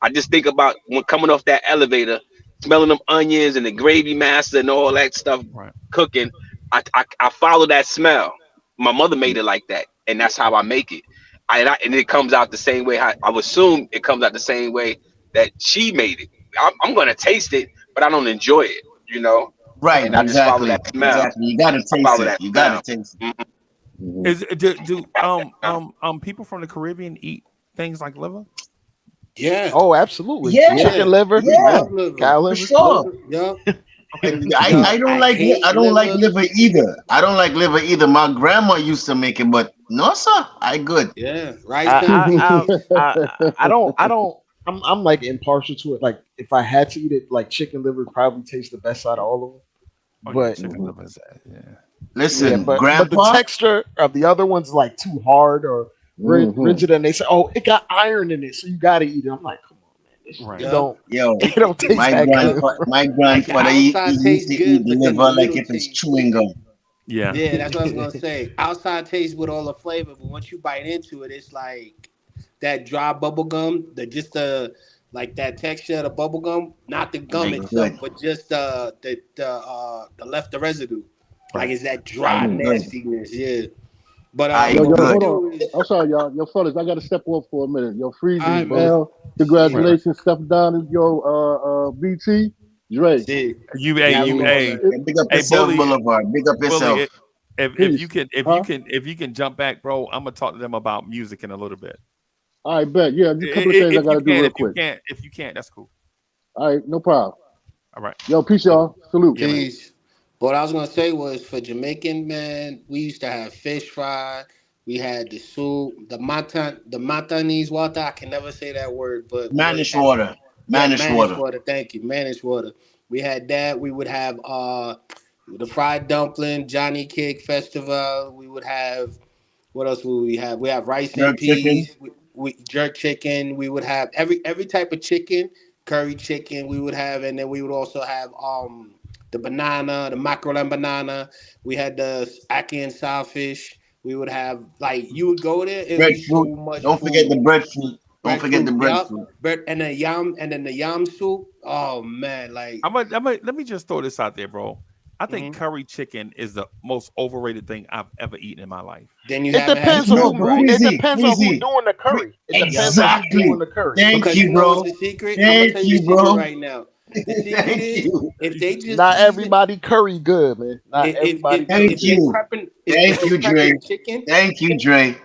I just think about when coming off that elevator, smelling them onions and the gravy master and all that stuff cooking. I follow that smell. My mother made it like that, and that's how I make it. And it comes out the same way. I would assume it comes out the same way that she made it. I'm gonna taste it, but I don't enjoy it. Right, and I just follow that smell. Exactly. You gotta taste it. You gotta taste it. Do people from the Caribbean eat things like liver? Yeah. Oh, absolutely. Yeah. Chicken liver. Yeah. Cow liver. For sure. Yeah. I don't like liver either. I don't like liver either. My grandma used to make it, but no, sir, I good. Yeah. Right. I don't. I'm like impartial to it. Like if I had to eat it, like chicken liver probably tastes the best out of all of them. But listen, but Grandpa, the texture of the other one's like too hard or rigid, and they say, "Oh, it got iron in it, so you got to eat it." I'm like, "Come on, man, it don't taste that good." My grandfather he used to eat liver like if it's chewing gum. Yeah, that's what I was gonna say. Outside tastes with all the flavor, but once you bite into it, it's like that dry bubble gum. Like that texture of the bubble gum, not the gum itself, but just the residue. Like it's that dry nastiness, yeah. But hold on. I'm sorry, y'all. Yo, fellas, I gotta step off for a minute. Yo, Freezy, man, congratulations, stepping down in your BT. Dre. You big up yourself, Boulevard. Big up yourself. If you can jump back, bro, I'm gonna talk to them about music in a little bit. I bet. Yeah, just a couple of things I gotta do real quick. If you can't, that's cool. All right, no problem. All right. Yo, peace, y'all. Salute. Peace. What I was gonna say was for Jamaican, man, we used to have fish fry. We had the soup, the Matanese water. I can never say that word, but Manish water. Manish water. Thank you, Manish water. We had that. We would have the fried dumpling, Johnny Cake Festival. We would have what else would we have? We have rice and peas. We jerk chicken. We would have every type of chicken, curry chicken. We would have, and then we would also have the banana, the mackerel and banana. We had the ackee and saltfish. We would have you would go there. Breadfruit. So don't forget the breadfruit. Don't forget the breadfruit. And the yam, and then the yam soup. Oh man, let me just throw this out there, bro. I think curry chicken is the most overrated thing I've ever eaten in my life. Then you it depends on who's doing the curry. Exactly. Thank you, bro. The secret? Thank you, bro. Right now. The secret is if they just not everybody curry good, man. Not everybody. Thank you. Thank you, Dre. Thank you, Dre.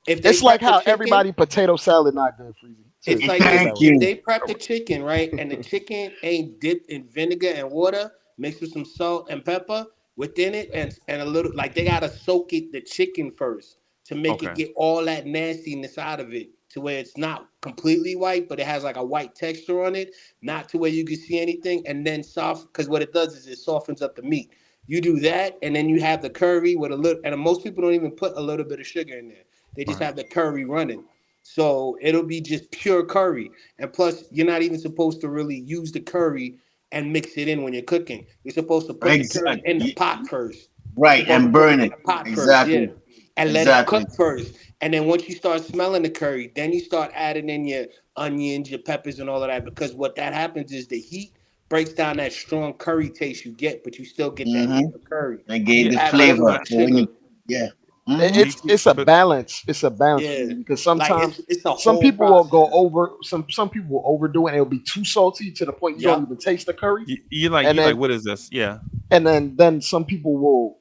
It's like how everybody potato salad not good for you. It's like if they prep the chicken, right, and the chicken ain't dipped in vinegar and water, mixed with some salt and pepper within it, and a little they gotta soak the chicken first to make it get all that nastiness out of it, to where it's not completely white, but it has like a white texture on it, not to where you can see anything, and then soft, because what it does is it softens up the meat. You do that, and then you have the curry with a little, and most people don't even put a little bit of sugar in there. They just have the curry running. So it'll be just pure curry. And plus, you're not even supposed to really use the curry and mix it in when you're cooking. You're supposed to put the curry in the pot first. Right, and burn it. Exactly. And let it cook first. And then once you start smelling the curry, then you start adding in your onions, your peppers, and all of that. Because what that happens is the heat breaks down that strong curry taste you get, but you still get that heat of curry. They gave the flavor. It's a balance. It's a balance because sometimes some people will go over. Some people will overdo it, and it'll be too salty to the point you don't even taste the curry. You're like, what is this? Yeah. And then some people will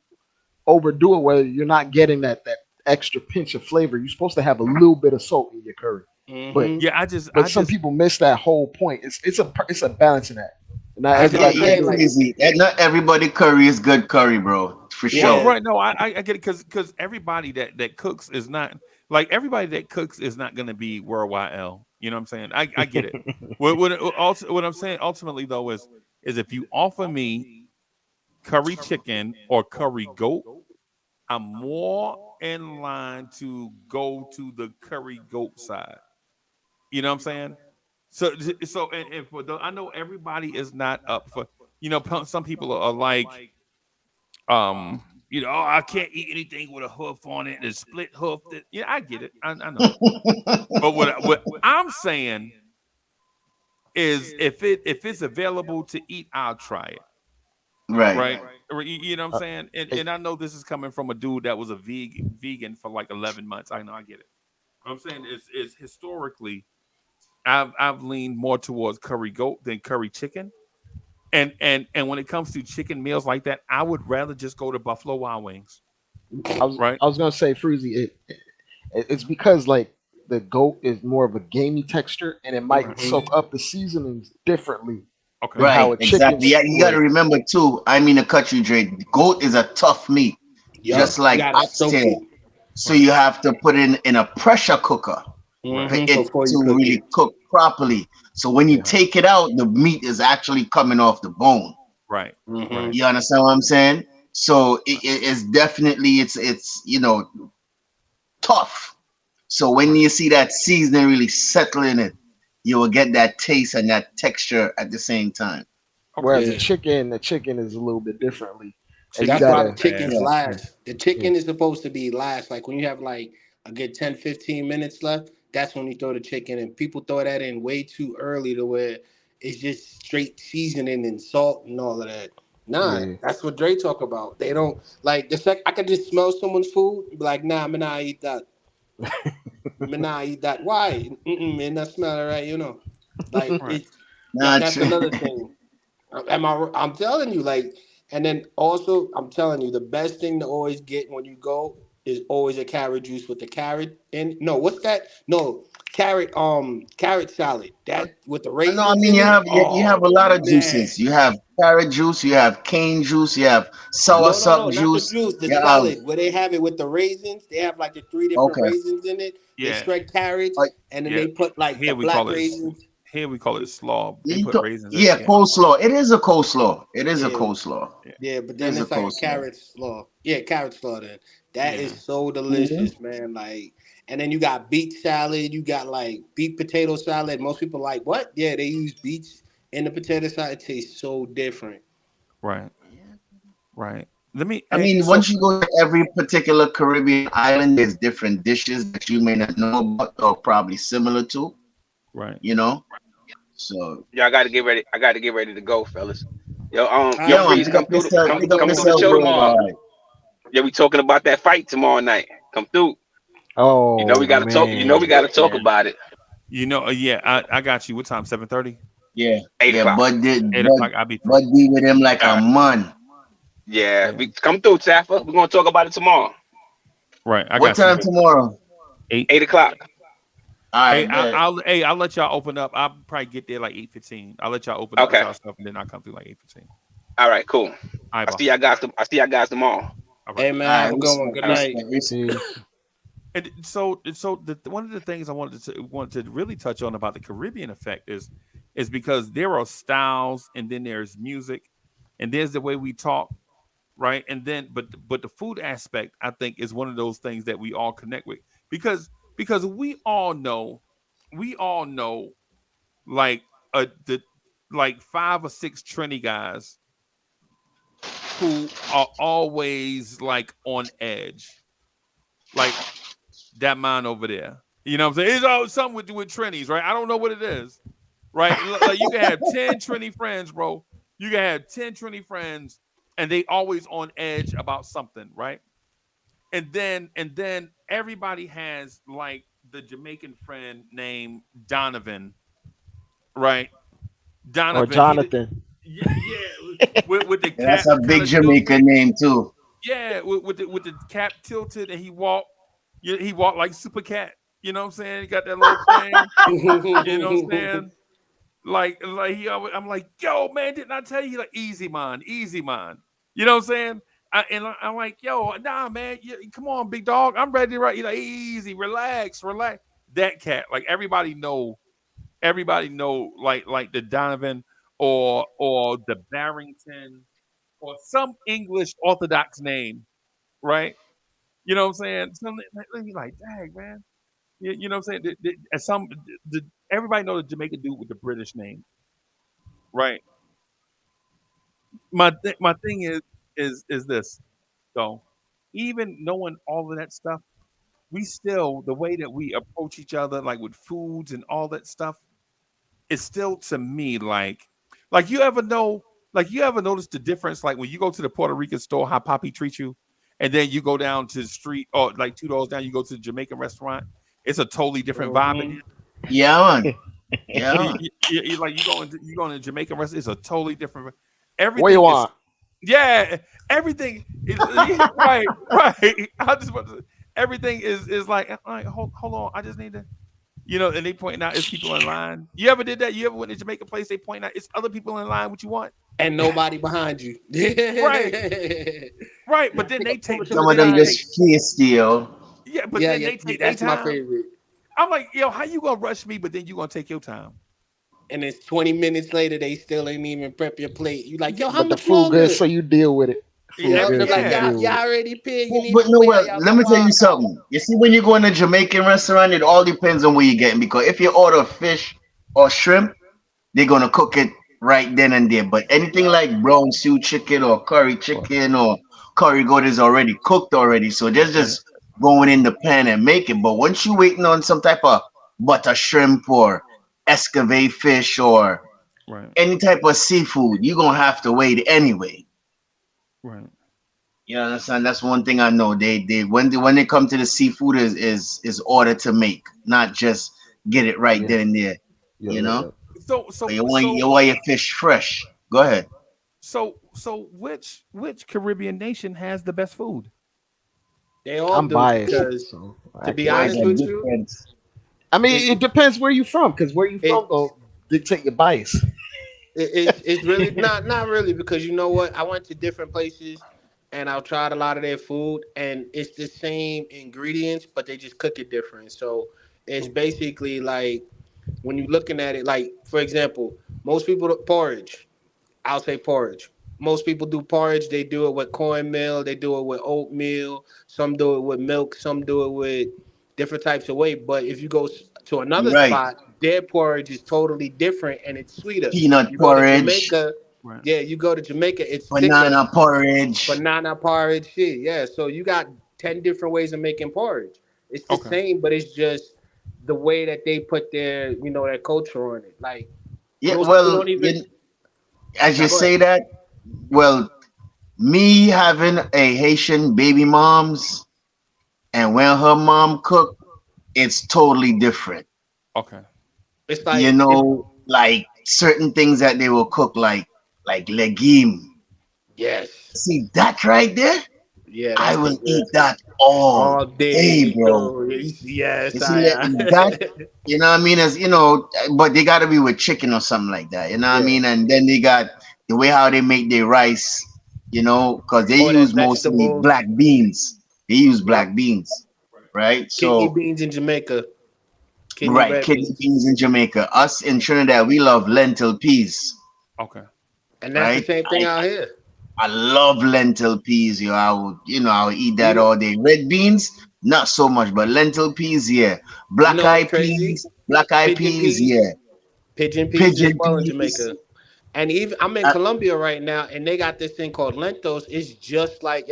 overdo it where you're not getting that extra pinch of flavor. You're supposed to have a little bit of salt in your curry. But some people miss that whole point. It's a balance in that. Not everybody curry is good curry, bro. For sure. Right. No, I get it because everybody that cooks is not like everybody that cooks is not going to be Worldwide L. You know what I'm saying? I get it. What I'm saying ultimately though is if you offer me curry chicken or curry goat, I'm more in line to go to the curry goat side. You know what I'm saying? So, and for the, I know everybody is not up for. Some people are like, oh, I can't eat anything with a hoof on it, and split hoof. Yeah, I get it. I know. But what I'm saying is, if it's available to eat, I'll try it. Right. You know what I'm saying? And I know this is coming from a dude that was a vegan for like 11 months. I know, I get it. What I'm saying is historically, I've leaned more towards curry goat than curry chicken. And when it comes to chicken meals like that, I would rather just go to Buffalo Wild Wings. I was gonna say, Freezy, it's because like the goat is more of a gamey texture, and it might soak up the seasonings differently. Okay. Right, exactly. Yeah, you got to remember too. I mean, a country Dre, goat is a tough meat, just like oxtail. So you have to put it in a pressure cooker for it to really cook properly. So when you take it out, the meat is actually coming off the bone. Right. You understand what I'm saying? So it's definitely it's tough. So when you see that seasoning really settle in it, you will get that taste and that texture at the same time. Whereas the chicken is a little bit differently. That's why the chicken's last. The chicken is supposed to be last. Like when you have like a good 10, 15 minutes left, that's when you throw the chicken in. People throw that in way too early to where it's just straight seasoning and salt and all of that. That's what Dre talk about. They don't like I could just smell someone's food and be like, nah, I'm not eat that. Nah, eat that. Why? Man, that smell right, Like that's another thing. I'm telling you, like, and then also I'm telling you, the best thing to always get when you go is always a carrot juice with the carrot in. No, what's that? No, carrot salad. That with the raisins. No, I mean you have a lot of juices. You have carrot juice, you have cane juice, you have soursop juice. Not the juice, the salad where they have it with the raisins. They have like the 3 different raisins in it. They shred carrots and then they put like the black raisins. Here we call it slaw. They put raisins in it. Coleslaw. It is a coleslaw. It is a coleslaw. Yeah, but then it's like a carrot slaw. Yeah, carrot slaw then. That is so delicious, man. Like, and then you got beet salad. You got like beet potato salad. Most people like, what? Yeah, they use beets in the potato salad. It tastes so different. Right. Once you go to every particular Caribbean island, there's different dishes that you may not know about or probably similar to. Right. So yeah, I gotta get ready. I gotta get ready to go, fellas. Please come through the show tomorrow. Yeah, we talking about that fight tomorrow night. Come through. Oh, we gotta talk. We gotta talk about it. I got you. What time? 7:30. Yeah, 8 o'clock. Bud be with him like a man. Yeah, we come through, Taffa. We're gonna talk about it tomorrow. Right. What time tomorrow? 8 o'clock. All right. I'll let y'all open up. I'll probably get there like 8:15. I'll let y'all open up y'all stuff, and then I'll come through like 8:15. All right, cool. All right, I see y'all guys tomorrow. Right. Hey man, have a good one. Good night. And so one of the things I wanted to really touch on about the Caribbean effect is because there are styles, and then there's music, and there's the way we talk, right? And then but the food aspect, I think, is one of those things that we all connect with because we all know like the 5 or 6 Trini guys who are always like on edge, like that man over there. You know what I'm saying? It's always something with Trinis, right? I don't know what it is, right? Like you can have 10 Trini friends, bro. You can have 10 Trini friends, and they always on edge about something, right? And then everybody has like the Jamaican friend named Donovan, right? Or Jonathan. With the cap. That's a big Jamaican name too. Yeah, with the cap tilted, and he walked like Super Cat. You know what I'm saying? He got that little thing. You know what I'm saying? Like I'm like, yo, man, didn't I tell you? Like, easy man. You know what I'm saying? I'm like, yo, nah, man, come on, big dog. I'm ready to ride. You're like, easy, relax. That cat, like everybody know, like the Donovan or the Barrington, or some English Orthodox name, right? You know what I'm saying? Something like, dang, man. You know what I'm saying? Everybody know the Jamaican dude with the British name, right? My thing is this though. Even knowing all of that stuff, we still the way that we approach each other, like with foods and all that stuff, it's still to me like you ever know, like you ever notice the difference, like when you go to the Puerto Rican store, how Poppy treats you, and then you go down to the street or like 2 doors down, you go to the Jamaican restaurant. It's a totally different vibe in here. Yeah, man. Yeah. Like you go in a Jamaican restaurant, it's a totally different. Everything What you want? Yeah, everything is right. I just want to. Everything is like, hold on, I just need to, and they pointing out it's people in line. You ever did that? You ever went to Jamaican place? They point out it's other people in line. What you want? And nobody behind you. Right. But then they take some of them just feisty, yo. Yeah, but then they take their time. My favorite. I'm like, yo, how you gonna rush me? But then you gonna take your time. And it's 20 minutes later, they still ain't even prep your plate. You like, yo, how but much the food longer? good, so you deal with it. Y'all already paid. But no, well, let me tell you something. You see, when you go in a Jamaican restaurant, it all depends on what you're getting. Because if you order fish or shrimp, they're gonna cook it right then and there. But anything like brown stew chicken or curry chicken or curry goat is already cooked already. So they're just going in the pan and make it. But once you're waiting on some type of butter shrimp or escovite fish or any type of seafood, you're gonna have to wait anyway. Right. You understand? That's one thing I know. They when they come to the seafood is order to make, not just get it right then and there. You know? So you want your fish fresh. Go ahead. So which Caribbean nation has the best food? They all I'm do, biased. because to be honest with you, I mean, it depends where you from, because where you from go dictate your bias. It's really not really, because you know what? I went to different places and I've tried a lot of their food, and it's the same ingredients, but they just cook it different. So it's basically like, when you're looking at it, like, for example, most people do porridge. I'll say porridge. Most people do porridge. They do it with cornmeal. They do it with oatmeal. Some do it with milk. Some do it with different types of way. But if you go to another spot, their porridge is totally different and it's sweeter. Peanut porridge. Go to Jamaica, yeah, you go to Jamaica, it's banana thicker. porridge. Banana porridge, shit. Yeah, so you got 10 different ways of making porridge. It's the same, but it's just the way that they put their, their culture on it. Like, well, as you say that, well, me having a Haitian baby moms, and when her mom cook, it's totally different. Okay. It's like, like certain things that they will cook, like legume. Yes. See that right there? Yeah. I will eat that all day, bro. Yes. You see that, you know what I mean? As but they gotta be with chicken or something like that. You know what I mean? And then they got the way how they make their rice, because they use mostly black beans. They use black beans, right? Kidney beans in Jamaica. Kidney beans in Jamaica. Us in Trinidad, we love lentil peas. Okay. And that's the same thing out here. I love lentil peas, yo. I would eat that all day. Red beans, not so much, but lentil peas, yeah. Black eyed peas, yeah. Pigeon peas as well in Jamaica. And even I'm in Colombia right now, and they got this thing called lentos. It's just like,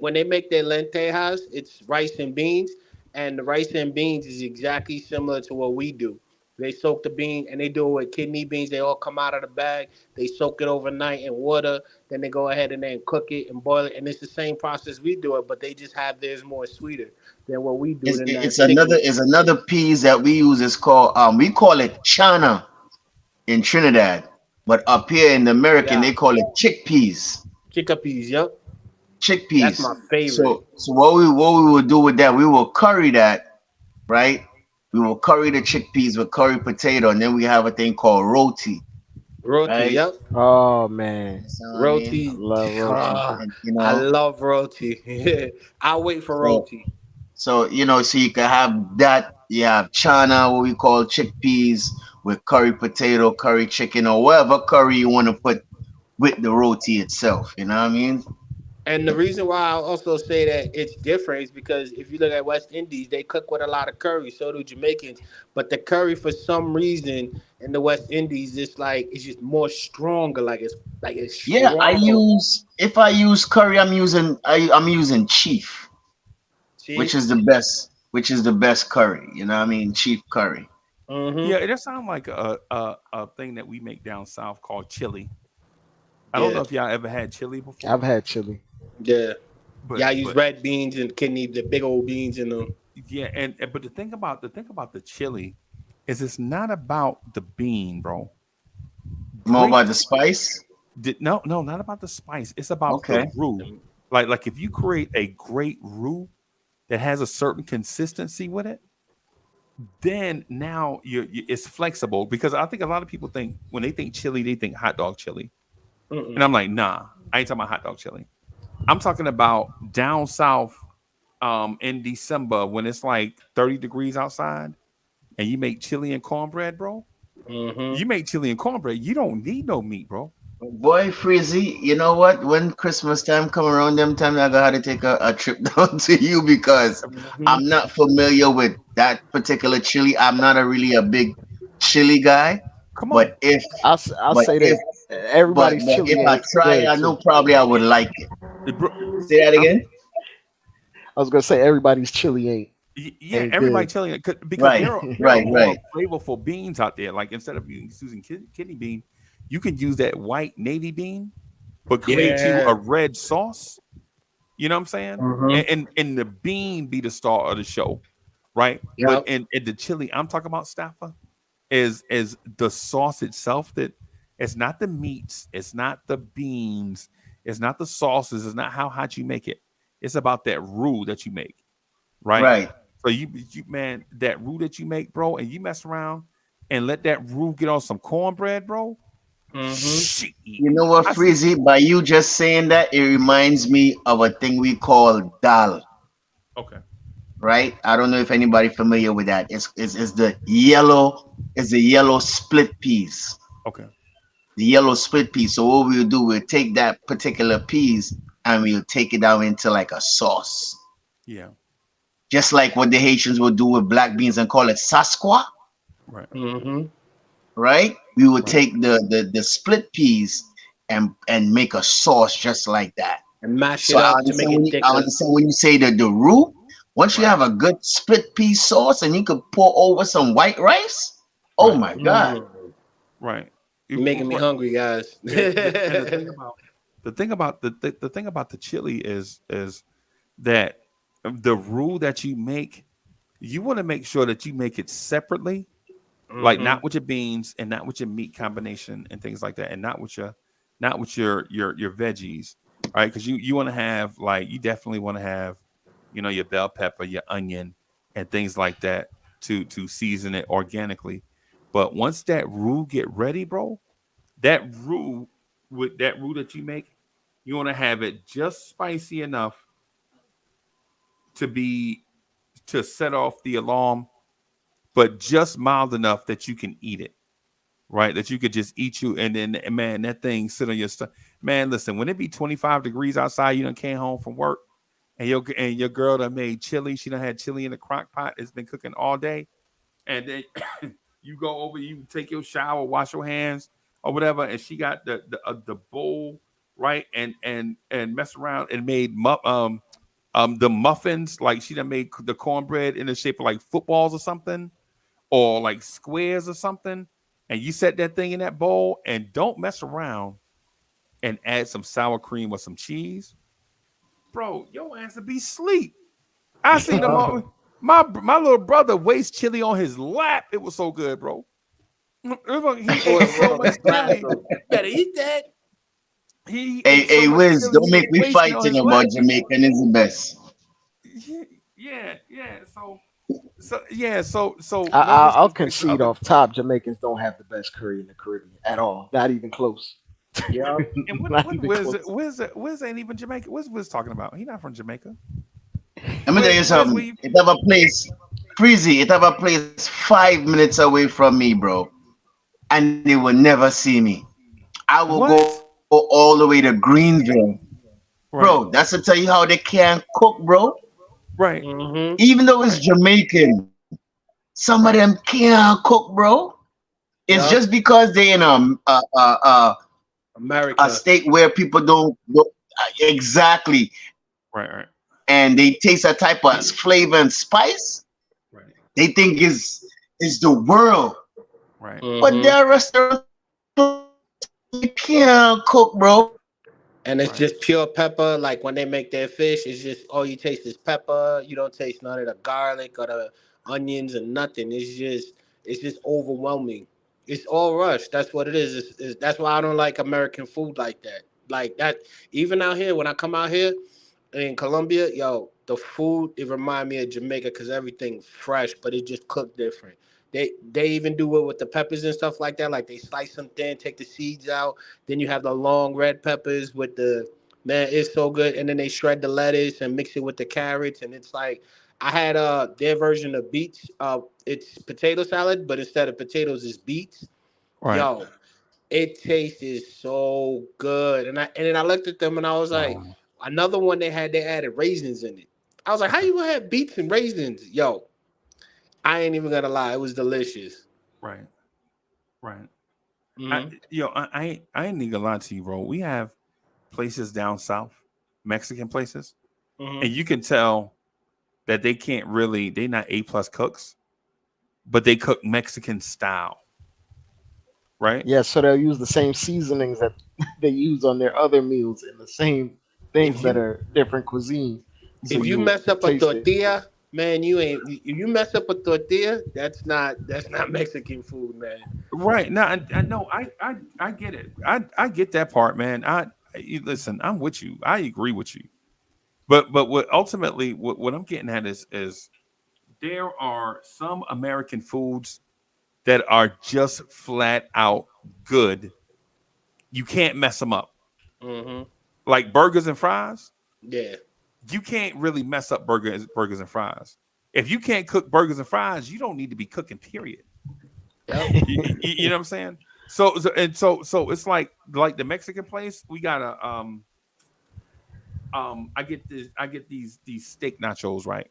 when they make their lentejas, it's rice and beans, and the rice and beans is exactly similar to what we do. They soak the bean, and they do it with kidney beans. They all come out of the bag. They soak it overnight in water. Then they go ahead and then cook it and boil it. And it's the same process we do it, but they just have theirs more sweeter than what we do. It's another peas that we use. It's called we call it chana in Trinidad, but up here in the American they call it chickpeas. Chickpeas, yep. Chickpeas. That's my favorite. So what we will do with that, we will curry that, right? We will curry the chickpeas with curry potato, and then we have a thing called roti. Roti, right? Yep. Oh man, roti. I love roti. I love roti. I'll wait for roti. So so you can have that. You have chana, what we call chickpeas, with curry potato, curry chicken, or whatever curry you want to put with the roti itself. You know what I mean? And the reason why I also say that it's different is because if you look at West Indies, they cook with a lot of curry. So do Jamaicans, but the curry for some reason in the West Indies, it's just more stronger. It's Yeah, strong. if I use curry, I'm using chief, See? which is the best curry. You know what I mean? Chief curry. Mm-hmm. Yeah, it sounds like a thing that we make down south called chili. I don't know if y'all ever had chili before. I've had chili. Yeah. I use red beans and kidney, the big old beans in them. Yeah, but the thing about the chili is it's not about the bean, bro. More about the spice? No, not about the spice. It's about the roux. Like if you create a great roux that has a certain consistency with it, then now it's flexible. Because I think a lot of people think when they think chili, they think hot dog chili. And I'm like, nah, I ain't talking about hot dog chili. I'm talking about down south in December when it's like 30 degrees outside and you make chili and cornbread, bro. You make chili and cornbread, you don't need no meat, bro. Boy, Freezy, you know what? When Christmas time come around, them time I gotta take a trip down to you because I'm not familiar with that particular chili. I'm not really a big chili guy. Come on. But if I'll say that everybody's chili. If I try, I know probably I would like it. Say that again. I was gonna say everybody's chili ain't. Yeah, everybody chili because there are more flavorful beans out there. Like instead of using kidney bean, you can use that white navy bean, but create you a red sauce. You know what I'm saying? And the bean be the star of the show, right? Yep. But in the chili, I'm talking about Staffa, is the sauce itself. That it's not the meats, it's not the beans, it's not the sauces, it's not how hot you make it. It's about that roux that you make, right? Right. So you man, that roux that you make, bro, and you mess around and let that roux get on some cornbread, bro. You know what, Freezy? By you just saying that, it reminds me of a thing we call dal. Okay. Right? I don't know if anybody familiar with that. It's the yellow split peas. Okay. The yellow split peas. So what we'll do, we'll take that particular peas and we'll take it down into like a sauce. Yeah. Just like what the Haitians will do with black beans and call it sasqua. Right. Right? We would take the split peas and make a sauce just like that. And mash it up to make it thicker. I understand when you say the roux. Once you have a good split pea sauce and you could pour over some white rice. Oh my God. Right. You're making me hungry, guys. The thing about the chili is that the roux that you make, you want to make sure that you make it separately, like not with your beans and not with your meat combination and things like that, and not with your veggies, right? Because you want to have you definitely want to have, your bell pepper, your onion, and things like that to season it organically. But once that roux get ready, bro, that roux that you make, you want to have it just spicy enough to set off the alarm, but just mild enough that you can eat it, right? That you could just eat you, and then man, that thing sit on your stomach. Man, listen, when it be 25 degrees outside, you done came home from work, and your girl done made chili. She done had chili in the crock pot. It's been cooking all day, and then you go over, you take your shower, wash your hands or whatever, and she got the bowl, right, and mess around and made the muffins, like she done made the cornbread in the shape of like footballs or something, or like squares or something, and you set that thing in that bowl and don't mess around and add some sour cream or some cheese, bro, your ass would be asleep. I seen my little brother waste chili on his lap. It was so good, bro. He ate so much chili. Better eat that. Hey, Wiz, don't make me fighting about Jamaican is the best. Yeah. So I'll concede off top. Jamaicans don't have the best curry in the Caribbean at all. Not even close. Yeah. And Wiz ain't even Jamaican. What's Wiz talking about? He's not from Jamaica. Let me tell you something. It have a place, Freezy. It have a place 5 minutes away from me, bro, and they will never see me. I will go all the way to Greenville. Right. Bro, that's to tell you how they can't cook, bro. Right. Mm-hmm. Even though it's Jamaican, some of them can't cook, bro. It's just because they in America, a state where people don't exactly. Right. And they taste a type of flavor and spice. Right. They think is the world. Right. Mm-hmm. But their restaurant you can't cook, bro. And it's just pure pepper. Like when they make their fish, it's just all you taste is pepper. You don't taste none of the garlic or the onions and nothing. It's just overwhelming. It's all rushed. That's what it is. That's why I don't like American food like that. Like that. Even out here, when I come out here in Colombia, yo, the food it remind me of Jamaica because everything fresh, but it just cooked different. They even do it with the peppers and stuff like that. Like they slice them thin, take the seeds out. Then you have the long red peppers with the man. It's so good. And then they shred the lettuce and mix it with the carrots, and it's like I had their version of beets. It's potato salad, but instead of potatoes, it's beets. Right. Yo, it tasted so good. And then I looked at them and I was like, another one they added raisins in it. I was like, how you gonna have beets and raisins? Yo, I ain't even gonna lie, it was delicious. Right. Mm-hmm. I ain't even gonna lie to you, bro. We have places down south, Mexican places, and you can tell that they're not A+ cooks, but they cook Mexican style. Right? Yeah, so they'll use the same seasonings that they use on their other meals and the same things that are different cuisine. So If you mess up a taste it. tortilla, man, you mess up a tortilla, that's not Mexican food, man. Right. Now I know I get it. I get that part, man. Listen, I'm with you. I agree with you. But what ultimately what I'm getting at is there are some American foods that are just flat out good. You can't mess them up. Mm-hmm. Like burgers and fries. Yeah. You can't really mess up burgers and fries. If you can't cook burgers and fries, you don't need to be cooking, period. Yep. You know what I'm saying? So it's like the Mexican place. We got I get these steak nachos, right?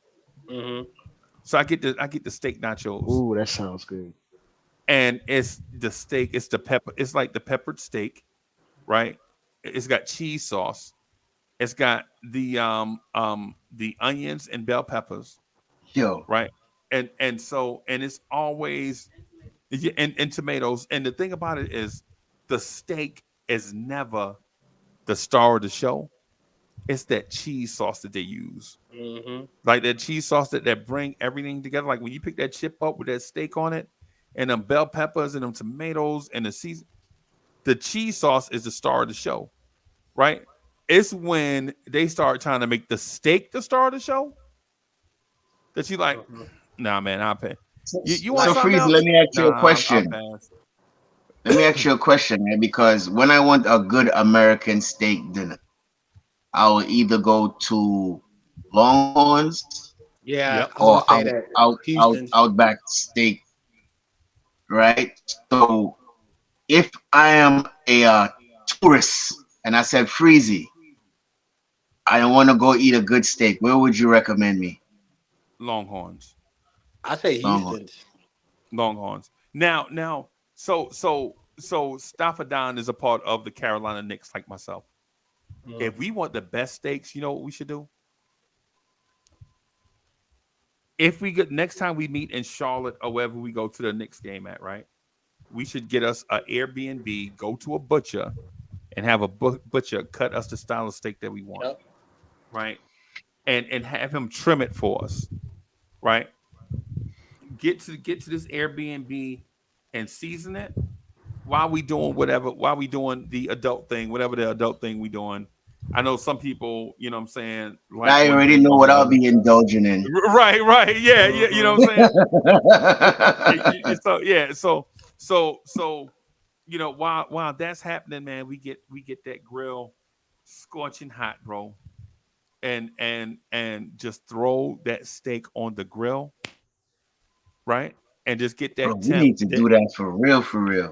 Mm-hmm. So I get the steak nachos. Ooh, that sounds good. And it's the steak, it's the pepper, it's like the peppered steak, right? It's got cheese sauce, it's got the onions and bell peppers, right? And it's always and tomatoes. And the thing about it is the steak is never the star of the show. It's that cheese sauce that they use. Mm-hmm. Like that cheese sauce that bring everything together. Like when you pick that chip up with that steak on it, and them bell peppers and them tomatoes and the season, the cheese sauce is the star of the show, right? It's when they start trying to make the steak the star of the show that you like, nah, man, I'll pay. You want so Freeze, let me ask you a question. Let me ask you a question, man, because when I want a good American steak dinner, I will either go to Longhorns, or Outback Steak. Right. So if I am a tourist and I said, Freezy, I want to go eat a good steak, where would you recommend me? Longhorns. I say Houston's. Longhorns. Now, so Staffordine is a part of the Carolina Knicks, like myself. If we want the best steaks, you know what we should do? If we get next time we meet in Charlotte or wherever we go to the Knicks game at, right? We should get us an Airbnb, go to a butcher, and have a butcher cut us the style of steak that we want, right? And have him trim it for us, right? Get to this Airbnb and season it while we doing the adult thing, whatever the adult thing we doing. I know some people, you know what I'm saying? Like I already know what I'll be indulging in. Right. Yeah, you know what I'm saying? So, you know, while that's happening, man, we get that grill scorching hot, bro. And just throw that steak on the grill, right? And just get that. Bro, we need to do that for real.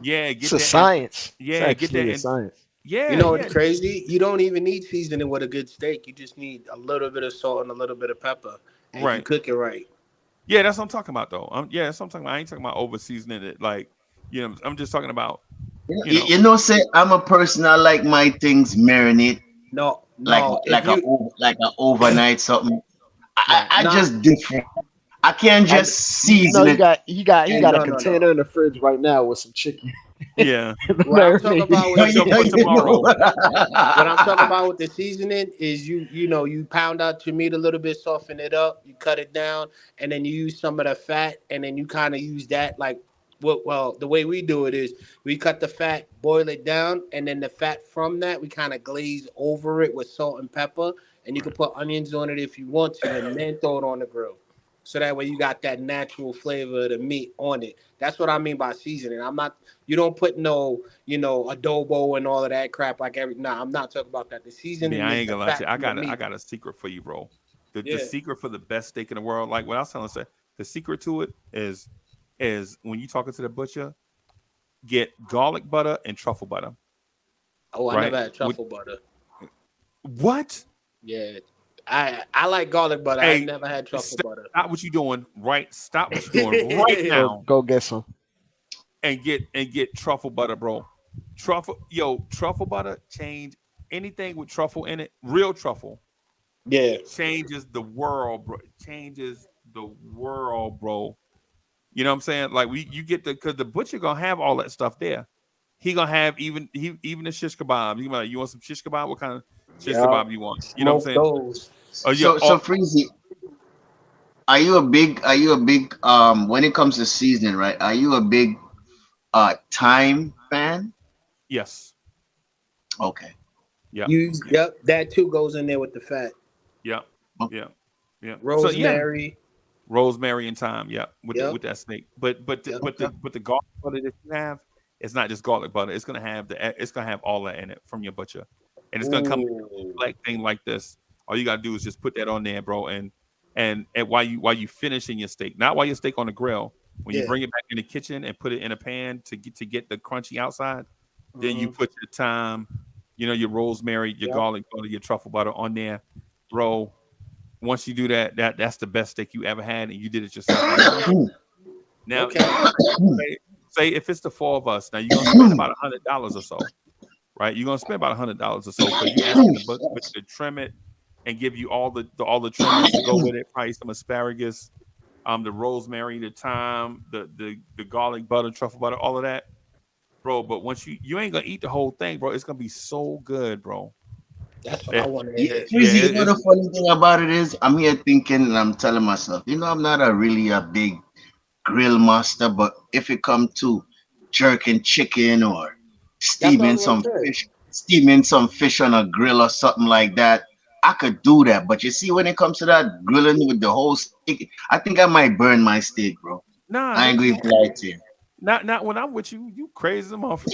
Yeah, it's a science. Yeah, get that. Science. Yeah, you know what's crazy? You don't even need seasoning with a good steak. You just need a little bit of salt and a little bit of pepper, and you cook it right. Yeah, that's what I'm talking about, though. That's what I'm talking about. I ain't talking about over seasoning it. Like, I'm just talking about. Say I'm a person. I like my things marinate. No, like a overnight something. I just different. I can't just season it. He got a container in the fridge right now with some chicken. Yeah. What I'm talking about with what I'm talking about with the seasoning is you pound out your meat a little bit, soften it up, you cut it down, and then you use some of the fat, and then you kind of use that like. Well, the way we do it is we cut the fat, boil it down, and then the fat from that we kind of glaze over it with salt and pepper, and you can put onions on it if you want to, and then throw it on the grill. So that way you got that natural flavor of the meat on it. That's what I mean by seasoning. You don't put no, adobo and all of that crap like I'm not talking about that. The seasoning. I ain't gonna lie to you. I got a secret for you, bro. The secret for the best steak in the world, like what I was telling you, the secret to it is when you talking to the butcher, get garlic butter and truffle butter. Oh, I never had truffle butter. What? Yeah. I like garlic butter. I never had truffle butter. Stop what you doing, right? Stop what you doing right now. Go get some. And get truffle butter, bro. Truffle butter change anything with truffle in it. Real truffle. Yeah. Changes the world, bro. Changes the world, bro. You know what I'm saying? Like you get because the butcher gonna have all that stuff there. He gonna have even the shish kebab. You like, you want some shish kebab? What kind of shish kebab you want? You know what I'm saying? Those. So Freezy, are you a big when it comes to seasoning, right? Are you a big thyme fan? Yes. Okay. Yeah. Yep. That too goes in there with the fat. Yeah. Okay. Yeah. Rosemary. Rosemary and thyme, with that steak. But the garlic butter that you have, it's not just garlic butter. It's gonna have all that in it from your butcher, and it's gonna come like thing like this. All you gotta do is just put that on there, bro, and while you finishing your steak, not while your steak on the grill. When you bring it back in the kitchen and put it in a pan to get the crunchy outside, then you put your thyme, your rosemary, your garlic butter, your truffle butter on there, bro. Once you do that's the best steak you ever had, and you did it yourself. Now, say if it's the four of us, now you're gonna spend about $100 or so, right? You're gonna spend about $100 or so because you asking the butcher to trim it and give you all the trimmings to go with it. Probably some asparagus, the rosemary, the thyme, the garlic butter, truffle butter, all of that, bro. But once you ain't gonna eat the whole thing, bro. It's gonna be so good, bro. That's what I want to hear. The funny thing about it is, I'm here thinking, and I'm telling myself, I'm not really a big grill master, but if it comes to jerking chicken or steaming some fish on a grill or something like that, I could do that. But you see, when it comes to that grilling with the whole steak, I think I might burn my steak, bro. Nah, I ain't going to lie to you. Not when I'm with you. You crazy motherfucker.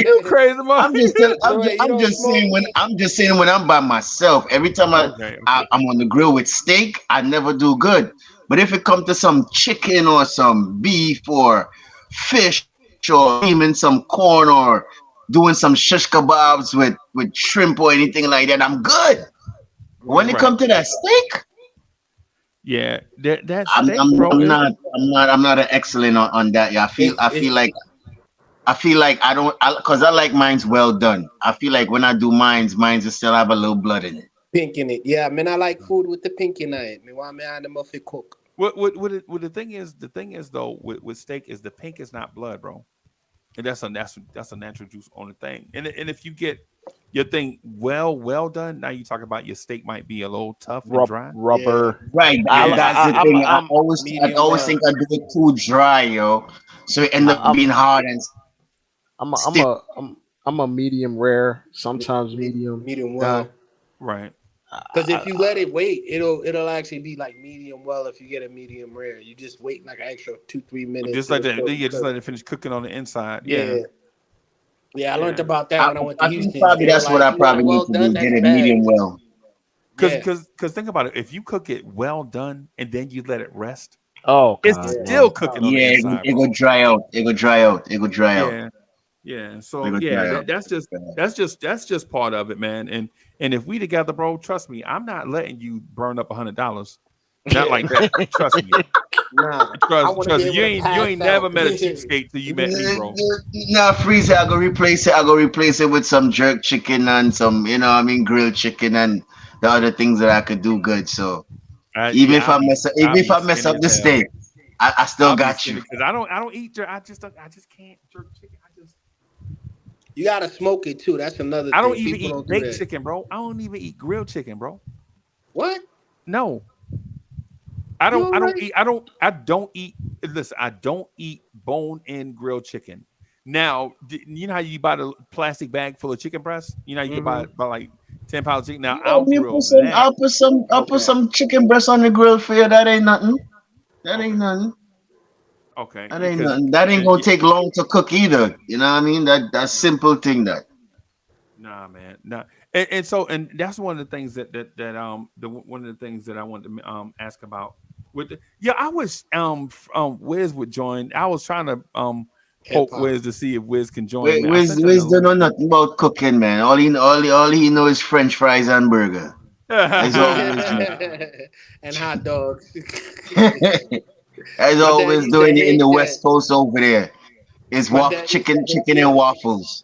You crazy motherfucker. I'm just saying when I'm by myself. Every time I'm on the grill with steak, I never do good. But if it comes to some chicken or some beef or fish or even some corn or doing some shish kebabs with shrimp or anything like that, I'm good. When it comes to that steak, yeah, that I'm not an excellent on that. Yeah, I feel like I don't, because I like mine's well done. I feel like when I do mine's will still have a little blood in it. Pink in it, yeah. I like food with the pink in it. Me want me and the muffin cook. What the thing is though with steak is the pink is not blood, bro, and that's a natural juice on the thing. And if you get your thing well done, now you talk about your steak might be a little tough and dry. Rubber. Yeah. Right. That's the thing. I always think I do it too dry, yo. So it ends up being hard and I'm a medium rare, sometimes medium well. Right. Because if you let it wait, it'll actually be like medium well if you get a medium rare. You just wait like an extra 2-3 minutes. Just like that. Just let it finish cooking on the inside. Yeah, I learned about that when I went to Houston. Probably that's what I probably need to do. Get it medium well. Because think about it. If you cook it well done and then you let it rest, it's still cooking on the inside. It will dry out. Yeah. Yeah. So yeah, that's just part of it, man. And if we together, bro, trust me, I'm not letting you burn up $100. Not like that. Trust me. Nah, trust you ain't never met a cheapskate till you met me, bro. Nah, freeze it. I go replace it with some jerk chicken and some, grilled chicken and the other things that I could do good. So even if I mess up the steak, I still got you. Because I don't eat jerk. I just can't jerk chicken. You gotta smoke it too. That's another thing. I don't even eat baked chicken, bro. I don't even eat grilled chicken, bro. What? No. I don't eat. Listen, I don't eat bone-in grilled chicken. Now, you know how you buy the plastic bag full of chicken breasts? You know, you can buy like 10 pounds of chicken. Now I'll put some chicken breast on the grill for you. That ain't nothing. Okay. That ain't nothing. That ain't gonna take long to cook either. You know what I mean? That's simple thing that. Nah, man. Nah. And that's one of the things that one of the things that I wanted to ask about. I wish Wiz would join. I was trying to poke Wiz to see if Wiz can join. Wiz don't know nothing about cooking, man. All he know is French fries and burger. And hot dogs. As always doing it in the West Coast over there. It's chicken and waffles.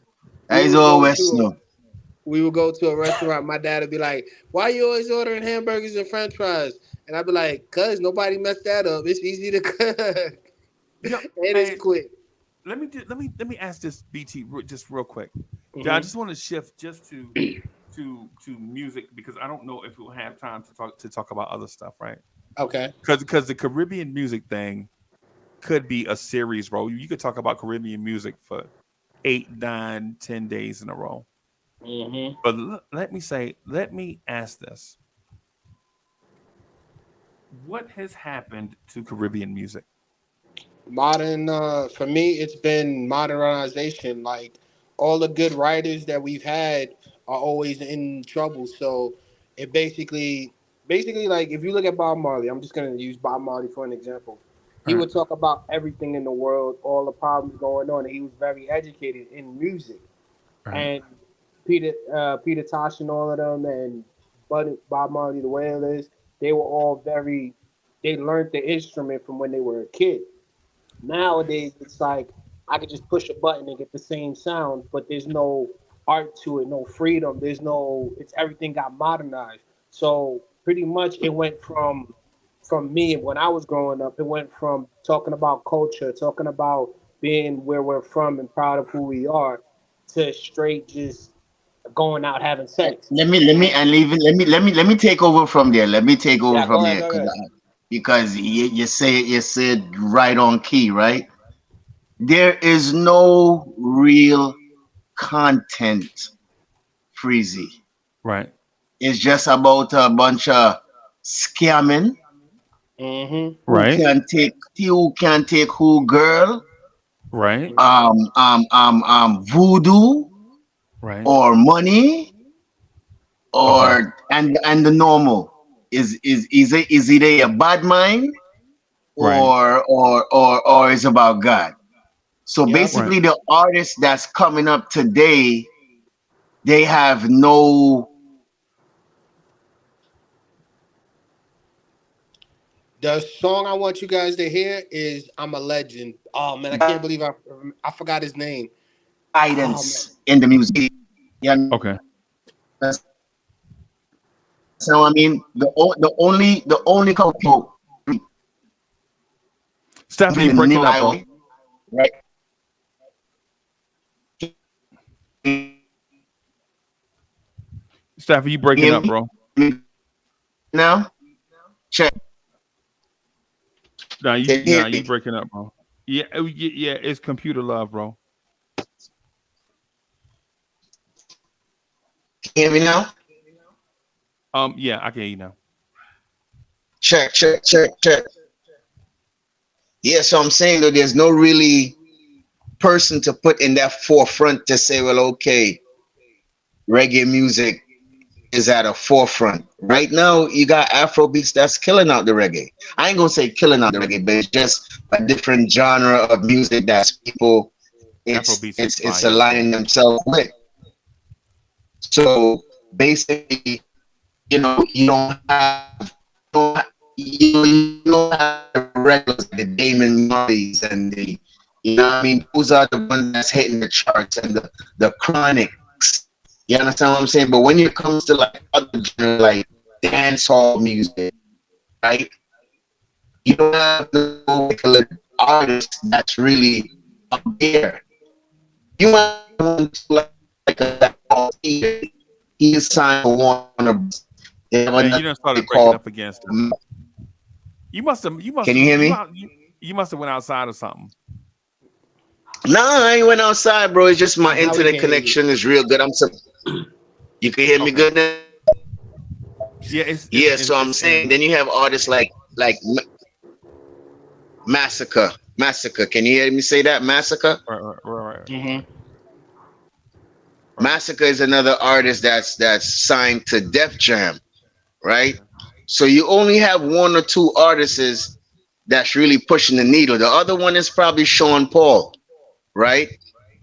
As always no. We would go to a restaurant. My dad would be like, "Why you always ordering hamburgers and French fries?" And I'd be like, "Cause nobody messed that up. It's easy to cook, and it's quick." Let me ask this, BT, just real quick. Mm-hmm. I just want to shift just to music because I don't know if we'll have time to talk about other stuff, right? Okay. Because the Caribbean music thing could be a series, bro. You could talk about Caribbean music for 8, 9, 10 days in a row. Mm-hmm. But let me ask this. What has happened to Caribbean music? Modern, for me, it's been modernization. Like all the good writers that we've had are always in trouble. So it basically like if you look at Bob Marley, I'm just going to use Bob Marley for an example. He would talk about everything in the world, all the problems going on, and he was very educated in music. Right. And Peter Tosh and all of them, and Bob Marley, the Wailers, they were all they learned the instrument from when they were a kid. Nowadays, it's like I could just push a button and get the same sound, but there's no art to it, no freedom. Everything got modernized. So pretty much it went from me when I was growing up, it went from talking about culture, talking about being where we're from and proud of who we are, to straight just going out having sex. Let me take over from there. Because you said right on key, right? There is no real content, Freezy. Right. It's just about a bunch of scamming. Mm-hmm. Right. Who can take who girl? Right. Voodoo. Right. Or money. Or and the normal. Is it a bad mind? Or is about God? So basically the artists that's coming up today, they have no. The song I want you guys to hear is "I'm a Legend." Oh man, I can't believe I forgot his name. Guidance in the music. Yeah. Okay. So I mean, the only couple. Stephanie, breaking up, bro. Right. Stephanie, you breaking up, bro? Now, check. You breaking up, bro. Yeah, it's computer love, bro. Can you hear me now? Yeah, I can hear you now. Check. Yeah, so I'm saying that there's no really person to put in that forefront to say, well, okay, reggae music is at a forefront. Right now, you got Afrobeats that's killing out the reggae. I ain't gonna say killing out the reggae, but it's just a different genre of music that's people it's aligning themselves with. So basically, you know, you don't have the regulars, the Damon Marleys and the, you know what I mean? Those are the ones that's hitting the charts and the Chronics. You understand what I'm saying? But when it comes to like other genre, like dance hall music, right? You don't have no particular artist that's really up there. You might want to like a he is signed for Warner. You done started breaking up against him. You must have. Can you hear me? You must have went outside or something. No, I ain't went outside, bro. It's just my internet connection is real good. You can hear me good now? Yeah, so I'm saying then you have artists like Massacre. Can you hear me say that? Massacre? Right. Mm-hmm. Massacre is another artist that's signed to Def Jam, right? So you only have one or two artists that's really pushing the needle. The other one is probably Sean Paul, right?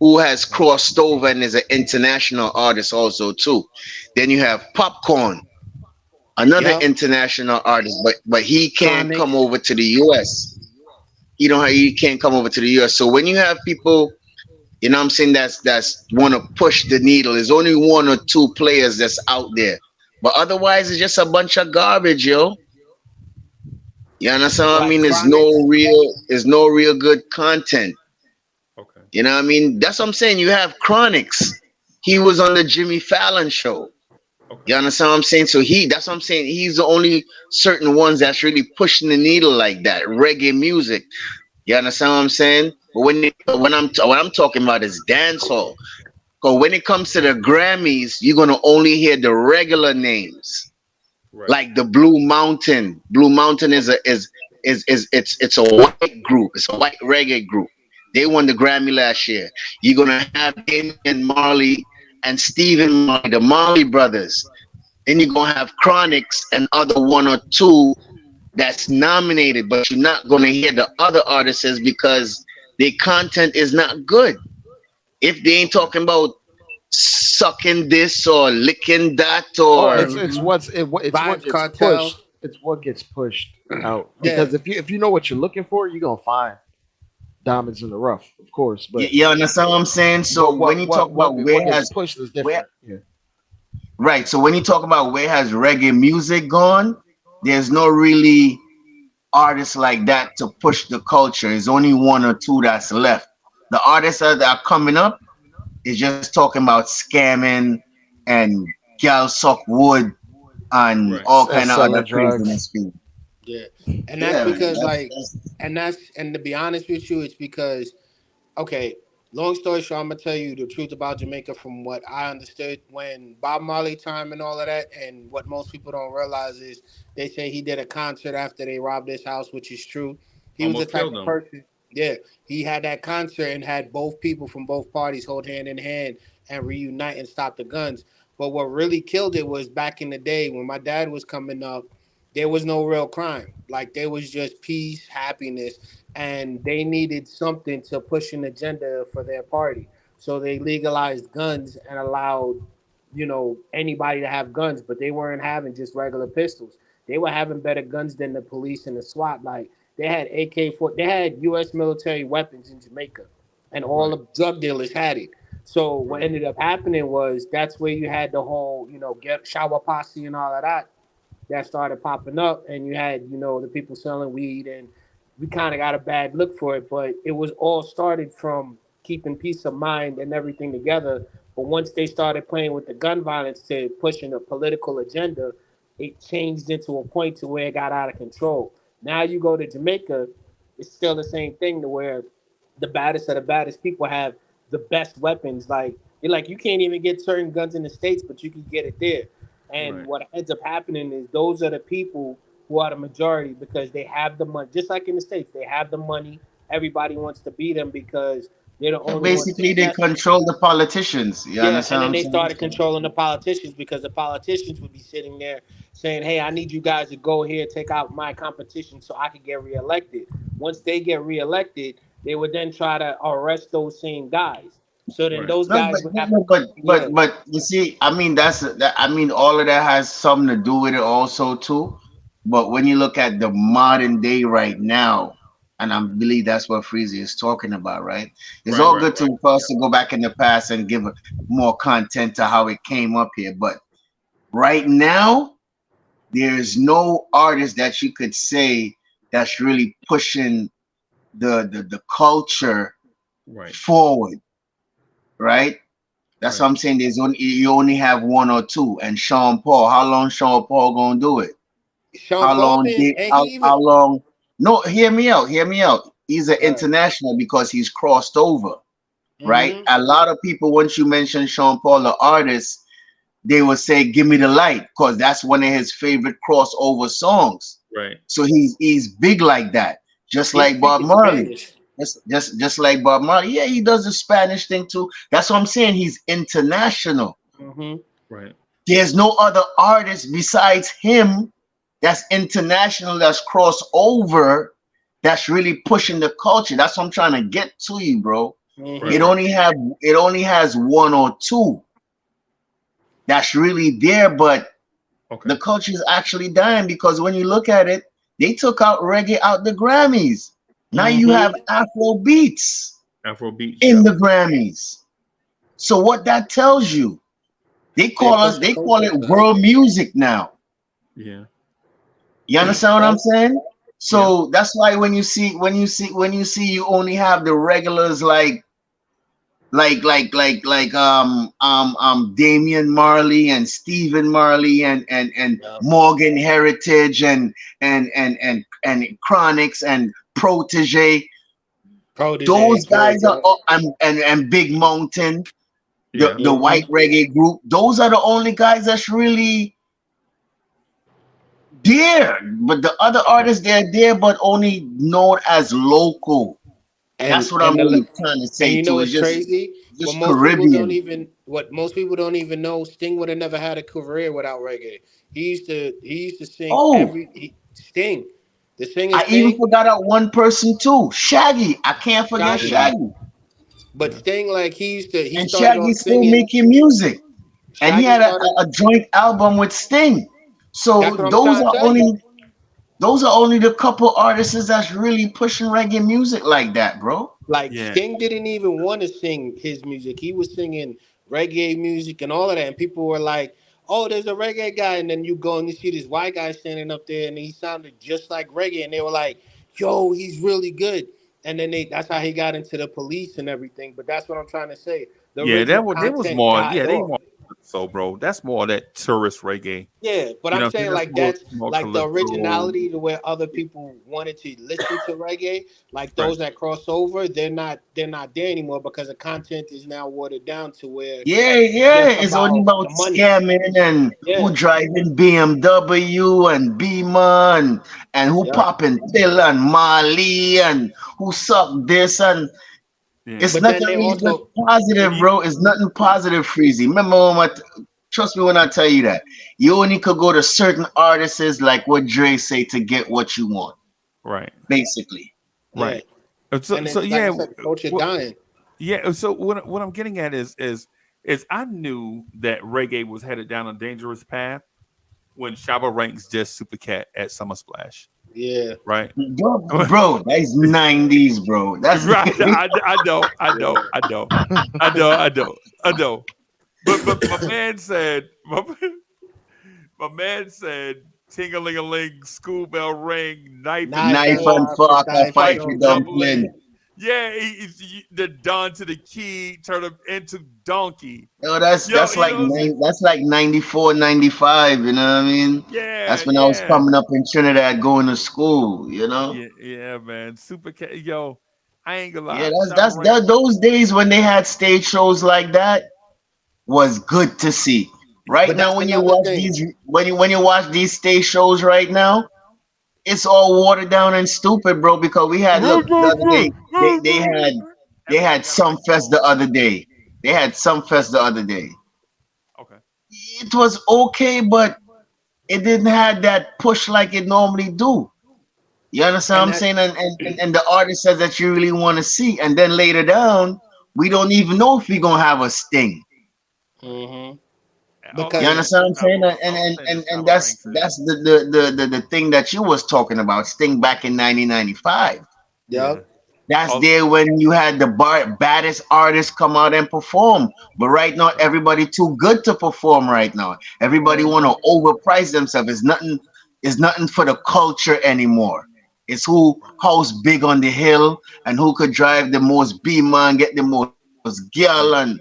Who has crossed over and is an international artist also too. Then you have Popcorn, another international artist, but he can't come over to the US. He can't come over to the US. So when you have people, you know what I'm saying, that's want to push the needle, there's only one or two players that's out there. But otherwise it's just a bunch of garbage, yo. You understand what I mean? There's no real good content. Okay. You know what I mean? That's what I'm saying. You have Chronics. He was on the Jimmy Fallon show. Okay. You understand what I'm saying? So that's what I'm saying. He's the only certain ones that's really pushing the needle like that. Reggae music. You understand what I'm saying? But when I'm talking about is dancehall. Because when it comes to the Grammys, you're gonna only hear the regular names. Right. Like the Blue Mountain. Blue Mountain is a white group. It's a white reggae group. They won the Grammy last year. You're gonna have Damian Marley and Stephen Marley, the Marley brothers. Then you're gonna have Chronics and other one or two that's nominated, but you're not gonna hear the other artists because their content is not good. If they ain't talking about sucking this or licking that or it's what gets pushed. It's what gets pushed out. Because if you know what you're looking for, you're gonna find diamonds in the rough, of course. But you understand what I'm saying? So when you talk about where has pushed is different. Right. So when you talk about where has reggae music gone, there's no really artists like that to push the culture. There's only one or two that's left. The artists that are coming up is just talking about scamming and gal suck wood and all kind of other craziness. Yeah, and that's because and to be honest with you, it's because long story short, I'm gonna tell you the truth about Jamaica from what I understood when Bob Marley time and all of that, and what most people don't realize is they say he did a concert after they robbed his house, which is true. He was the type of person. Yeah, he had that concert and had both people from both parties hold hand in hand and reunite and stop the guns. But what really killed it was back in the day when my dad was coming up, there was no real crime. Like there was just peace, happiness, and they needed something to push an agenda for their party. So they legalized guns and allowed, anybody to have guns, but they weren't having just regular pistols. They were having better guns than the police and the SWAT. Like they had AK-4, they had U.S. military weapons in Jamaica, and all the drug dealers had it. So what ended up happening was that's where you had the whole, get shower posse and all of that started popping up, and you had, the people selling weed, and we kind of got a bad look for it, but it was all started from keeping peace of mind and everything together. But once they started playing with the gun violence to pushing a political agenda, it changed into a point to where it got out of control. Now you go to Jamaica, it's still the same thing to where the baddest of the baddest people have the best weapons. Like you can't even get certain guns in the States, but you can get it there. And what ends up happening is those are the people who are the majority because they have the money. Just like in the States, they have the money. Everybody wants to beat them because they're the only ones. Basically, they control the politicians. You understand? And then they started controlling the politicians because the politicians would be sitting there saying, hey, I need you guys to go here, take out my competition so I can get reelected. Once they get reelected, they would then try to arrest those same guys. So then Right. those No, guys would have to come. but you see, I mean I mean all of that has something to do with it also too. But when you look at the modern day right now, and I believe that's what Freezy is talking about, right? It's all good for us to go back in the past and give more content to how it came up here. But right now, there's no artist that you could say that's really pushing the culture forward, right? That's what I'm saying. You only have one or two, and Sean Paul. How long Sean Paul gonna do it? How long? No, hear me out. Hear me out. He's an international because he's crossed over, right? A lot of people, once you mention Sean Paul, the artist, they will say, "Give Me the Light," because that's one of his favorite crossover songs. Right. So he's big like that, just like Bob Marley. Just like Bob Marley. Yeah, he does the Spanish thing too. That's what I'm saying. He's international. Right. There's no other artist besides him that's international, that's crossover, that's really pushing the culture. That's what I'm trying to get to you, bro. It only has one or two that's really there, but the culture is actually dying because when you look at it, they took out reggae out the Grammys. Now you have Afro beats in the Grammys. So what that tells you, they call it world music now. Yeah. You understand what I'm saying? So that's why when you see you only have the regulars like Damian Marley and Stephen Marley and Morgan Heritage and Chronix and Protege. Those guys are and Big Mountain, the white reggae group. Those are the only guys that's really there. But the other artists, they're there, but only known as local. That's what I'm really trying to say. And you know what's crazy? Just Caribbean. Most people don't even know. Sting would have never had a career without reggae. He used to sing Sting. The singer I even forgot out one person too, Shaggy. I can't forget Shaggy. But Sting, like he Shaggy still making music, and he had a joint album with Sting. So those are only the couple artists that's really pushing reggae music like that, bro. Like Sting didn't even want to sing his music. He was singing reggae music and all of that, and people were like, "Oh, there's a reggae guy," and then you go and you see this white guy standing up there, and he sounded just like reggae, and they were like, "Yo, he's really good." And then that's how he got into the Police and everything. But that's what I'm trying to say. There was more. Yeah, they more. So, bro, that's more that tourist reggae. Yeah, but I'm saying like that's like the originality to where other people wanted to listen to reggae. Like those that cross over, they're not there anymore because the content is now watered down to where it's only about scamming and who driving BMW and Beamer and who popping pill and Mali and who suck this and. It's nothing really positive, bro. It's nothing positive, Freezy. Remember, trust me when I tell you that. You only could go to certain artists, like what Dre say, to get what you want. Right. Basically. Right. So culture dying. Yeah. So what I'm getting at is I knew that reggae was headed down a dangerous path when Shabba Ranks just Supercat at Summer Splash. Yeah. Right. Bro, that's 90s, bro. That's right. I know. But my man said, ting-a-ling-a-ling, school bell ring, knife and fork, and fight with dumpling. Yeah, the Don to the key turned him into donkey. Yo, that's like 94, 95, you know what I mean? Yeah. That's when I was coming up in Trinidad going to school, you know? Yeah, man. Supercat, yo, I ain't gonna lie. Yeah, those days when they had stage shows like that was good to see. Right now, when you watch these stage shows right now, it's all watered down and stupid, bro. Because we had the other day, they had Sumfest the other day. Okay. It was okay, but it didn't have that push like it normally do. You understand what I'm saying? And the artist says that you really want to see, and then later down, we don't even know if we're gonna have a Sting. Mm-hmm. You understand what I'm saying? And that's the thing that you was talking about, Sting back in 1995. Yep. That's there when you had the baddest artists come out and perform. But right now, everybody too good to perform right now. Everybody want to overprice themselves. It's nothing for the culture anymore. It's house big on the hill and who could drive the most beamer and get the most girl and.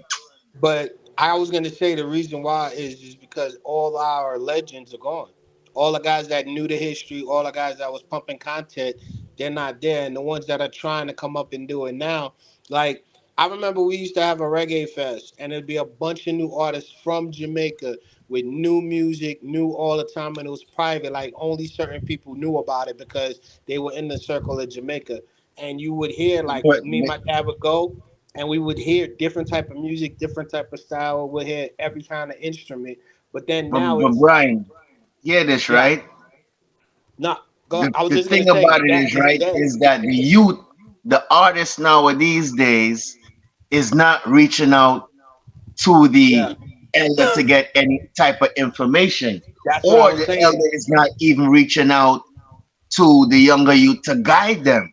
But I was gonna say the reason why is just because all our legends are gone. All the guys that knew the history, all the guys that was pumping content, they're not there. And the ones that are trying to come up and do it now, like I remember we used to have a reggae fest and it'd be a bunch of new artists from Jamaica with new music, new all the time, and it was private. Like only certain people knew about it because they were in the circle of Jamaica. And you would hear like me and my dad would go and we would hear different type of music, different type of style. We'll hear every kind of instrument. But then now But it's Brian, hear this, right? No, go. I was The just gonna thing say about it back is, in the right, day. is that the youth, the artists nowadays days is not reaching out to Yeah, the elder to get any type of information, that's what I or was the saying. elder is not even reaching out to the younger youth to guide them.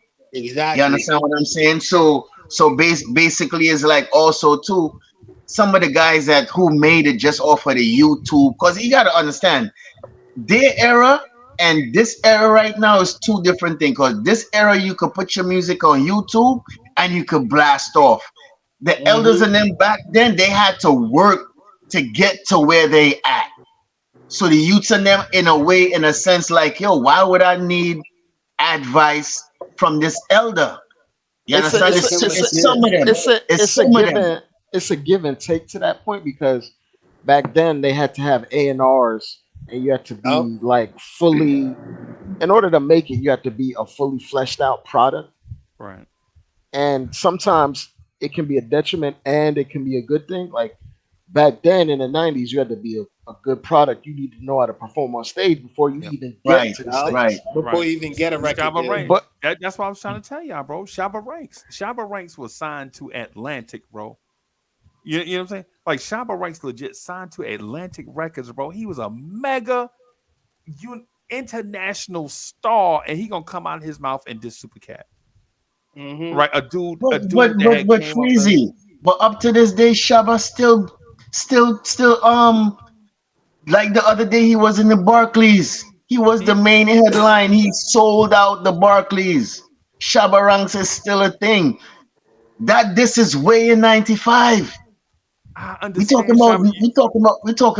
You Exactly. understand what I'm saying? So basically, it's like also too some of the guys that who made it just off of the YouTube, because you got to understand their era and this era right now is two different things. Because this era you could put your music on YouTube and you could blast off. The elders and Mm-hmm. them back then they had to work to get to where they at. So the youths and them in a way, in a sense, like, yo, why would I need advice from this elder? You It's a understand? Because it's a him, It's yeah. some of them. It's it's a some of them. given it's a give and take to that point because back then they had to have A&Rs and you had to Oh, be like fully in order to make it you have to be a fully fleshed out product, Right. and sometimes it can be a detriment and it can be a good thing. Like back then in the 90s you had to be a good product. You need to know how to perform on stage before you Yep. even get Right, to the oh. right. stage. Before Right. you even get a record Shabba deal. Ranks. But That's what I was trying to tell y'all, bro. Shabba Ranks. Shabba Ranks was signed to Atlantic, bro. You know what I'm saying? Like Shabba Ranks legit signed to Atlantic Records, bro. He was a mega international star, and he gonna come out of his mouth and diss Super Cat. Mm-hmm. Right? A dude that had But came up the Freezy. But up to this day, Shabba still like the other day he was in the Barclays. He was the yeah, main headline. He sold out the Barclays. Shabba Ranks is still a thing. That this is way in 95. I We talking understand about Shabba. we talking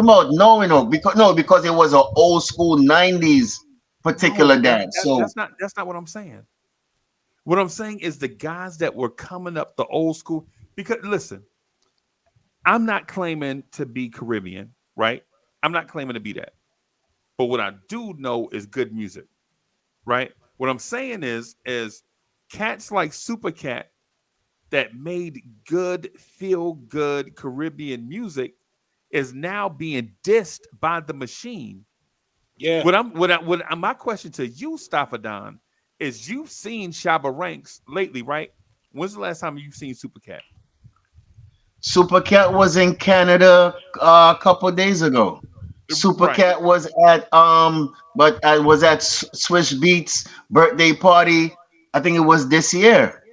about no, because it was an old school 90s No, particular dance. So that's not what I'm saying. What I'm saying is the guys that were coming up the old school. Because listen, I'm not claiming to be Caribbean, right? I'm not claiming to be that. But what I do know is good music, right? What I'm saying is cats like Super Cat that made good, feel good Caribbean music is now being dissed by the machine. Yeah. My question to you, Staffadan, is you've seen Shabba Ranks lately, right? When's the last time you've seen Super Cat? Super Cat was in Canada a couple days ago. Super Right. Cat was at but I was at Swish Beats birthday party. I think it was this year.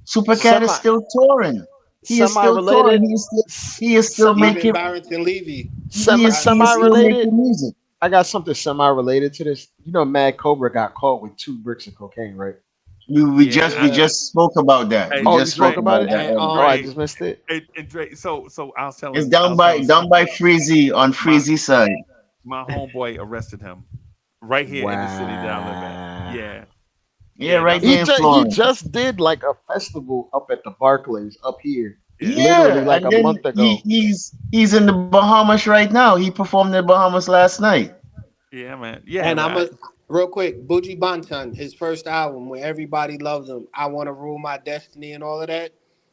Super Cat is semi still touring. He is semi still touring. related He is still semi Even making Barrington Levy. he is semi still related. making music. I got something semi related to this. You know, Mad Cobra got caught with 2 bricks of cocaine, right? We Yeah. Yeah. just spoke about that. Hey, We Oh, you just spoke spoke Dre, about about it? that And earlier. Oh, I Dre, just missed it. and Dre. So It's I was telling down by Freezy on my Freezy side. my homeboy arrested him right here in the city that I live at. Wow. Yeah, Yeah, yeah. right That's there what. in He Florence. just did like a festival up at the Barclays up here, Yeah, literally Yeah, like and a then month ago. he's in the Bahamas right now. He performed in the Bahamas last night. yeah, man. Yeah, and I'm man. a real quick, Buji Banton, his first album where everybody loves him. I Wanna Rule My Destiny and all of that.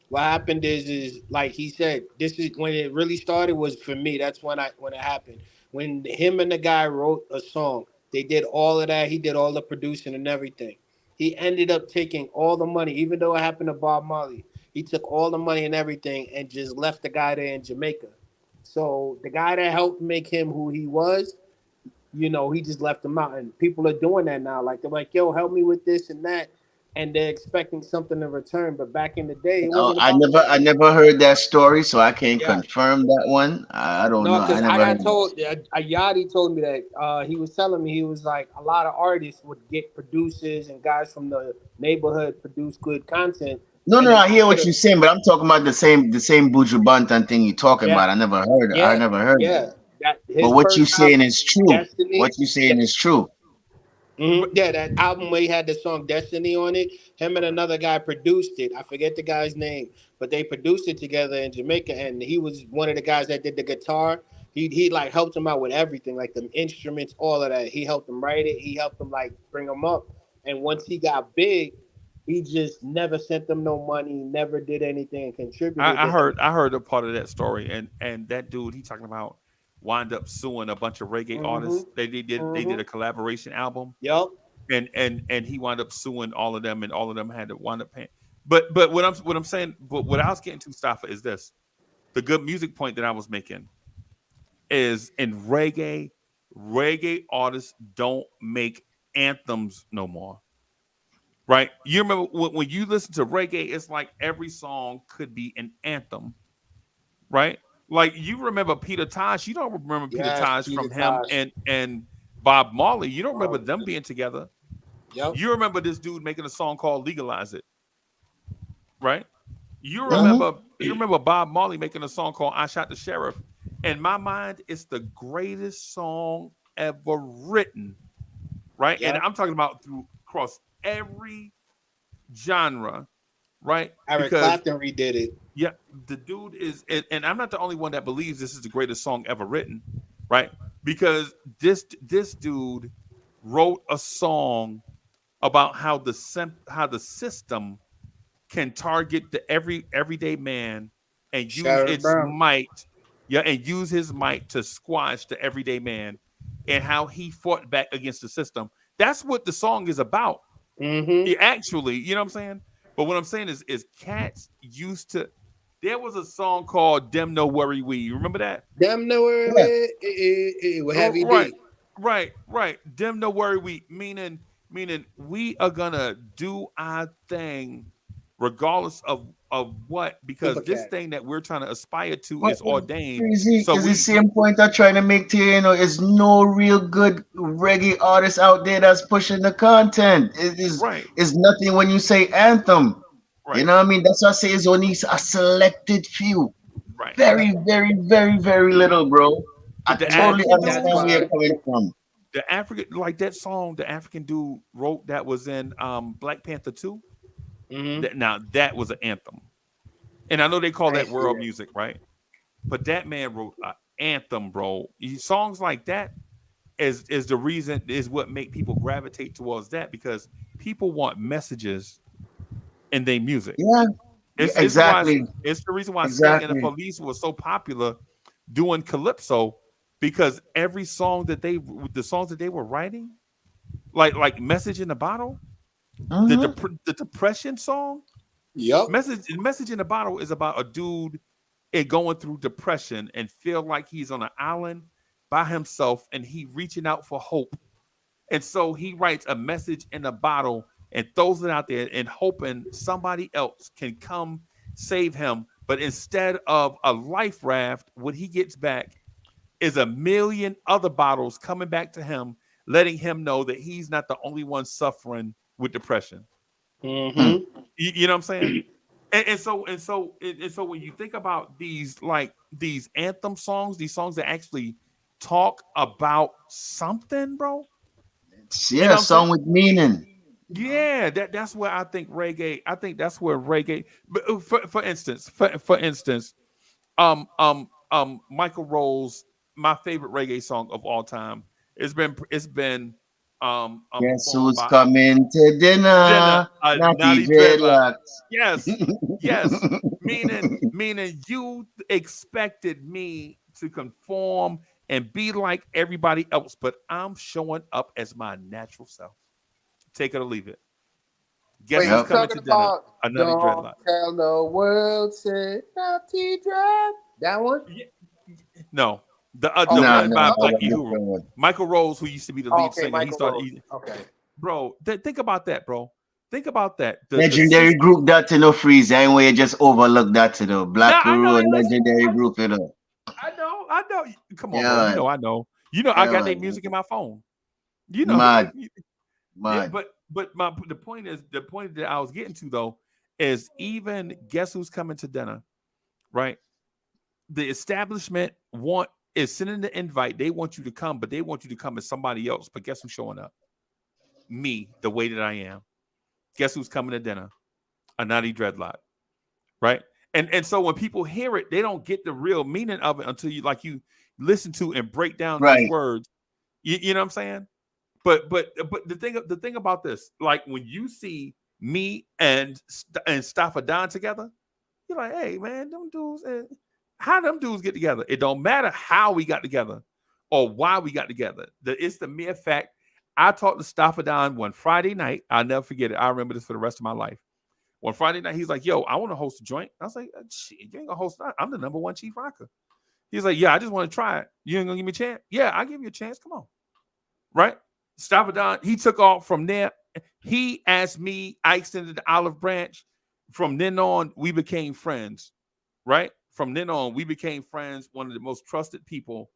What happened is like he said, this is when it really started was for me. That's when it happened. When him and the guy wrote a song, they did all of that. He did all the producing and everything. he ended up taking all the money, even though it happened to Bob Marley. He took all the money and everything and just left the guy there in Jamaica. So the guy that helped make him who he was, he just left him out. And people are doing that now. Like, they're like, yo, help me with this and that. And they're expecting something in return. But back in the day, it wasn't about I never heard that story, so I can't Yeah. confirm that one. I don't know. because I I never got heard told, Yachty told me that he was telling me, he was like, a lot of artists would get producers and guys from the neighborhood produce good content. No, And no, then I hear what after you're saying, but I'm talking about the same Buju Banton thing you're talking yeah, about. I never heard yeah, that. yeah. That But his what you first saying album, is true. What Destiny. you saying is true. Yeah, that album where he had the song Destiny on it. Him and another guy produced it. I forget the guy's name, but they produced it together in Jamaica, and he was one of the guys that did the guitar. He like helped him out with everything, like the instruments, all of that. He helped him write it. He helped him like bring him up. And once he got big, he just never sent them no money, never did anything, and contributed. I heard a part of that story, and that dude he talking about wind up suing a bunch of reggae artists. They did a collaboration album. Yup. And he wound up suing all of them, and all of them had to wind up paying. But what I'm saying, but what I was getting to, Staffa, is this: the good music point that I was making is in reggae artists don't make anthems no more. Right? You remember when you listen to reggae, it's like every song could be an anthem, right? Like you remember Peter Tosh. You don't remember Peter Tosh from him and Bob Marley. You don't remember them being together. Yep. You remember this dude making a song called "Legalize It," right? You remember Bob Marley making a song called "I Shot the Sheriff." In my mind, it's the greatest song ever written, right? Yep. And I'm talking about across every genre, right? Eric Clapton redid it. Yeah, the dude is, and I'm not the only one that believes this is the greatest song ever written, right? Because this dude wrote a song about how the system can target the everyday man and use its might, and use his might to squash the everyday man, and how he fought back against the system. That's what the song is about. Actually, you know what I'm saying? But what I'm saying is cats used to. There was a song called "Dem No Worry We." You remember that? Dem No Worry We with Heavy D. Right. Dem No Worry We, meaning we are gonna do our thing regardless of what, because this thing that we're trying to aspire to is ordained. Crazy, so the same point I'm trying to make to you, is no real good reggae artist out there that's pushing the content. It is nothing when you say anthem. You know what I mean? That's why I say it's only a selected few. Right. Very, very, very, very little, bro. I totally understand where you're coming from. The African, like that song, the African dude wrote that was in Black Panther 2. Now that was an anthem, and I know they call that world music, right? But that man wrote an anthem, bro. Songs like that is the reason, is what make people gravitate towards that, because people want messages in their music. Yeah, exactly. It's the reason why Sting and the Police was so popular doing calypso, because every song that the songs that they were writing, like Message in the Bottle. The depression song. Message in the Bottle is about a dude going through depression and feel like he's on an island by himself, and he reaching out for hope. And so he writes a message in a bottle and throws it out there and hoping somebody else can come save him. But instead of a life raft, what he gets back is a million other bottles coming back to him, letting him know that he's not the only one suffering with depression. You know what I'm saying? And so when you think about these anthem songs, these songs that actually talk about something, bro. Yeah, song with meaning. Yeah, that's where I think reggae. I think that's where reggae. For instance, Michael Rose, my favorite reggae song of all time. It's been Guess who's coming to dinner? Natty Dreadlocks. Yes. meaning you expected me to conform and be like everybody else, but I'm showing up as my natural self. Take it or leave it. Guess who's coming to dinner? Another Don't dreadlock. tell the world, say Naughty Dread. That one? No. The one by Black Uhuru. Michael Rose, who used to be the lead singer. He started. Okay. Bro, think about that, bro. Think about that. Legendary group that no freeze. I way just overlook that to the Black Uhuru legendary group, you know. I know. Come on, bro. I know. I got their music in my phone. Mad. Yeah, but the point that I was getting to though is even Guess Who's Coming to Dinner, right? The establishment is sending the invite. They want you to come, but they want you to come as somebody else. But guess who's showing up? Me, the way that I am. Guess who's coming to dinner? A Naughty Dreadlock, right? And so when people hear it, they don't get the real meaning of it until you listen to and break down these words. You know what I'm saying? But the thing about this, like when you see me and Staffa Don together, you're like, hey man, them dudes, how them dudes get together? It don't matter how we got together or why we got together. It's the mere fact. I talked to Staffa Don one Friday night. I'll never forget it. I remember this for the rest of my life. One Friday night, he's like, yo, I want to host a joint. I was like, shit, you ain't gonna host that. I'm the #1 chief rocker. He's like, yeah, I just want to try it. You ain't gonna give me a chance? Yeah, I'll give you a chance. Come on. Right? Staffa Don, he took off from there. He asked me, I extended the olive branch. From then on, we became friends. Right? From then on, we became friends, one of the most trusted people.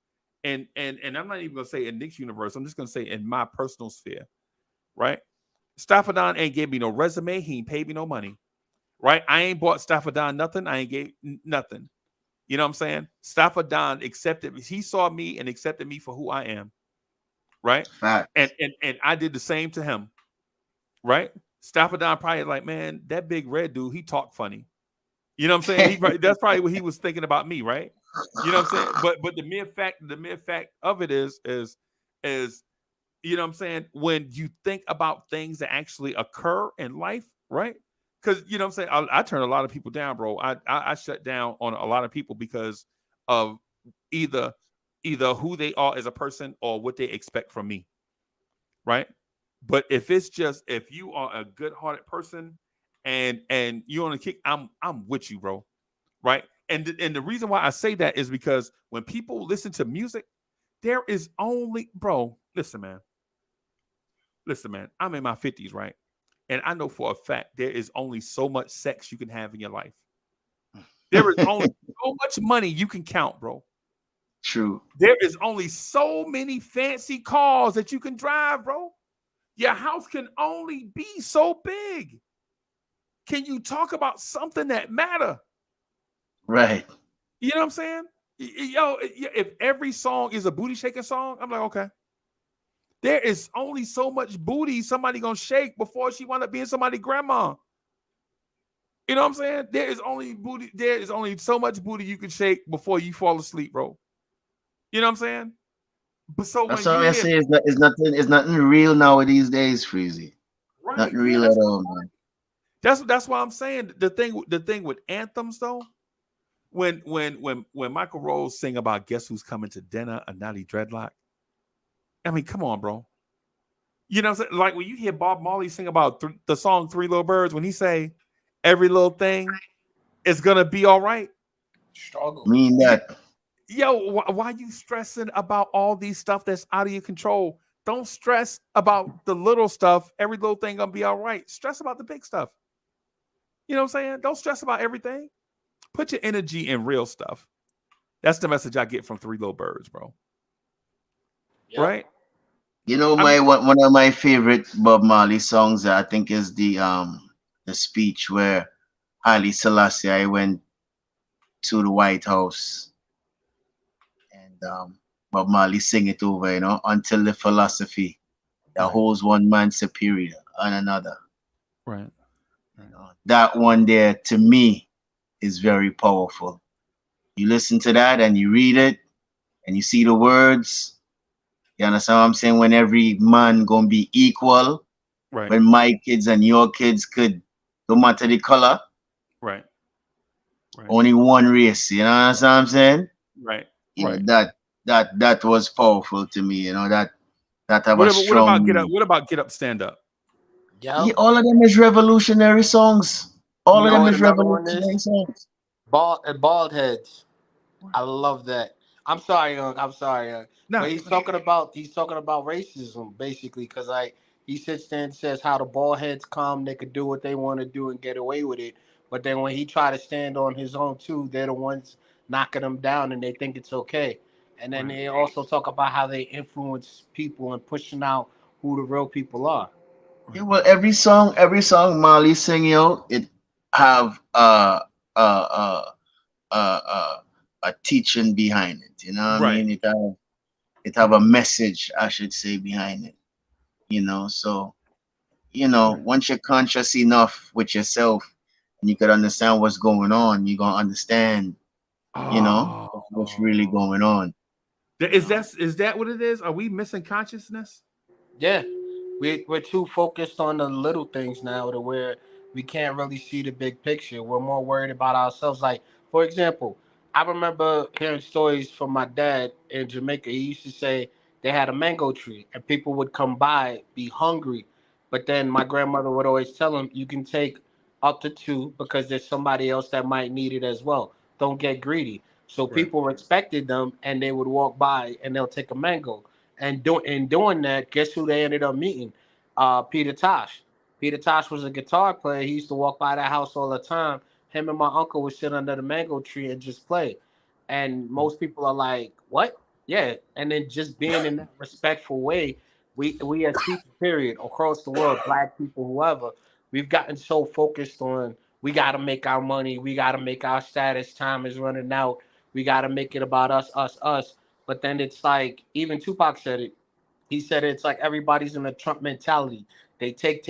And I'm not even gonna say in Nick's universe, I'm just gonna say in my personal sphere, right? Staffa Don ain't gave me no resume, he ain't paid me no money, right? I ain't bought Staffa Don nothing, I ain't gave nothing. You know what I'm saying? Staffa Don accepted me, he saw me and accepted me for who I am, right? And I did the same to him, right? Staffa Don probably like, man, that big red dude, he talk funny. You know what I'm saying? That's probably what he was thinking about me, right? You know what I'm saying? But the mere fact of it is, you know what I'm saying? When you think about things that actually occur in life, right? Because you know what I'm saying? I turn a lot of people down, bro. I shut down on a lot of people because of either who they are as a person or what they expect from me, right? But if you are a good-hearted person and you're on a kick, I'm with you, bro, right? And the reason why I say that is because when people listen to music, there is only, bro, listen, man, I'm in my 50s, right? And I know for a fact there is only so much sex you can have in your life. There is only so much money you can count, bro. True. There is only so many fancy cars that you can drive, bro. Your house can only be so big. Can you talk about something that matter? Right. You know what I'm saying? Yo, if every song is a booty shaking song, I'm like, okay. There is only so much booty somebody gonna shake before she wind up being somebody's grandma. You know what I'm saying? There is only so much booty you can shake before you fall asleep, bro. You know what I'm saying? But so that's what I say. It's nothing real nowadays days, Freezy. Right. Nothing real at all, man. That's why I'm saying the thing with anthems though. When Michael Rose sing about Guess Who's Coming to Dinner, a Naughty Dreadlock. I mean, come on, bro. You know what I'm saying? Like when you hear Bob Marley sing about the song Three Little Birds, when he say every little thing is gonna be all right. Struggle. Mean that. Yo, why you stressing about all these stuff that's out of your control? Don't stress about the little stuff. Every little thing gonna be all right. Stress about the big stuff. You know what I'm saying? Don't stress about everything. Put your energy in real stuff. That's the message I get from Three Little Birds, bro. Yep. Right? You know, one of my favorite Bob Marley songs, I think, is the speech where Haile Selassie went to the White House and Bob Marley sing it over, you know, until the philosophy that holds one man superior on another. Right. You know, that one there to me is very powerful. You listen to that and you read it and you see the words. You understand what I'm saying? When every man gonna be equal, right? When my kids and your kids could, no matter the color, right? Only one race. You know what I'm saying? Right. You know, that was powerful to me. You know that have a strong. What about Get Up, Stand Up? Yeah. All of them is revolutionary songs. All You of know them what is another one revolutionary is? songs. Bald heads. I love that. I'm sorry, Young. I'm sorry, Young. No, But he's talking about racism basically, because like he sits there and says how the bald heads come, they could do what they want to do and get away with it. But then when he try to stand on his own too, they're the ones knocking him down, and they think it's okay. And then right. they also talk about how they influence people and pushing out who the real people are. Yeah, Right. well, every song Marley sing, it have uh, a teaching behind it. You know what I Right. mean? It have a message, I should say, behind it. So Right. once you're conscious enough with yourself and you could understand what's going on, you're gonna understand, what's really Oh. going on. You know. Is that what it is? Are we missing consciousness? Yeah, we're too focused on the little things now to where we can't really see the big picture. We're more worried about ourselves. Like, for example, I remember hearing stories from my dad in Jamaica. He used to say they had a mango tree and people would come by, be hungry. But then my grandmother would always tell him, you can take up to two because there's somebody else that might need it as well. Don't get greedy. So Right. people respected them and they would walk by and they'll take a mango. And doing that, guess who they ended up meeting? Peter Tosh. Peter Tosh was a guitar player. He used to walk by that house all the time. Him and my uncle would sit under the mango tree and just play. And most people are like, "What?" Yeah. And then just being in that respectful way, we as people, period, across the world, black people, whoever, we've gotten so focused on we got to make our money, we got to make our status. Time is running out. We got to make it about us, us, us. But then it's like even Tupac said it. He said it's like everybody's in a Trump mentality. They take,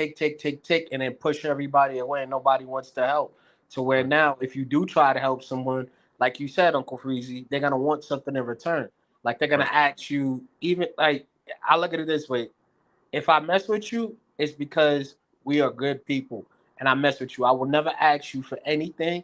and then push everybody away, and nobody wants to help. To where Right. now, if you do try to help someone, like you said, Uncle Freezy, they're gonna want something in return. Like they're gonna Right. ask you, even like I look at it this way: if I mess with you, it's because we are good people, and I mess with you. I will never ask you for anything.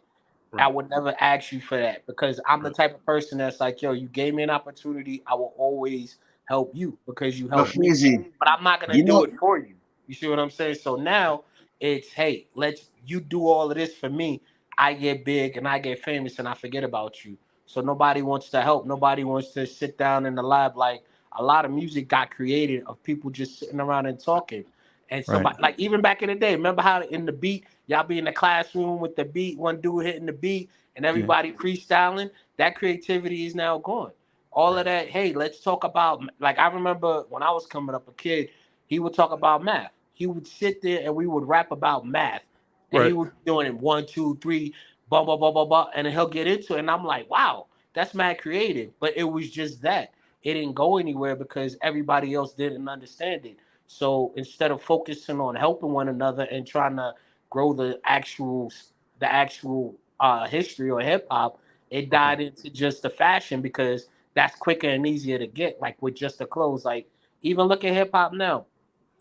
I Right. would never ask you for that because I'm the Right. type of person that's like, yo, you gave me an opportunity. I will always help you because you But helped me. Freezy, But I'm not gonna you do know, it for you. You see what I'm saying? So now it's, hey, let's you do all of this for me. I get big and I get famous and I forget about you. So nobody wants to help. Nobody wants to sit down in the lab. Like a lot of music got created of people just sitting around and talking. And Right. somebody like even back in the day, remember how in the beat, y'all be in the classroom with the beat, one dude hitting the beat and Yeah. everybody freestyling? That creativity is now gone. All of Right. that, hey, let's talk about, like I remember when I was coming up a kid, he would talk about math. He would sit there and we would rap about math. And he Right. would be doing it 1, 2, 3, blah, blah, blah, blah, blah. And then he'll get into it. And I'm like, wow, that's mad creative. But it was just that. It didn't go anywhere because everybody else didn't understand it. So instead of focusing on helping one another and trying to grow the actual history or hip hop, it Okay. died into just the fashion because that's quicker and easier to get. Like with just the clothes, like even look at hip hop now.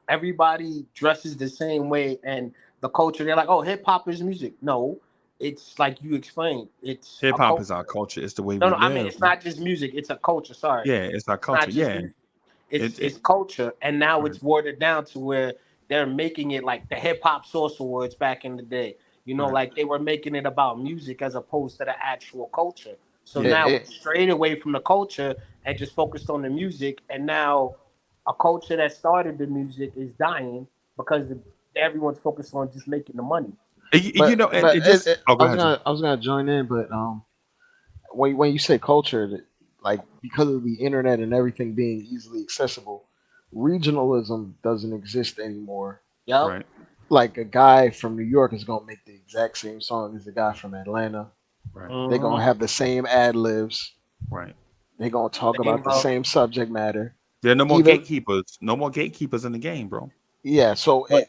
Everybody dresses the same way, and the culture. They're like, "Oh, hip hop is music." No, it's like you explained. It's Hip a hop culture. is our culture. It's the way No, we no, I mean live. it's not just music. It's a culture. Sorry, Yeah, it's our it's culture. not just Yeah. music. It's It it's culture, and now right. it's watered down to where they're making it like the hip hop source awards back in the day. Right. Like they were making it about music as opposed to the actual culture. So Yeah. now it's straight away from the culture and just focused on the music. And now a culture that started the music is dying because everyone's focused on just making the money. And it just oh go I was ahead, Joe. gonna join in, but when you say culture, like because of the internet and everything being easily accessible, regionalism doesn't exist anymore. Yep. Right. Like a guy from New York is gonna make the exact same song as a guy from Atlanta. Right. They're gonna Mm-hmm. have the same ad libs. Right. They're gonna talk Same, about the bro. same subject matter. There are no more Even gatekeepers. No more gatekeepers in the game, bro. yeah, so but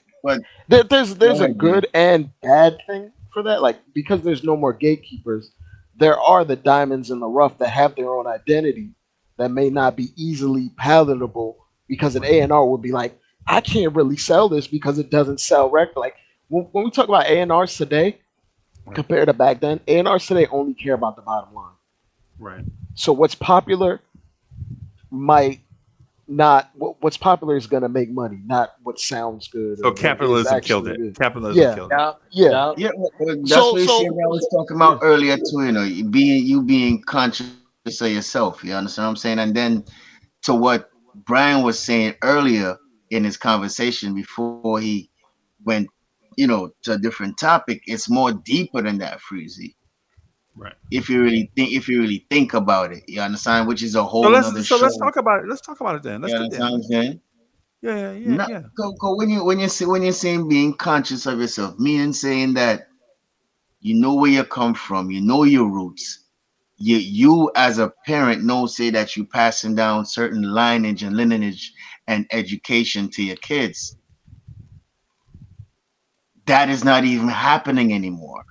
go there's a ahead, Jay. good and bad thing for that. Like because there's no more gatekeepers, there are the diamonds in the rough that have their own identity that may not be easily palatable because an Right. A&R would be like, I can't really sell this because it doesn't sell record. Like when we talk about A&Rs today Right. compared to back then, A&Rs today only care about the bottom line. Right. So what's popular might not what's popular is going to make money, not what sounds good. So or what is capitalism killed actually it. good. Capitalism killed it. Yeah. Yeah, that's So what so I was talking about earlier too. You know, you being conscious of yourself. You understand what I'm saying? And then to what Brian was saying earlier in his conversation before he went, to a different topic, it's more deeper than that, Freezy. Right. If you really think about it, you understand, which is a whole nother So show. let's talk about it. Let's talk about it then. Let's You get understand what I'm there. saying? Yeah. When you're saying being conscious of yourself, meaning saying that you know where you come from, you know your roots. You as a parent know, say that you passing down certain lineage and lineage and education to your kids. That is not even happening anymore.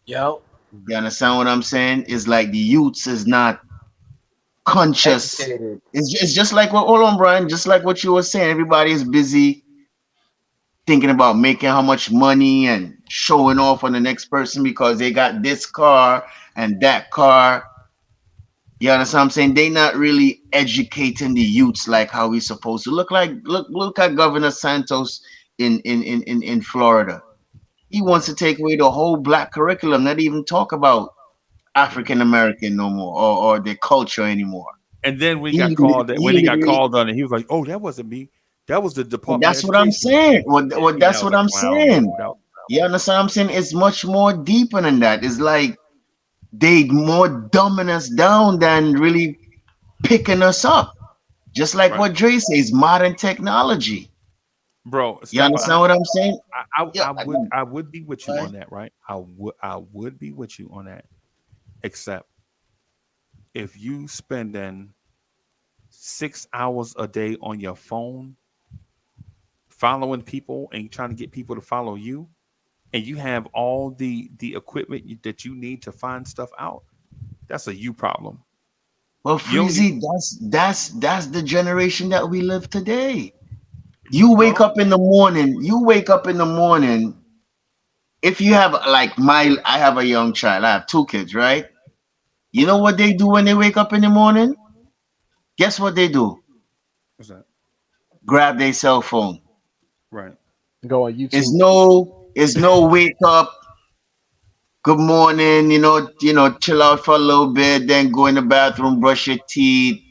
Yep. You understand what I'm saying? It's like the youths is not conscious. Educated. It's just like what, hold on, Brian, just like what you were saying. Everybody is busy thinking about making how much money and showing off on the next person because they got this car and that car. You understand what I'm saying? They not really educating the youths like how we supposed to. Look at Governor Santos in Florida. He wants to take away the whole black curriculum, not even talk about African American no more or their culture anymore. And then when He he got literally, called on it, he was like, "Oh, that wasn't me. That was the Department of that's what I'm Education." saying. And That's I was what like, I'm "Wow, saying. bro, that was You understand what I'm saying? It's much more deeper than that. It's like they more dumbing us down than really picking us up. Just like right, what Dre says, modern technology. bro." You Steph, understand what I'm saying? Yeah, I would be with you on that, right? I would be with you on that, except if you spending 6 hours a day on your phone following people and trying to get people to follow you, and you have all the equipment that you need to find stuff out, that's a you problem. well, You don't need, Freezy, that's the generation that we live today. You wake no, up in the morning. You wake up in the morning. If you have like I have a young child. I have two kids, right? You know okay, what they do when they wake up in the morning? Guess what they do? what's that? Grab their cell phone. Right. Go on It's YouTube. no wake up, good morning, chill out for a little bit, then go in the bathroom, brush your teeth,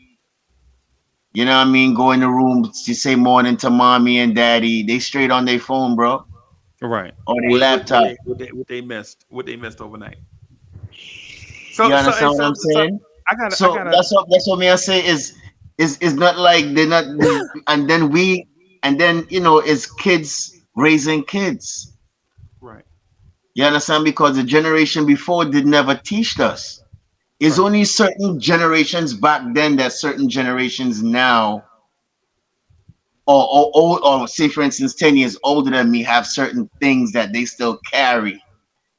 you know what I mean? Go in the room to say morning to mommy and daddy. They straight on their phone, bro. Right. Or their laptop. What they missed overnight. You So understand what I'm saying? I So gotta that's what me I say is not like they're not and then it's kids raising kids. right. You understand? Because the generation before did never teach us. It's Right. only certain generations back then that certain generations now, or say for instance 10 years older than me, have certain things that they still carry,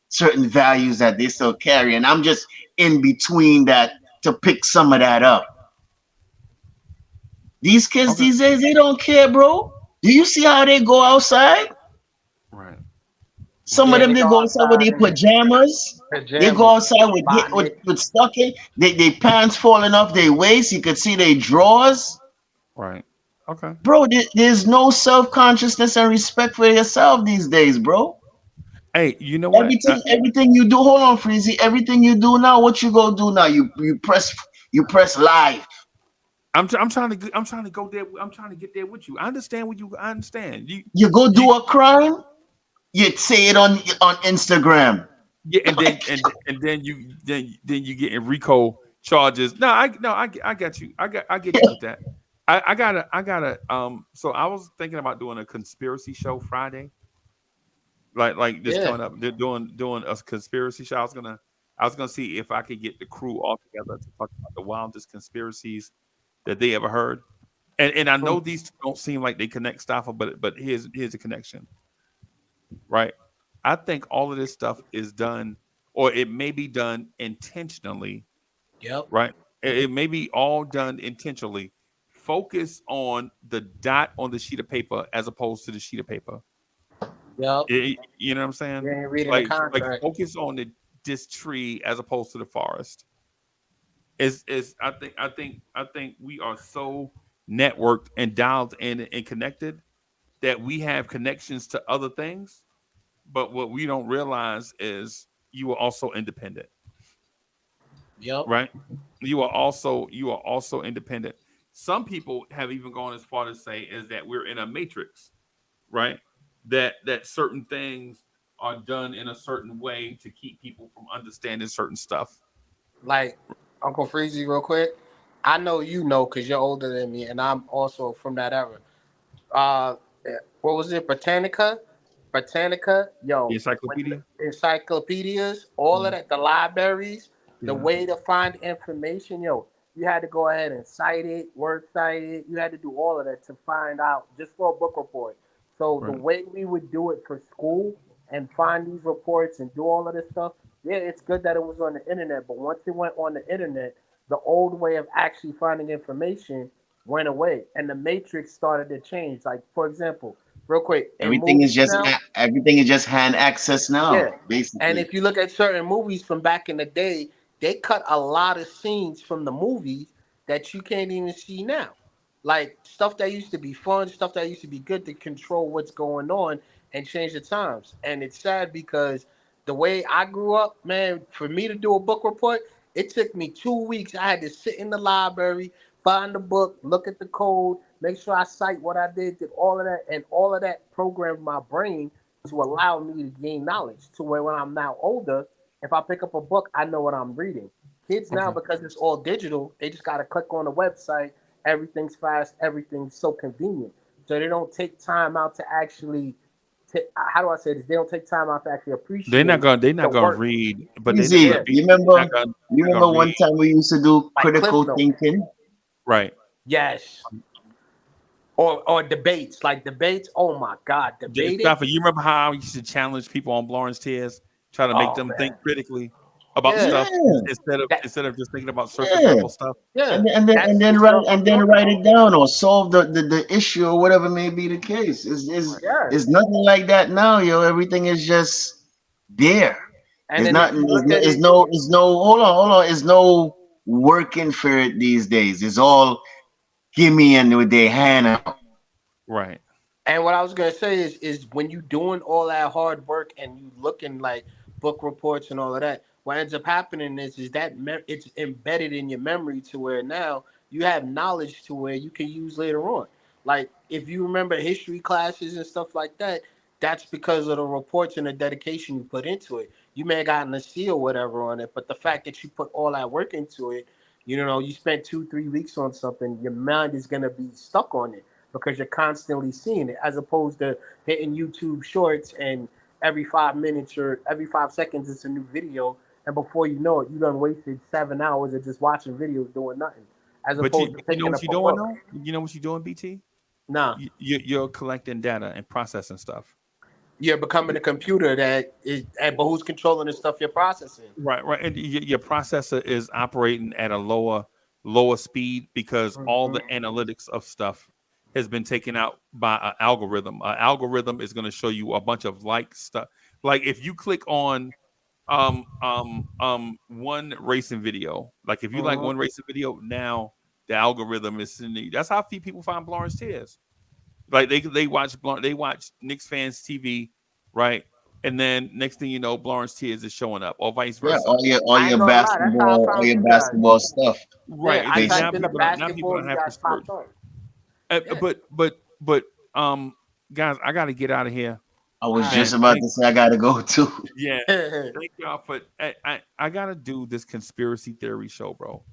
certain values that they still carry, and I'm just in between that to pick some of that up. These kids Okay. these days, they don't care, bro. Do you see how they go outside? Right. Some Right. of Yeah, them they they go go outside with outside their in pajamas. They go pajamas, outside with bonnet. stocking. They pants falling off their waist. You could see their drawers. Right. Okay. Bro, there's no self-consciousness and respect for yourself these days, bro. Hey, you know what? Everything you do, hold on, Freezy. Everything you do now, what you go do now? You press live. I'm trying to go there. I'm trying to get there with you. I understand what you. I understand you. You go You do a crime, you say it on Instagram. yeah, and then you get in RICO charges. I got you. I get you with that. I gotta. So I was thinking about doing a conspiracy show Friday, like this Yeah. coming up. They're doing a conspiracy show. I was gonna see if I could get the crew all together to talk about the wildest conspiracies that they ever heard. And I know these two don't seem like they connect, Staffa, but here's the connection, right? I think all of this stuff is done, or it may be done intentionally, Yep. right? It may be all done intentionally. Focus on the dot on the sheet of paper as opposed to the sheet of paper. Yep. You know what I'm saying? You ain't reading the Like contract. focus on this tree as opposed to the forest. Is I think we are so networked and dialed in and connected, that we have connections to other things. But what we don't realize is you are also independent. Yep. Right? You are also independent. Some people have even gone as far to say is that we're in a matrix, right? That certain things are done in a certain way to keep people from understanding certain stuff. Like Uncle Freezy, real quick. I know you know because you're older than me, and I'm also from that era. Uh, what was it? Britannica, The yo, when encyclopedia. the encyclopedias, all of that, the libraries, the Yeah. way to find information, yo, you had to go ahead and cite it, word cite it. You had to do all of that to find out just for a book report. So the Right. way we would do it for school and find these reports and do all of this stuff, yeah, it's good that it was on the internet. But once it went on the internet, the old way of actually finding information went away, and the matrix started to change. Like for example, real quick, in movies now, everything is just hand access yeah. now, And basically. if you look at certain movies from back in the day, they cut a lot of scenes from the movies that you can't even see now. Like stuff that used to be fun, stuff that used to be good to control what's going on and change the times. And it's sad because the way I grew up, man, for me to do a book report, it took me 2 weeks. I had to sit in the library, find the book, look at the code, make sure I cite what I did all of that, and all of that programmed my brain to allow me to gain knowledge to where when I'm now older, if I pick up a book, I know what I'm reading. Kids now, Okay. because it's all digital, they just got to click on the website. Everything's fast. Everything's so convenient. So they don't take time out to actually, how do I say this? They don't take time out to actually They're not appreciate gonna the work. read, but they're not Easy. gonna Yeah, be. You They're remember? not gonna, You they're not gonna remember one read. time we used to do like Cliff critical Notes. thinking? Right. Yes. Or debates. Like debates. Oh my God. Debating. Stopper, you remember how I used to challenge people on Lawrence Tears, try to make Oh them think man. critically about Yeah. stuff Yeah, That, instead of just thinking about surface yeah. level stuff. yeah. And That's then the stuff I'm talking write about. it down or solve the issue or whatever may be the case. Yeah. Is nothing like that now, yo. Everything is just there. And then if you look at it, There's no hold on. There's no working for it these days. It's all gimme and with their hand out. Right. and what I was gonna say is when you doing all that hard work and you looking like book reports and all of that, what ends up happening is that it's embedded in your memory to where now you have knowledge to where you can use later on. Like if you remember history classes and stuff like that, that's because of the reports and the dedication you put into it. You may have gotten a C or whatever on it, but the fact that you put all that work into it, you spent 2-3 weeks on something, your mind is gonna be stuck on it because you're constantly seeing it, as opposed to hitting YouTube shorts and every 5 minutes or every 5 seconds it's a new video, and before you know it, you done wasted 7 hours of just watching videos doing nothing, as But opposed to you know picking what up you're a doing book. though? You know what you're doing, BT? Nah, You're collecting data and processing stuff. you're becoming a computer but who's controlling the stuff you're processing? Right, right. And your processor is operating at a lower speed because all the Mm-hmm. analytics of stuff has been taken out by an algorithm. An algorithm is going to show you a bunch of like stuff. Like if you click on one racing video, like if you like Mm-hmm. one racing video, now the algorithm is sending you. That's how few people find Lawrence Tears. Like they watch Knicks fans TV, right? And then next thing you know, Lawrence Tears is showing up, or vice Yeah, versa. all I ain't your gonna lie, that's how I all found your you guys. basketball stuff, Yeah, Right. I Now typed in the basically. people basketball, don't you have to guys search. popped up. Yeah. But guys, I got to get out of here, I was All just man. about to say I gotta go too. Yeah, right. thank y'all for. I gotta do this conspiracy theory show, bro.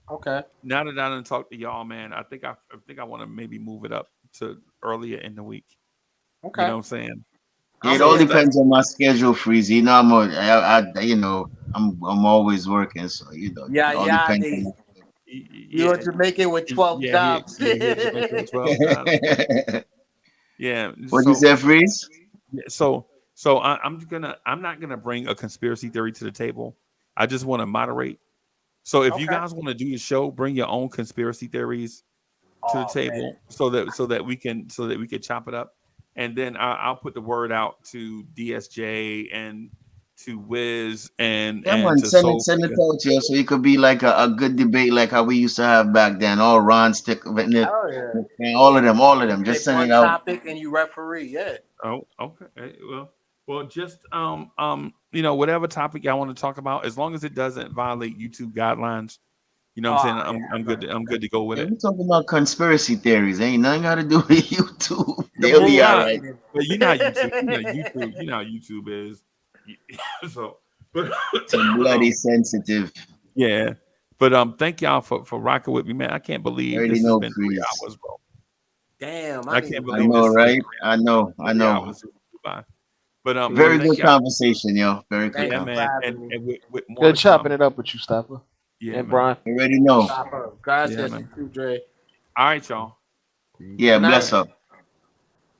Okay. Now that I done talk to y'all, man, I think I want to maybe move it up to earlier in the week. You know Okay. what I'm saying? Yeah, it I'm So all here. stuff. depends on my schedule, Freeze. You know, I'm always working, so Yeah, it all yeah. depends on You Yeah, in Jamaica with 12 jobs. here in Jamaica with 12 jobs. my Yeah. What'd you say, Freeze? I'm not gonna bring a conspiracy theory to the table. I just want to moderate. So if you Okay. guys want to do the show, bring your own conspiracy theories to the Oh man. table so that we can chop it up, and then I'll put the word out to DSJ and to Wiz and man, to send Soul. it out here so it could be like a good debate like how we used to have back then. All Ron Stick, all of them. Just send it out. Topic and you referee, yeah. Oh, okay. Well, just whatever topic y'all want to talk about, as long as it doesn't violate YouTube guidelines, you know what I'm saying? I'm good. I'm good to go with it. We're talking about conspiracy theories. Ain't nothing got to do with YouTube. They'll be all right. But you know YouTube. You know how YouTube is. So, but it's bloody sensitive. Yeah. But thank y'all for rocking with me, man. I can't believe this has been 3 hours, bro. Damn, I can't believe I know, right? I know. But very good conversation, yo. Very good. Yeah, man. And with more good chopping it up with you, Stopper. Yeah, and Brian. You already know. Gracias, Dre. All right, y'all. Yeah, bless up.